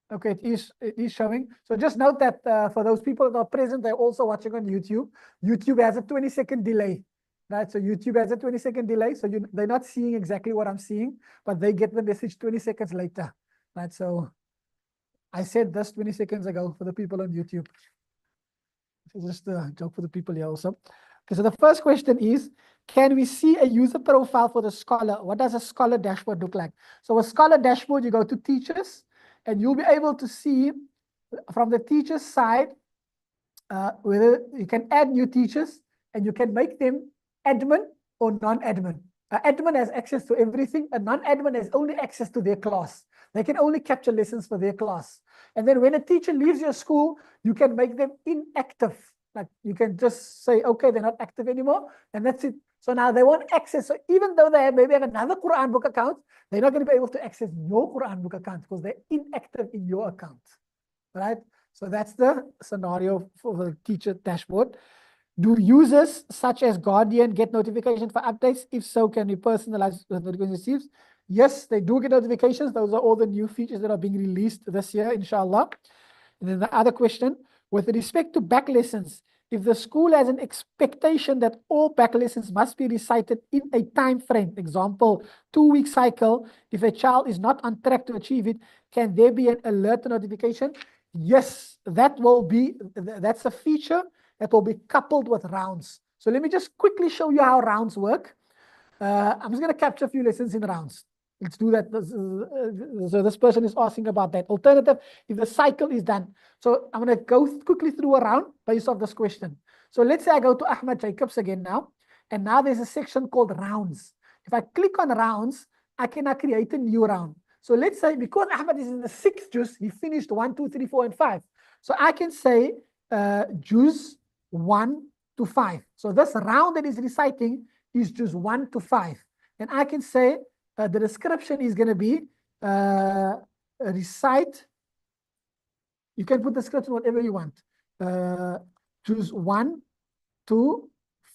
Okay, it is showing. So just note that for those people that are present, they're also watching on YouTube. YouTube has a 20-second delay, right? So YouTube has a 20-second delay. So they're not seeing exactly what I'm seeing, but they get the message 20 seconds later, right? So I said this 20 seconds ago for the people on YouTube. It's just a joke for the people here also. Okay, so the first question is, can we see a user profile for the scholar? What does a scholar dashboard look like? So a scholar dashboard, you go to teachers, and you'll be able to see from the teacher's side whether you can add new teachers and you can make them admin or non-admin. Admin has access to everything. A non-admin has only access to their class. They can only capture lessons for their class. And then when a teacher leaves your school, you can make them inactive. Like you can just say, okay, they're not active anymore, and that's it. So now they won't access. So even though they maybe have another Quran book account, they're not going to be able to access your Quran book account because they're inactive in your account, right? So that's the scenario for the teacher dashboard. Do users such as Guardian get notification for updates? If so, can you personalize the notification receives? Yes, they do get notifications. Those are all the new features that are being released this year, inshallah. And then the other question, with respect to back lessons, if the school has an expectation that all back lessons must be recited in a time frame, example, 2-week cycle, if a child is not on track to achieve it, can there be an alert notification? Yes, that will be, that's a feature that will be coupled with rounds. So let me just quickly show you how rounds work. I'm just going to capture a few lessons in rounds. Let's do that. So this person is asking about that. Alternative, if the cycle is done. So I'm going to go quickly through a round based off this question. So let's say I go to Ahmad Jacobs again now. And now there's a section called rounds. If I click on rounds, I can now create a new round. So let's say because Ahmad is in the 6th juz, he finished 1, 2, 3, 4, and 5. So I can say juz 1 to 5. So this round that is reciting is juz 1 to 5. And I can say the description is going to be recite. You can put the description whatever you want. Juz 1 to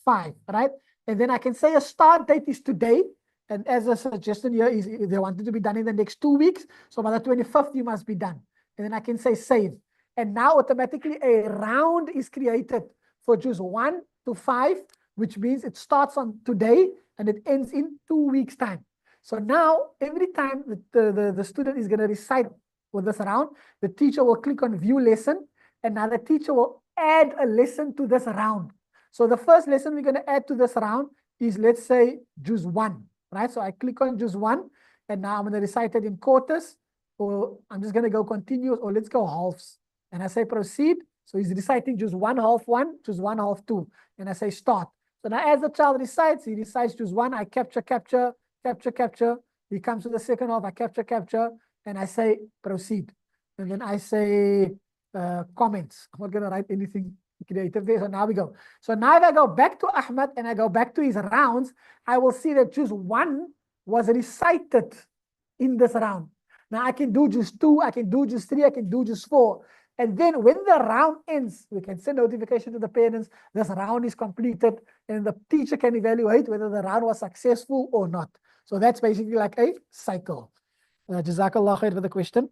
5, right? And then I can say a start date is today. And as a suggestion here is they want it to be done in the next 2 weeks. So by the 25th, you must be done. And then I can say save. And now automatically a round is created for juz 1 to 5, which means it starts on today and it ends in 2 weeks' time. So now every time the student is going to recite with this round, the teacher will click on view lesson, and now the teacher will add a lesson to this round. So the first lesson we're going to add to this round is, let's say, juz 1, right? So I click on juz 1, and now I'm going to recite it in quarters, or I'm just going to go continuous, or let's go halves. And I say proceed. So he's reciting juz 1, half 1, juz 1, half 2. And I say start. So now as the child recites, he recites juz 1, I capture. He comes to the second half, I capture, and I say proceed. And then I say comments. I'm not going to write anything creative there. So now we go. So now if I go back to Ahmad and I go back to his rounds, I will see that juz 1 was recited in this round. Now I can do juz 2, I can do juz 3, I can do juz 4. And then when the round ends, we can send notification to the parents, this round is completed, and the teacher can evaluate whether the round was successful or not. So that's basically like a cycle. Jazakallah khair for the question.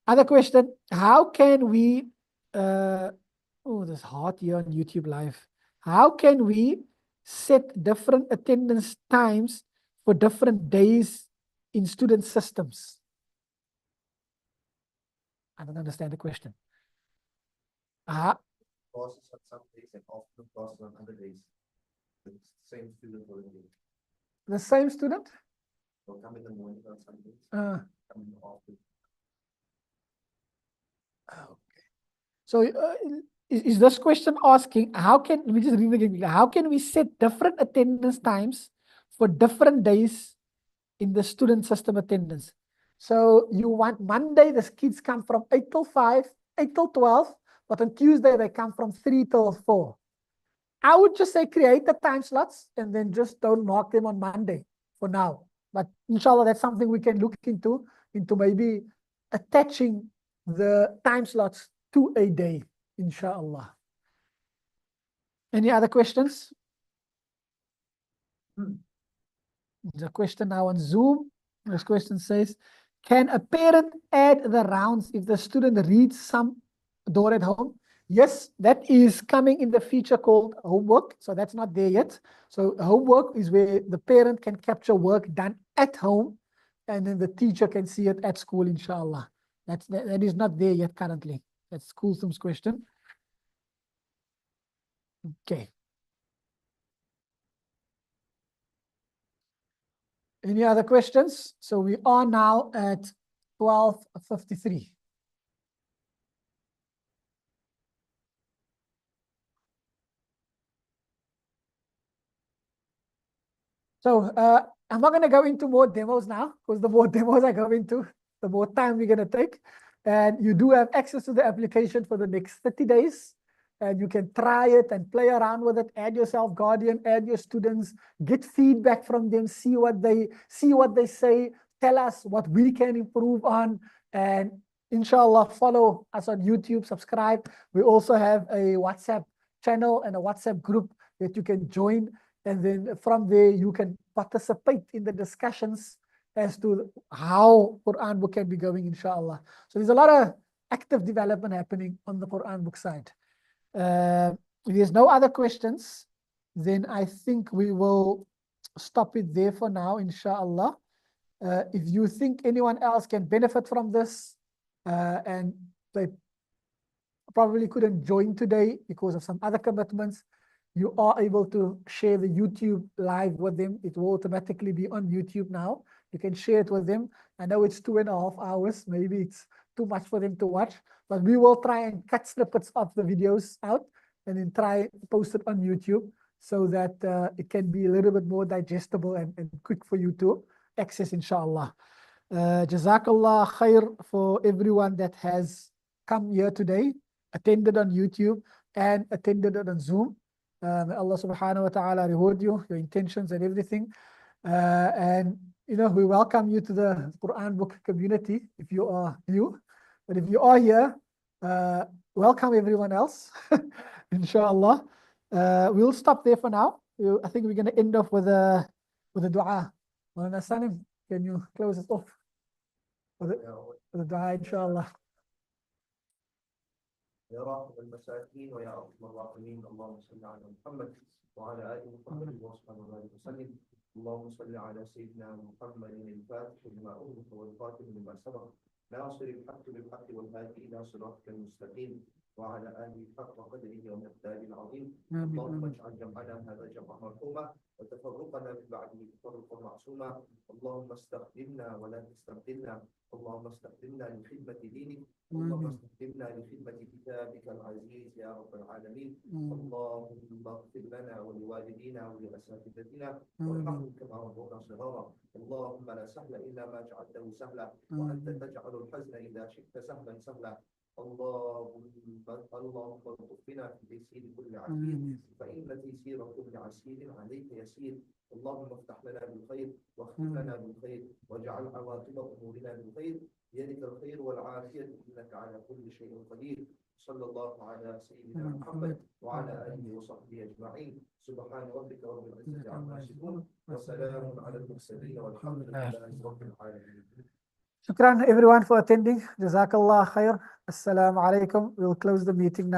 Other question, how can we, oh, this hard here on YouTube Live. How can we set different attendance times for different days in student systems? I don't understand the question. Classes on some days and afternoon classes on other days. The same student will The same student? come in the morning on some days, Uh, come in the afternoon. Okay. So is this question asking, how can we just read again? How can we set different attendance times for different days in the student system attendance? So you want Monday, the kids come from 8 till 5, 8 till 12, but on Tuesday they come from 3 till 4. I would just say create the time slots and then just don't mark them on Monday for now. But inshallah, that's something we can look into maybe attaching the time slots to a day, inshallah. Any other questions? There's a question now on Zoom. This question says, can a parent add the rounds if the student reads some door at home? Yes, that is coming in the feature called homework. So that's not there yet. So homework is where the parent can capture work done at home, and then the teacher can see it at school, inshallah. That is not there yet currently. That's Kulthum's question. Okay. Any other questions? So we are now at 12:53. So I'm not going to go into more demos now, because the more demos I go into, the more time we're going to take. And you do have access to the application for the next 30 days. And you can try it and play around with it, add your self-guardian, add your students, get feedback from them, see what they say, tell us what we can improve on. And inshallah, follow us on YouTube, subscribe. We also have a WhatsApp channel and a WhatsApp group that you can join. And then from there, you can participate in the discussions as to how Quran book can be going, inshallah. So there's a lot of active development happening on the Quran book side. If there's no other questions, then I think we will stop it there for now, inshallah. If you think anyone else can benefit from this, and they probably couldn't join today because of some other commitments, you are able to share the YouTube live with them. It will automatically be on YouTube now. You can share it with them. I know it's 2.5 hours. Maybe it's too much for them to watch, but we will try and cut snippets of the videos out and then try and post it on YouTube so that it can be a little bit more digestible and quick for you to access, inshallah. Jazakallah khair for everyone that has come here today, attended on YouTube and attended on Zoom. May Allah subhanahu wa ta'ala reward you, your intentions and everything. And you know, we welcome you to the Quran book community if you are new. But if you are here, welcome everyone else, inshallah. We'll stop there for now. I think we're going to end off with a dua. Maulana Salim, can you close us off with a dua, inshallah? يا راحم المساكين ويا أرحم الراحمين اللهم صل على محمد وعلى آله وصحبه وبارك وسلم. اللهم صل على سيدنا محمد الفاتح لما أغلق والخاتم لما سبق ناصر الحق بالحق والهادي إلى صراطك المستقيم وعلى آله حق قدره ومقداره العظيم. اللهم اجعل جمعنا هذا جمعا مرحوما وتفرقنا من بعده تفرقا معصوما. اللهم استخدمنا ولا تستبدلنا. اللهم استخدمنا لخدمة دينك. اللهم استخدمنا لخدمة كتابك العزيز يا رب العالمين. اللهم اغفر لنا ولوالدينا ولأساتذتنا وارحمهم كما ربونا صغارا. اللهم لا سهل إلا ما جعلته سهلا وأنت تجعل الحزن إذا شئت سهلا سهلا. اللهم الطف بنا في تيسير كل عسير فإن تيسير كل عسير عليك يسير. اللهم افتح لنا بالخير واختم لنا بالخير واجعل عواقب أمورنا بالخير. بيدك الخير والعافية إنك على كل شيء قدير. صلى الله على سيدنا محمد وعلى آله وصحبه أجمعين. سبحان ربك رب العزة عما يصفون وسلام على المرسلين والحمد لله رب العالمين. Shukran everyone for attending. Jazakallah khair. Assalamu alaikum. We'll close the meeting now.